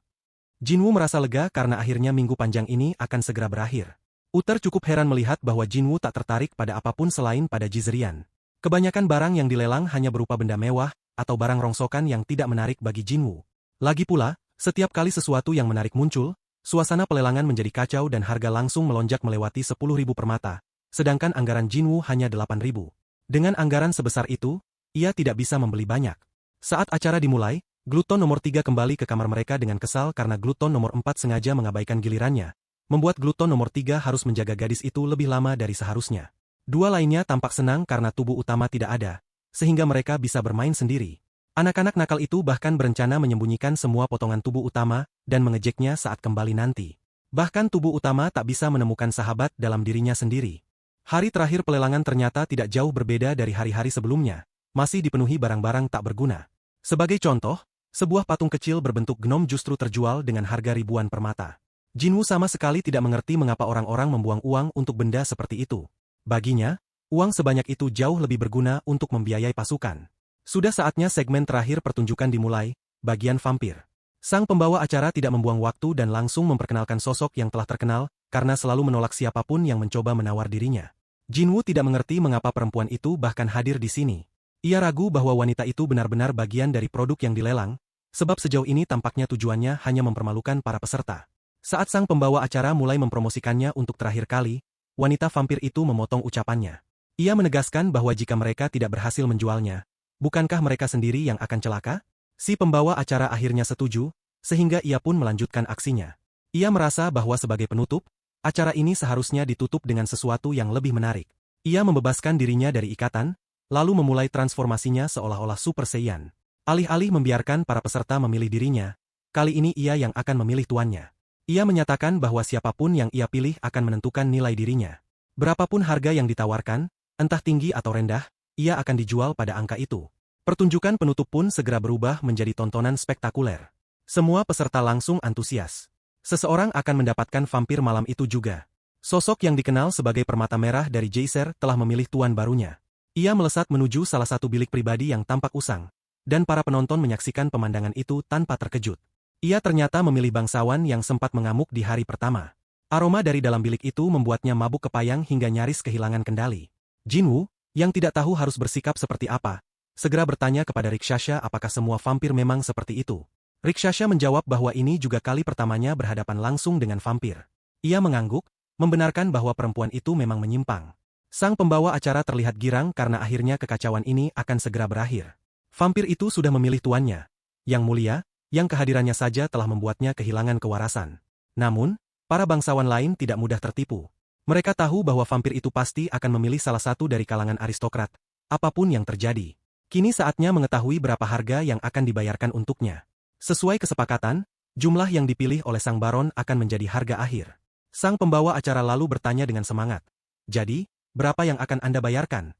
Jinwoo merasa lega karena akhirnya minggu panjang ini akan segera berakhir. Uther cukup heran melihat bahwa Jinwoo tak tertarik pada apapun selain pada Jizerian. Kebanyakan barang yang dilelang hanya berupa benda mewah atau barang rongsokan yang tidak menarik bagi Jinwoo. Lagi pula, setiap kali sesuatu yang menarik muncul, suasana pelelangan menjadi kacau dan harga langsung melonjak melewati 10.000 permata, sedangkan anggaran Jinwoo hanya 8.000. Dengan anggaran sebesar itu, ia tidak bisa membeli banyak. Saat acara dimulai, gluton nomor 3 kembali ke kamar mereka dengan kesal karena gluton nomor 4 sengaja mengabaikan gilirannya, membuat gluton nomor 3 harus menjaga gadis itu lebih lama dari seharusnya. Dua lainnya tampak senang karena tubuh utama tidak ada, sehingga mereka bisa bermain sendiri. Anak-anak nakal itu bahkan berencana menyembunyikan semua potongan tubuh utama dan mengejeknya saat kembali nanti. Bahkan tubuh utama tak bisa menemukan sahabat dalam dirinya sendiri. Hari terakhir pelelangan ternyata tidak jauh berbeda dari hari-hari sebelumnya, masih dipenuhi barang-barang tak berguna. Sebagai contoh, sebuah patung kecil berbentuk gnom justru terjual dengan harga ribuan permata. Jinwoo sama sekali tidak mengerti mengapa orang-orang membuang uang untuk benda seperti itu. Baginya, uang sebanyak itu jauh lebih berguna untuk membiayai pasukan. Sudah saatnya segmen terakhir pertunjukan dimulai, bagian vampir. Sang pembawa acara tidak membuang waktu dan langsung memperkenalkan sosok yang telah terkenal, karena selalu menolak siapapun yang mencoba menawar dirinya. Jinwoo tidak mengerti mengapa perempuan itu bahkan hadir di sini. Ia ragu bahwa wanita itu benar-benar bagian dari produk yang dilelang, sebab sejauh ini tampaknya tujuannya hanya mempermalukan para peserta. Saat sang pembawa acara mulai mempromosikannya untuk terakhir kali, wanita vampir itu memotong ucapannya. Ia menegaskan bahwa jika mereka tidak berhasil menjualnya, bukankah mereka sendiri yang akan celaka? Si pembawa acara akhirnya setuju, sehingga ia pun melanjutkan aksinya. Ia merasa bahwa sebagai penutup, acara ini seharusnya ditutup dengan sesuatu yang lebih menarik. Ia membebaskan dirinya dari ikatan, lalu memulai transformasinya seolah-olah Super Saiyan. Alih-alih membiarkan para peserta memilih dirinya, kali ini ia yang akan memilih tuannya. Ia menyatakan bahwa siapapun yang ia pilih akan menentukan nilai dirinya. Berapapun harga yang ditawarkan, entah tinggi atau rendah, ia akan dijual pada angka itu. Pertunjukan penutup pun segera berubah menjadi tontonan spektakuler. Semua peserta langsung antusias. Seseorang akan mendapatkan vampir malam itu juga. Sosok yang dikenal sebagai permata merah dari Geyser telah memilih tuan barunya. Ia melesat menuju salah satu bilik pribadi yang tampak usang, dan para penonton menyaksikan pemandangan itu tanpa terkejut. Ia ternyata memilih bangsawan yang sempat mengamuk di hari pertama. Aroma dari dalam bilik itu membuatnya mabuk kepayang hingga nyaris kehilangan kendali. Jinwoo, yang tidak tahu harus bersikap seperti apa, segera bertanya kepada Rikshasha apakah semua vampir memang seperti itu. Rikshasha menjawab bahwa ini juga kali pertamanya berhadapan langsung dengan vampir. Ia mengangguk, membenarkan bahwa perempuan itu memang menyimpang. Sang pembawa acara terlihat girang karena akhirnya kekacauan ini akan segera berakhir. Vampir itu sudah memilih tuannya, yang mulia, yang kehadirannya saja telah membuatnya kehilangan kewarasan. Namun, para bangsawan lain tidak mudah tertipu. Mereka tahu bahwa vampir itu pasti akan memilih salah satu dari kalangan aristokrat, apapun yang terjadi. Kini saatnya mengetahui berapa harga yang akan dibayarkan untuknya. Sesuai kesepakatan, jumlah yang dipilih oleh sang baron akan menjadi harga akhir. Sang pembawa acara lalu bertanya dengan semangat. Jadi, berapa yang akan Anda bayarkan?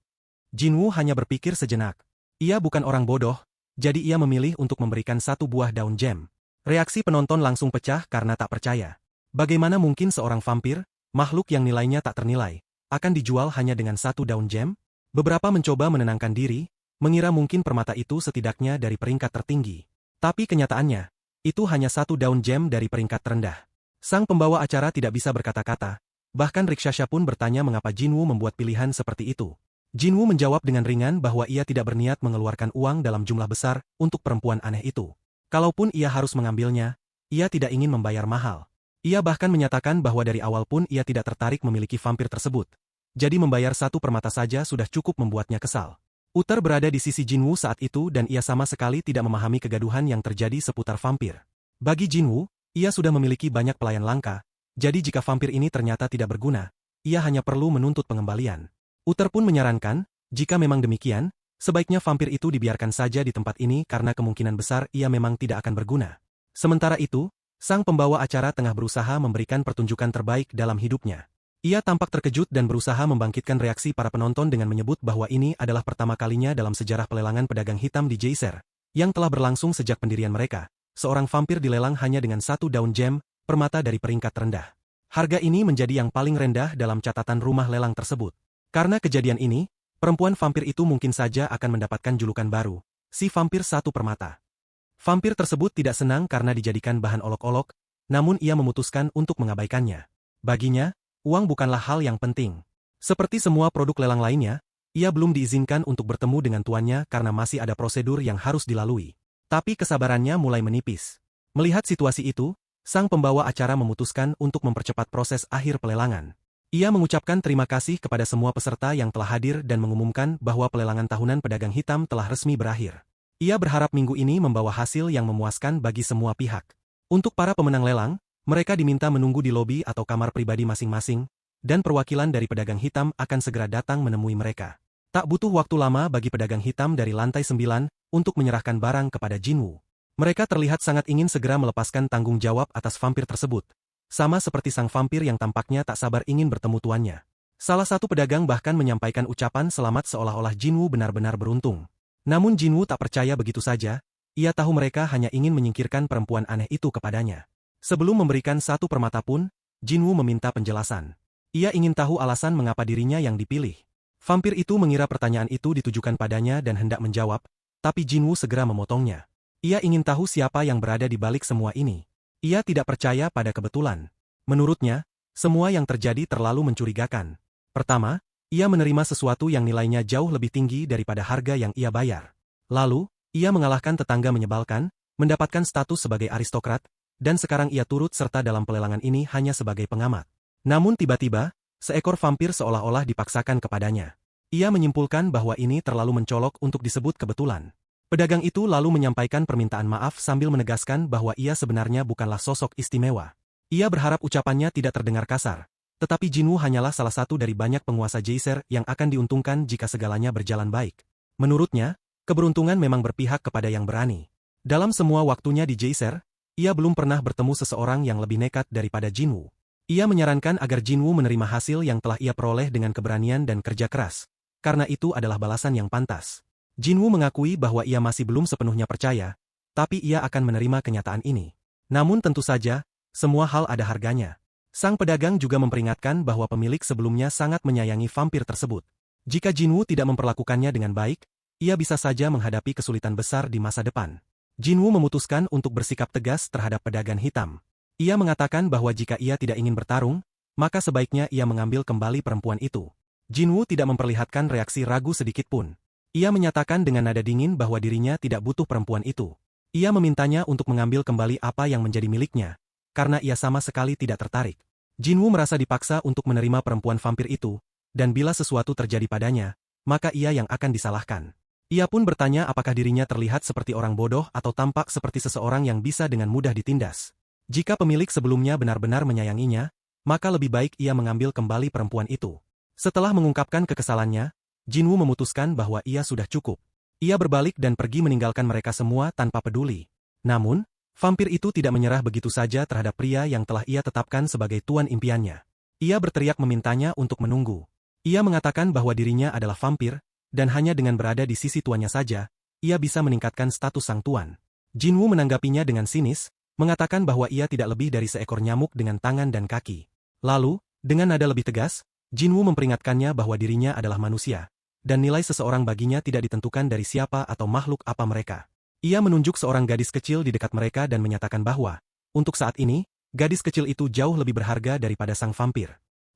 Jinwoo hanya berpikir sejenak. Ia bukan orang bodoh, jadi ia memilih untuk memberikan satu buah daun jam. Reaksi penonton langsung pecah karena tak percaya. Bagaimana mungkin seorang vampir, makhluk yang nilainya tak ternilai, akan dijual hanya dengan satu daun jam? Beberapa mencoba menenangkan diri, mengira mungkin permata itu setidaknya dari peringkat tertinggi. Tapi kenyataannya, itu hanya satu daun jam dari peringkat terendah. Sang pembawa acara tidak bisa berkata-kata. Bahkan Rikshasha pun bertanya mengapa Jinwoo membuat pilihan seperti itu. Jinwoo menjawab dengan ringan bahwa ia tidak berniat mengeluarkan uang dalam jumlah besar untuk perempuan aneh itu. Kalaupun ia harus mengambilnya, ia tidak ingin membayar mahal. Ia bahkan menyatakan bahwa dari awal pun ia tidak tertarik memiliki vampir tersebut. Jadi membayar 1 permata saja sudah cukup membuatnya kesal. Uther berada di sisi Jinwoo saat itu dan ia sama sekali tidak memahami kegaduhan yang terjadi seputar vampir. Bagi Jinwoo, ia sudah memiliki banyak pelayan langka, jadi jika vampir ini ternyata tidak berguna, ia hanya perlu menuntut pengembalian. Uther pun menyarankan, jika memang demikian, sebaiknya vampir itu dibiarkan saja di tempat ini karena kemungkinan besar ia memang tidak akan berguna. Sementara itu, sang pembawa acara tengah berusaha memberikan pertunjukan terbaik dalam hidupnya. Ia tampak terkejut dan berusaha membangkitkan reaksi para penonton dengan menyebut bahwa ini adalah pertama kalinya dalam sejarah pelelangan pedagang hitam di Geyser, yang telah berlangsung sejak pendirian mereka. Seorang vampir dilelang hanya dengan 1 daun gem, permata dari peringkat rendah. Harga ini menjadi yang paling rendah dalam catatan rumah lelang tersebut. Karena kejadian ini, perempuan vampir itu mungkin saja akan mendapatkan julukan baru, si vampir 1 permata. Vampir tersebut tidak senang karena dijadikan bahan olok-olok, namun ia memutuskan untuk mengabaikannya. Baginya, uang bukanlah hal yang penting. Seperti semua produk lelang lainnya, ia belum diizinkan untuk bertemu dengan tuannya karena masih ada prosedur yang harus dilalui. Tapi kesabarannya mulai menipis. Melihat situasi itu, sang pembawa acara memutuskan untuk mempercepat proses akhir pelelangan. Ia mengucapkan terima kasih kepada semua peserta yang telah hadir dan mengumumkan bahwa pelelangan tahunan pedagang hitam telah resmi berakhir. Ia berharap minggu ini membawa hasil yang memuaskan bagi semua pihak. Untuk para pemenang lelang, mereka diminta menunggu di lobi atau kamar pribadi masing-masing, dan perwakilan dari pedagang hitam akan segera datang menemui mereka. Tak butuh waktu lama bagi pedagang hitam dari lantai 9 untuk menyerahkan barang kepada Jinwoo. Mereka terlihat sangat ingin segera melepaskan tanggung jawab atas vampir tersebut. Sama seperti sang vampir yang tampaknya tak sabar ingin bertemu tuannya. Salah satu pedagang bahkan menyampaikan ucapan selamat seolah-olah Jinwoo benar-benar beruntung. Namun Jinwoo tak percaya begitu saja, ia tahu mereka hanya ingin menyingkirkan perempuan aneh itu kepadanya. Sebelum memberikan 1 permata pun, Jinwoo meminta penjelasan. Ia ingin tahu alasan mengapa dirinya yang dipilih. Vampir itu mengira pertanyaan itu ditujukan padanya dan hendak menjawab, tapi Jinwoo segera memotongnya. Ia ingin tahu siapa yang berada di balik semua ini. Ia tidak percaya pada kebetulan. Menurutnya, semua yang terjadi terlalu mencurigakan. Pertama, ia menerima sesuatu yang nilainya jauh lebih tinggi daripada harga yang ia bayar. Lalu, ia mengalahkan tetangga menyebalkan, mendapatkan status sebagai aristokrat, dan sekarang ia turut serta dalam pelelangan ini hanya sebagai pengamat. Namun tiba-tiba, seekor vampir seolah-olah dipaksakan kepadanya. Ia menyimpulkan bahwa ini terlalu mencolok untuk disebut kebetulan. Pedagang itu lalu menyampaikan permintaan maaf sambil menegaskan bahwa ia sebenarnya bukanlah sosok istimewa. Ia berharap ucapannya tidak terdengar kasar, tetapi Jinwoo hanyalah salah satu dari banyak penguasa Geyser yang akan diuntungkan jika segalanya berjalan baik. Menurutnya, keberuntungan memang berpihak kepada yang berani. Dalam semua waktunya di Geyser, ia belum pernah bertemu seseorang yang lebih nekat daripada Jinwoo. Ia menyarankan agar Jinwoo menerima hasil yang telah ia peroleh dengan keberanian dan kerja keras, karena itu adalah balasan yang pantas. Jinwoo mengakui bahwa ia masih belum sepenuhnya percaya, tapi ia akan menerima kenyataan ini. Namun tentu saja, semua hal ada harganya. Sang pedagang juga memperingatkan bahwa pemilik sebelumnya sangat menyayangi vampir tersebut. Jika Jinwoo tidak memperlakukannya dengan baik, ia bisa saja menghadapi kesulitan besar di masa depan. Jinwoo memutuskan untuk bersikap tegas terhadap pedagang hitam. Ia mengatakan bahwa jika ia tidak ingin bertarung, maka sebaiknya ia mengambil kembali perempuan itu. Jinwoo tidak memperlihatkan reaksi ragu sedikit pun. Ia menyatakan dengan nada dingin bahwa dirinya tidak butuh perempuan itu. Ia memintanya untuk mengambil kembali apa yang menjadi miliknya, karena ia sama sekali tidak tertarik. Jinwoo merasa dipaksa untuk menerima perempuan vampir itu, dan bila sesuatu terjadi padanya, maka ia yang akan disalahkan. Ia pun bertanya apakah dirinya terlihat seperti orang bodoh atau tampak seperti seseorang yang bisa dengan mudah ditindas. Jika pemilik sebelumnya benar-benar menyayanginya, maka lebih baik ia mengambil kembali perempuan itu. Setelah mengungkapkan kekesalannya, Jinwoo memutuskan bahwa ia sudah cukup. Ia berbalik dan pergi meninggalkan mereka semua tanpa peduli. Namun, vampir itu tidak menyerah begitu saja terhadap pria yang telah ia tetapkan sebagai tuan impiannya. Ia berteriak memintanya untuk menunggu. Ia mengatakan bahwa dirinya adalah vampir, dan hanya dengan berada di sisi tuannya saja, ia bisa meningkatkan status sang tuan. Jinwoo menanggapinya dengan sinis, mengatakan bahwa ia tidak lebih dari seekor nyamuk dengan tangan dan kaki. Lalu, dengan nada lebih tegas, Jinwoo memperingatkannya bahwa dirinya adalah manusia, dan nilai seseorang baginya tidak ditentukan dari siapa atau makhluk apa mereka. Ia menunjuk seorang gadis kecil di dekat mereka dan menyatakan bahwa, untuk saat ini, gadis kecil itu jauh lebih berharga daripada sang vampir.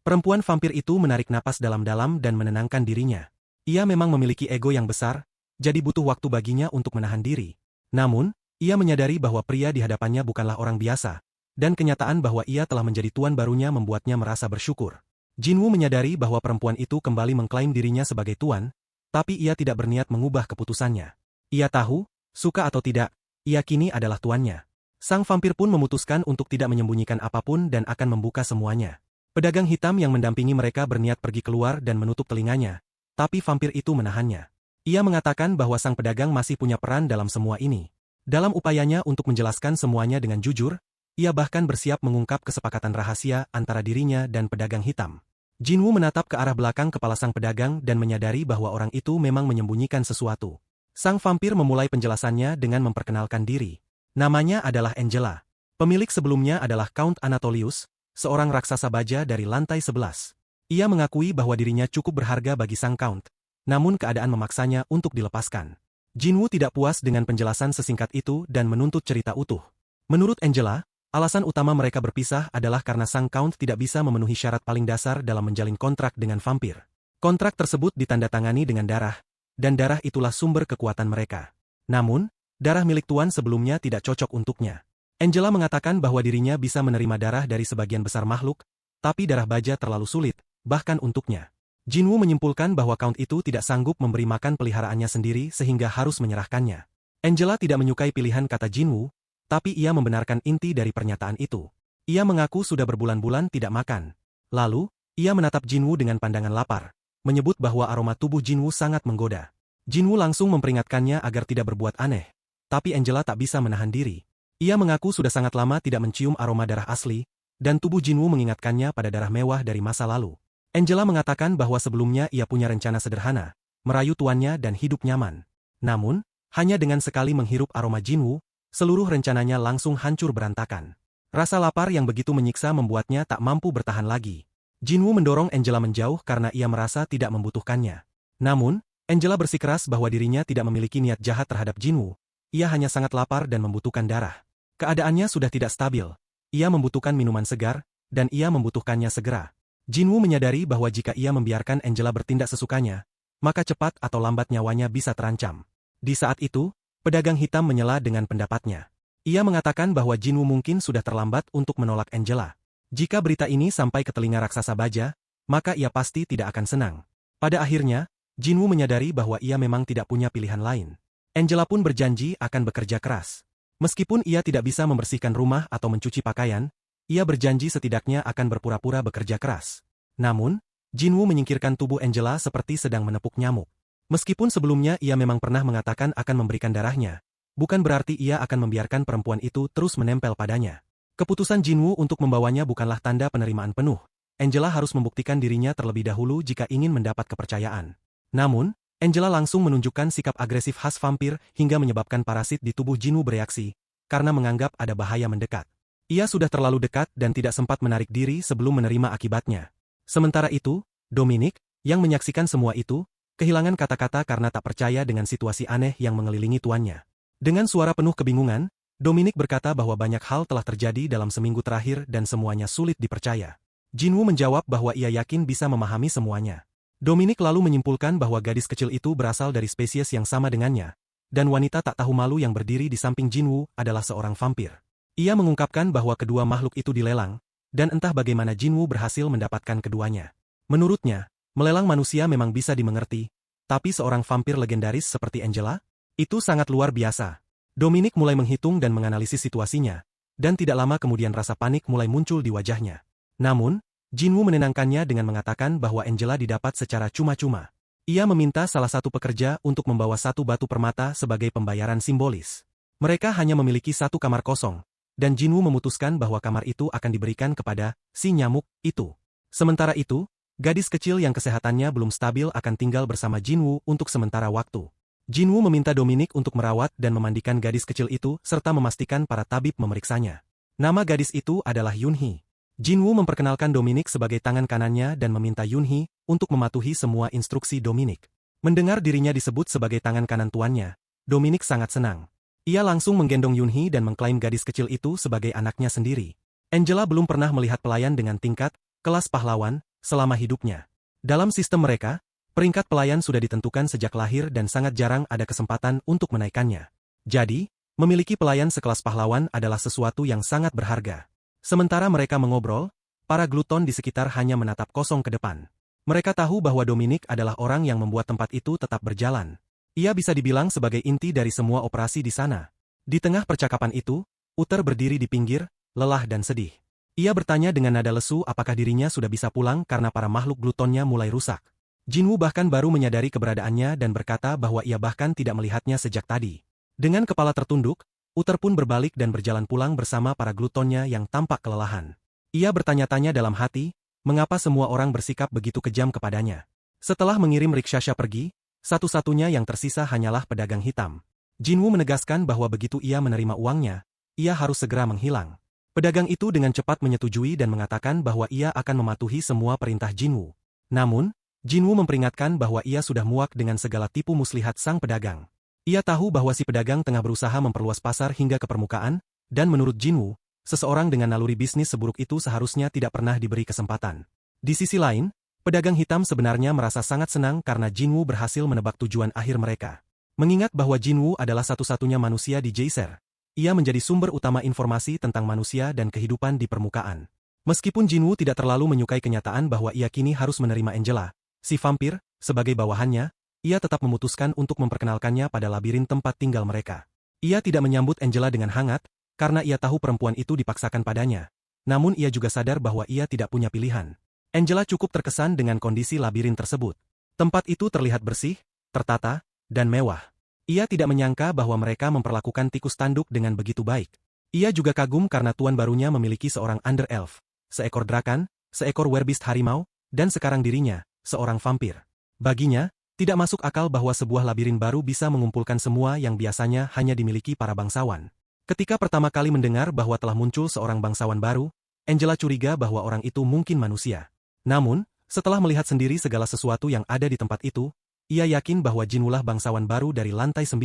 Perempuan vampir itu menarik napas dalam-dalam dan menenangkan dirinya. Ia memang memiliki ego yang besar, jadi butuh waktu baginya untuk menahan diri. Namun, ia menyadari bahwa pria di hadapannya bukanlah orang biasa, dan kenyataan bahwa ia telah menjadi tuan barunya membuatnya merasa bersyukur. Jinwoo menyadari bahwa perempuan itu kembali mengklaim dirinya sebagai tuan, tapi ia tidak berniat mengubah keputusannya. Ia tahu, suka atau tidak, ia kini adalah tuannya. Sang vampir pun memutuskan untuk tidak menyembunyikan apapun dan akan membuka semuanya. Pedagang hitam yang mendampingi mereka berniat pergi keluar dan menutup telinganya, tapi vampir itu menahannya. Ia mengatakan bahwa sang pedagang masih punya peran dalam semua ini. Dalam upayanya untuk menjelaskan semuanya dengan jujur, ia bahkan bersiap mengungkap kesepakatan rahasia antara dirinya dan pedagang hitam. Jinwoo menatap ke arah belakang kepala sang pedagang dan menyadari bahwa orang itu memang menyembunyikan sesuatu. Sang vampir memulai penjelasannya dengan memperkenalkan diri. Namanya adalah Angela. Pemilik sebelumnya adalah Count Anatolius, seorang raksasa baja dari lantai 11. Ia mengakui bahwa dirinya cukup berharga bagi sang Count, namun keadaan memaksanya untuk dilepaskan. Jinwoo tidak puas dengan penjelasan sesingkat itu dan menuntut cerita utuh. Menurut Angela, alasan utama mereka berpisah adalah karena sang Count tidak bisa memenuhi syarat paling dasar dalam menjalin kontrak dengan vampir. Kontrak tersebut ditandatangani dengan darah, dan darah itulah sumber kekuatan mereka. Namun, darah milik tuan sebelumnya tidak cocok untuknya. Angela mengatakan bahwa dirinya bisa menerima darah dari sebagian besar makhluk, tapi darah baja terlalu sulit, bahkan untuknya. Jinwoo menyimpulkan bahwa Count itu tidak sanggup memberi makan peliharaannya sendiri sehingga harus menyerahkannya. Angela tidak menyukai pilihan kata Jinwoo, tapi ia membenarkan inti dari pernyataan itu. Ia mengaku sudah berbulan-bulan tidak makan. Lalu, ia menatap Jinwoo dengan pandangan lapar, menyebut bahwa aroma tubuh Jinwoo sangat menggoda. Jinwoo langsung memperingatkannya agar tidak berbuat aneh, tapi Angela tak bisa menahan diri. Ia mengaku sudah sangat lama tidak mencium aroma darah asli, dan tubuh Jinwoo mengingatkannya pada darah mewah dari masa lalu. Angela mengatakan bahwa sebelumnya ia punya rencana sederhana, merayu tuannya dan hidup nyaman. Namun, hanya dengan sekali menghirup aroma Jinwoo, seluruh rencananya langsung hancur berantakan. Rasa lapar yang begitu menyiksa membuatnya tak mampu bertahan lagi. Jinwoo mendorong Angela menjauh karena ia merasa tidak membutuhkannya. Namun, Angela bersikeras bahwa dirinya tidak memiliki niat jahat terhadap Jinwoo. Ia hanya sangat lapar dan membutuhkan darah. Keadaannya sudah tidak stabil. Ia membutuhkan minuman segar, dan ia membutuhkannya segera. Jinwoo menyadari bahwa jika ia membiarkan Angela bertindak sesukanya, maka cepat atau lambat nyawanya bisa terancam. Di saat itu, pedagang hitam menyela dengan pendapatnya. Ia mengatakan bahwa Jinwoo mungkin sudah terlambat untuk menolak Angela. Jika berita ini sampai ke telinga raksasa baja, maka ia pasti tidak akan senang. Pada akhirnya, Jinwoo menyadari bahwa ia memang tidak punya pilihan lain. Angela pun berjanji akan bekerja keras. Meskipun ia tidak bisa membersihkan rumah atau mencuci pakaian, ia berjanji setidaknya akan berpura-pura bekerja keras. Namun, Jinwoo menyingkirkan tubuh Angela seperti sedang menepuk nyamuk. Meskipun sebelumnya ia memang pernah mengatakan akan memberikan darahnya, bukan berarti ia akan membiarkan perempuan itu terus menempel padanya. Keputusan Jinwoo untuk membawanya bukanlah tanda penerimaan penuh. Angela harus membuktikan dirinya terlebih dahulu jika ingin mendapat kepercayaan. Namun, Angela langsung menunjukkan sikap agresif khas vampir hingga menyebabkan parasit di tubuh Jinwoo bereaksi, karena menganggap ada bahaya mendekat. Ia sudah terlalu dekat dan tidak sempat menarik diri sebelum menerima akibatnya. Sementara itu, Dominic, yang menyaksikan semua itu, kehilangan kata-kata karena tak percaya dengan situasi aneh yang mengelilingi tuannya. Dengan suara penuh kebingungan, Dominic berkata bahwa banyak hal telah terjadi dalam seminggu terakhir dan semuanya sulit dipercaya. Jinwoo menjawab bahwa ia yakin bisa memahami semuanya. Dominic lalu menyimpulkan bahwa gadis kecil itu berasal dari spesies yang sama dengannya, dan wanita tak tahu malu yang berdiri di samping Jinwoo adalah seorang vampir. Ia mengungkapkan bahwa kedua makhluk itu dilelang, dan entah bagaimana Jinwoo berhasil mendapatkan keduanya. Menurutnya, melelang manusia memang bisa dimengerti, tapi seorang vampir legendaris seperti Angela? Itu sangat luar biasa. Dominic mulai menghitung dan menganalisis situasinya, dan tidak lama kemudian rasa panik mulai muncul di wajahnya. Namun, Jinwoo menenangkannya dengan mengatakan bahwa Angela didapat secara cuma-cuma. Ia meminta salah satu pekerja untuk membawa satu batu permata sebagai pembayaran simbolis. Mereka hanya memiliki satu kamar kosong, dan Jinwoo memutuskan bahwa kamar itu akan diberikan kepada si nyamuk itu. Sementara itu, gadis kecil yang kesehatannya belum stabil akan tinggal bersama Jinwoo untuk sementara waktu. Jinwoo meminta Dominic untuk merawat dan memandikan gadis kecil itu serta memastikan para tabib memeriksanya. Nama gadis itu adalah Yunhee. Jinwoo memperkenalkan Dominic sebagai tangan kanannya dan meminta Yunhee untuk mematuhi semua instruksi Dominic. Mendengar dirinya disebut sebagai tangan kanan tuannya, Dominic sangat senang. Ia langsung menggendong Yunhee dan mengklaim gadis kecil itu sebagai anaknya sendiri. Angela belum pernah melihat pelayan dengan tingkat, kelas pahlawan, selama hidupnya. Dalam sistem mereka, peringkat pelayan sudah ditentukan sejak lahir dan sangat jarang ada kesempatan untuk menaikkannya. Jadi, memiliki pelayan sekelas pahlawan adalah sesuatu yang sangat berharga. Sementara mereka mengobrol, para gluton di sekitar hanya menatap kosong ke depan. Mereka tahu bahwa Dominic adalah orang yang membuat tempat itu tetap berjalan. Ia bisa dibilang sebagai inti dari semua operasi di sana. Di tengah percakapan itu, Uther berdiri di pinggir, lelah dan sedih. Ia bertanya dengan nada lesu apakah dirinya sudah bisa pulang karena para makhluk glutonnya mulai rusak. Jinwoo bahkan baru menyadari keberadaannya dan berkata bahwa ia bahkan tidak melihatnya sejak tadi. Dengan kepala tertunduk, Uther pun berbalik dan berjalan pulang bersama para glutonnya yang tampak kelelahan. Ia bertanya-tanya dalam hati, mengapa semua orang bersikap begitu kejam kepadanya. Setelah mengirim Rikshasha pergi, satu-satunya yang tersisa hanyalah pedagang hitam. Jinwoo menegaskan bahwa begitu ia menerima uangnya, ia harus segera menghilang. Pedagang itu dengan cepat menyetujui dan mengatakan bahwa ia akan mematuhi semua perintah Jinwoo. Namun, Jinwoo memperingatkan bahwa ia sudah muak dengan segala tipu muslihat sang pedagang. Ia tahu bahwa si pedagang tengah berusaha memperluas pasar hingga ke permukaan, dan menurut Jinwoo, seseorang dengan naluri bisnis seburuk itu seharusnya tidak pernah diberi kesempatan. Di sisi lain, pedagang hitam sebenarnya merasa sangat senang karena Jinwoo berhasil menebak tujuan akhir mereka. Mengingat bahwa Jinwoo adalah satu-satunya manusia di Geyser, ia menjadi sumber utama informasi tentang manusia dan kehidupan di permukaan. Meskipun Jinwoo tidak terlalu menyukai kenyataan bahwa ia kini harus menerima Angela, si vampir, sebagai bawahannya, ia tetap memutuskan untuk memperkenalkannya pada labirin tempat tinggal mereka. Ia tidak menyambut Angela dengan hangat, karena ia tahu perempuan itu dipaksakan padanya. Namun ia juga sadar bahwa ia tidak punya pilihan. Angela cukup terkesan dengan kondisi labirin tersebut. Tempat itu terlihat bersih, tertata, dan mewah. Ia tidak menyangka bahwa mereka memperlakukan tikus tanduk dengan begitu baik. Ia juga kagum karena tuan barunya memiliki seorang under elf, seekor drakan, seekor werbeast harimau, dan sekarang dirinya, seorang vampir. Baginya, tidak masuk akal bahwa sebuah labirin baru bisa mengumpulkan semua yang biasanya hanya dimiliki para bangsawan. Ketika pertama kali mendengar bahwa telah muncul seorang bangsawan baru, Angela curiga bahwa orang itu mungkin manusia. Namun, setelah melihat sendiri segala sesuatu yang ada di tempat itu, ia yakin bahwa Jinwoo lah bangsawan baru dari lantai 9.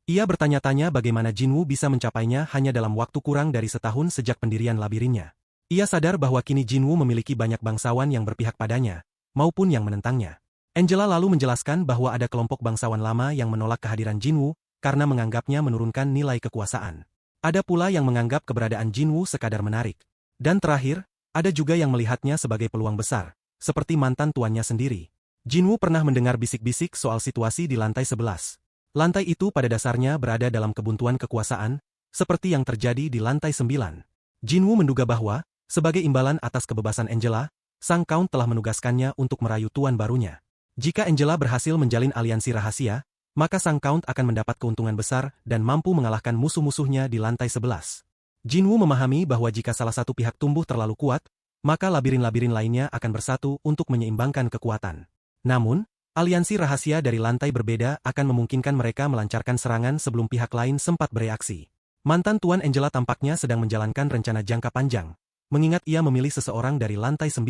Ia bertanya-tanya bagaimana Jinwoo bisa mencapainya hanya dalam waktu kurang dari setahun sejak pendirian labirinnya. Ia sadar bahwa kini Jinwoo memiliki banyak bangsawan yang berpihak padanya, maupun yang menentangnya. Angela lalu menjelaskan bahwa ada kelompok bangsawan lama yang menolak kehadiran Jinwoo karena menganggapnya menurunkan nilai kekuasaan. Ada pula yang menganggap keberadaan Jinwoo sekadar menarik. Dan terakhir, ada juga yang melihatnya sebagai peluang besar, seperti mantan tuannya sendiri. Jinwoo pernah mendengar bisik-bisik soal situasi di lantai 11. Lantai itu pada dasarnya berada dalam kebuntuan kekuasaan, seperti yang terjadi di lantai 9. Jinwoo menduga bahwa, sebagai imbalan atas kebebasan Angela, sang Count telah menugaskannya untuk merayu tuan barunya. Jika Angela berhasil menjalin aliansi rahasia, maka sang Count akan mendapat keuntungan besar dan mampu mengalahkan musuh-musuhnya di lantai 11. Jinwoo memahami bahwa jika salah satu pihak tumbuh terlalu kuat, maka labirin-labirin lainnya akan bersatu untuk menyeimbangkan kekuatan. Namun, aliansi rahasia dari lantai berbeda akan memungkinkan mereka melancarkan serangan sebelum pihak lain sempat bereaksi. Mantan Tuan Angela tampaknya sedang menjalankan rencana jangka panjang, mengingat ia memilih seseorang dari lantai 9.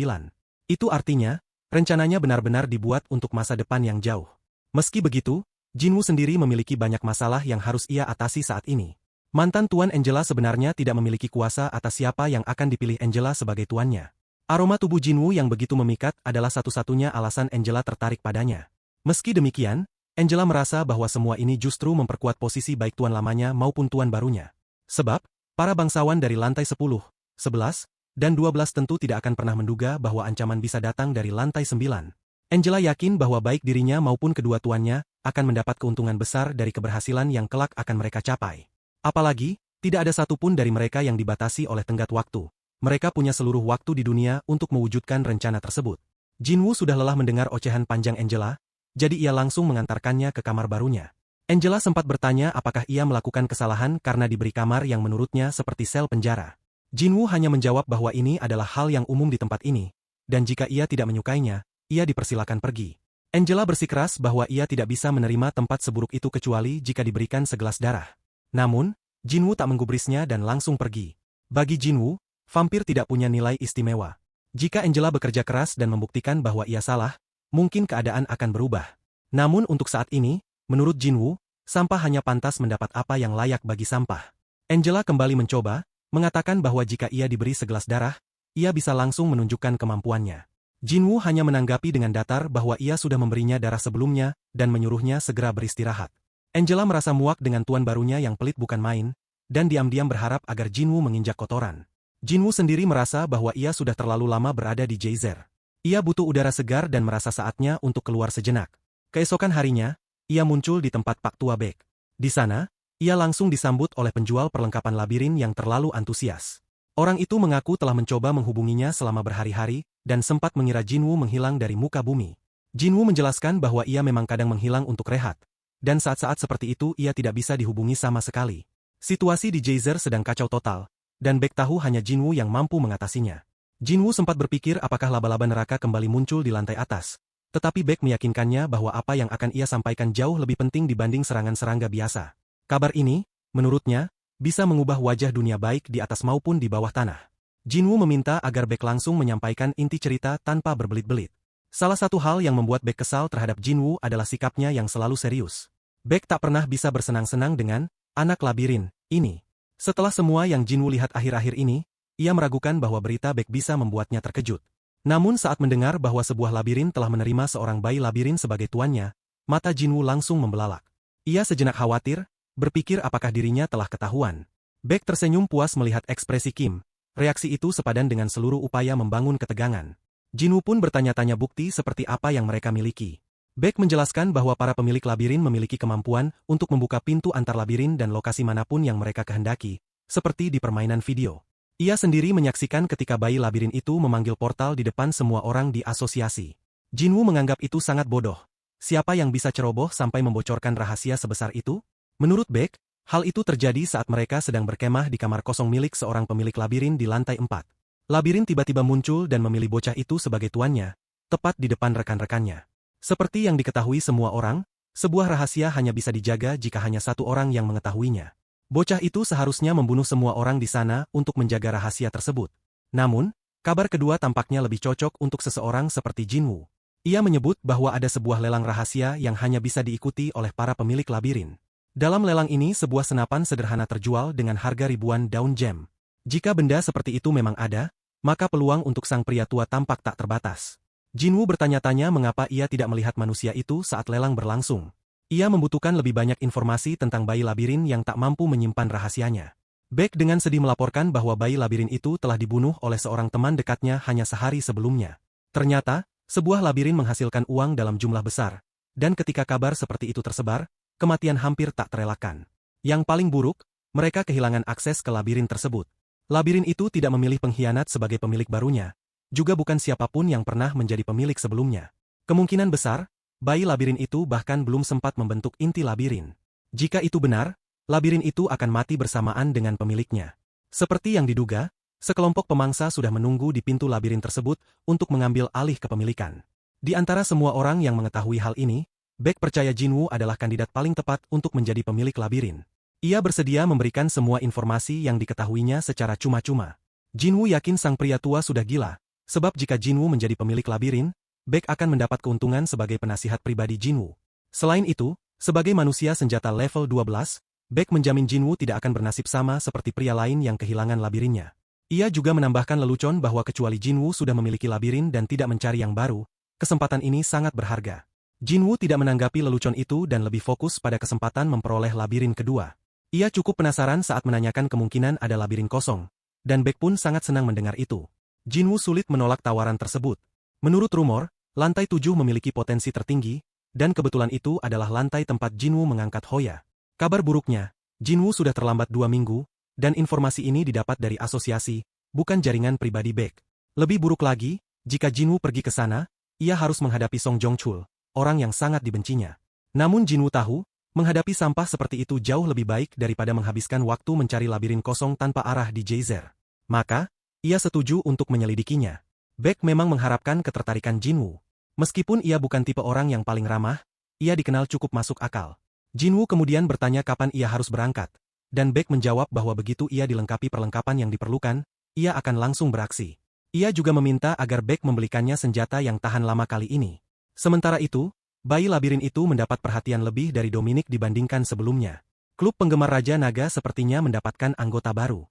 Itu artinya, rencananya benar-benar dibuat untuk masa depan yang jauh. Meski begitu, Jinwoo sendiri memiliki banyak masalah yang harus ia atasi saat ini. Mantan Tuan Angela sebenarnya tidak memiliki kuasa atas siapa yang akan dipilih Angela sebagai tuannya. Aroma tubuh Jinwoo yang begitu memikat adalah satu-satunya alasan Angela tertarik padanya. Meski demikian, Angela merasa bahwa semua ini justru memperkuat posisi baik tuan lamanya maupun tuan barunya. Sebab, para bangsawan dari lantai 10, 11, dan 12 tentu tidak akan pernah menduga bahwa ancaman bisa datang dari lantai 9. Angela yakin bahwa baik dirinya maupun kedua tuannya akan mendapat keuntungan besar dari keberhasilan yang kelak akan mereka capai. Apalagi, tidak ada satupun dari mereka yang dibatasi oleh tenggat waktu. Mereka punya seluruh waktu di dunia untuk mewujudkan rencana tersebut. Jinwoo sudah lelah mendengar ocehan panjang Angela, jadi ia langsung mengantarkannya ke kamar barunya. Angela sempat bertanya apakah ia melakukan kesalahan karena diberi kamar yang menurutnya seperti sel penjara. Jinwoo hanya menjawab bahwa ini adalah hal yang umum di tempat ini, dan jika ia tidak menyukainya, ia dipersilakan pergi. Angela bersikeras bahwa ia tidak bisa menerima tempat seburuk itu kecuali jika diberikan segelas darah. Namun, Jinwoo tak menggubrisnya dan langsung pergi. Bagi Jinwoo, vampir tidak punya nilai istimewa. Jika Angela bekerja keras dan membuktikan bahwa ia salah, mungkin keadaan akan berubah. Namun untuk saat ini, menurut Jinwoo, sampah hanya pantas mendapat apa yang layak bagi sampah. Angela kembali mencoba, mengatakan bahwa jika ia diberi segelas darah, ia bisa langsung menunjukkan kemampuannya. Jinwoo hanya menanggapi dengan datar bahwa ia sudah memberinya darah sebelumnya dan menyuruhnya segera beristirahat. Angela merasa muak dengan tuan barunya yang pelit bukan main, dan diam-diam berharap agar Jinwoo menginjak kotoran. Jinwoo sendiri merasa bahwa ia sudah terlalu lama berada di Geyser. Ia butuh udara segar dan merasa saatnya untuk keluar sejenak. Keesokan harinya, ia muncul di tempat Pak Tua Beck. Di sana, ia langsung disambut oleh penjual perlengkapan labirin yang terlalu antusias. Orang itu mengaku telah mencoba menghubunginya selama berhari-hari, dan sempat mengira Jinwoo menghilang dari muka bumi. Jinwoo menjelaskan bahwa ia memang kadang menghilang untuk rehat, dan saat-saat seperti itu ia tidak bisa dihubungi sama sekali. Situasi di Geyser sedang kacau total, dan Beck tahu hanya Jinwoo yang mampu mengatasinya. Jinwoo sempat berpikir apakah laba-laba neraka kembali muncul di lantai atas, tetapi Beck meyakinkannya bahwa apa yang akan ia sampaikan jauh lebih penting dibanding serangan serangga biasa. Kabar ini, menurutnya, bisa mengubah wajah dunia baik di atas maupun di bawah tanah. Jinwoo meminta agar Beck langsung menyampaikan inti cerita tanpa berbelit-belit. Salah satu hal yang membuat Beck kesal terhadap Jinwoo adalah sikapnya yang selalu serius. Beck tak pernah bisa bersenang-senang dengan anak labirin ini. Setelah semua yang Jinwoo lihat akhir-akhir ini, ia meragukan bahwa berita Beck bisa membuatnya terkejut. Namun saat mendengar bahwa sebuah labirin telah menerima seorang bayi labirin sebagai tuannya, mata Jinwoo langsung membelalak. Ia sejenak khawatir, berpikir apakah dirinya telah ketahuan. Beck tersenyum puas melihat ekspresi Kim. Reaksi itu sepadan dengan seluruh upaya membangun ketegangan. Jinwoo pun bertanya-tanya bukti seperti apa yang mereka miliki. Beck menjelaskan bahwa para pemilik labirin memiliki kemampuan untuk membuka pintu antar labirin dan lokasi manapun yang mereka kehendaki, seperti di permainan video. Ia sendiri menyaksikan ketika bayi labirin itu memanggil portal di depan semua orang di asosiasi. Jinwoo menganggap itu sangat bodoh. Siapa yang bisa ceroboh sampai membocorkan rahasia sebesar itu? Menurut Beck, hal itu terjadi saat mereka sedang berkemah di kamar kosong milik seorang pemilik labirin di lantai 4. Labirin tiba-tiba muncul dan memilih bocah itu sebagai tuannya, tepat di depan rekan-rekannya. Seperti yang diketahui semua orang, sebuah rahasia hanya bisa dijaga jika hanya satu orang yang mengetahuinya. Bocah itu seharusnya membunuh semua orang di sana untuk menjaga rahasia tersebut. Namun, kabar kedua tampaknya lebih cocok untuk seseorang seperti Jinwoo. Ia menyebut bahwa ada sebuah lelang rahasia yang hanya bisa diikuti oleh para pemilik labirin. Dalam lelang ini sebuah senapan sederhana terjual dengan harga ribuan daun gem. Jika benda seperti itu memang ada, maka peluang untuk sang pria tua tampak tak terbatas. Jinwoo bertanya-tanya mengapa ia tidak melihat manusia itu saat lelang berlangsung. Ia membutuhkan lebih banyak informasi tentang bayi labirin yang tak mampu menyimpan rahasianya. Beck dengan sedih melaporkan bahwa bayi labirin itu telah dibunuh oleh seorang teman dekatnya hanya sehari sebelumnya. Ternyata, sebuah labirin menghasilkan uang dalam jumlah besar, dan ketika kabar seperti itu tersebar, kematian hampir tak terelakkan. Yang paling buruk, mereka kehilangan akses ke labirin tersebut. Labirin itu tidak memilih pengkhianat sebagai pemilik barunya, juga bukan siapapun yang pernah menjadi pemilik sebelumnya. Kemungkinan besar, bayi labirin itu bahkan belum sempat membentuk inti labirin. Jika itu benar, labirin itu akan mati bersamaan dengan pemiliknya. Seperti yang diduga, sekelompok pemangsa sudah menunggu di pintu labirin tersebut untuk mengambil alih kepemilikan. Di antara semua orang yang mengetahui hal ini, Beck percaya Jinwoo adalah kandidat paling tepat untuk menjadi pemilik labirin. Ia bersedia memberikan semua informasi yang diketahuinya secara cuma-cuma. Jinwoo yakin sang pria tua sudah gila, sebab jika Jinwoo menjadi pemilik labirin, Beck akan mendapat keuntungan sebagai penasihat pribadi Jinwoo. Selain itu, sebagai manusia senjata level 12, Beck menjamin Jinwoo tidak akan bernasib sama seperti pria lain yang kehilangan labirinnya. Ia juga menambahkan lelucon bahwa kecuali Jinwoo sudah memiliki labirin dan tidak mencari yang baru, kesempatan ini sangat berharga. Jinwoo tidak menanggapi lelucon itu dan lebih fokus pada kesempatan memperoleh labirin kedua. Ia cukup penasaran saat menanyakan kemungkinan ada labirin kosong, dan Beck pun sangat senang mendengar itu. Jinwoo sulit menolak tawaran tersebut. Menurut rumor, lantai 7 memiliki potensi tertinggi, dan kebetulan itu adalah lantai tempat Jinwoo mengangkat Hoya. Kabar buruknya, Jinwoo sudah terlambat 2 minggu, dan informasi ini didapat dari asosiasi, bukan jaringan pribadi Beck. Lebih buruk lagi, jika Jinwoo pergi ke sana, ia harus menghadapi Song Jong-chul, orang yang sangat dibencinya. Namun Jinwoo tahu, menghadapi sampah seperti itu jauh lebih baik daripada menghabiskan waktu mencari labirin kosong tanpa arah di Geyser. Maka, ia setuju untuk menyelidikinya. Beck memang mengharapkan ketertarikan Jinwoo. Meskipun ia bukan tipe orang yang paling ramah, ia dikenal cukup masuk akal. Jinwoo kemudian bertanya kapan ia harus berangkat, dan Beck menjawab bahwa begitu ia dilengkapi perlengkapan yang diperlukan, ia akan langsung beraksi. Ia juga meminta agar Beck membelikannya senjata yang tahan lama kali ini. Sementara itu, bayi labirin itu mendapat perhatian lebih dari Dominic dibandingkan sebelumnya. Klub penggemar Raja Naga sepertinya mendapatkan anggota baru.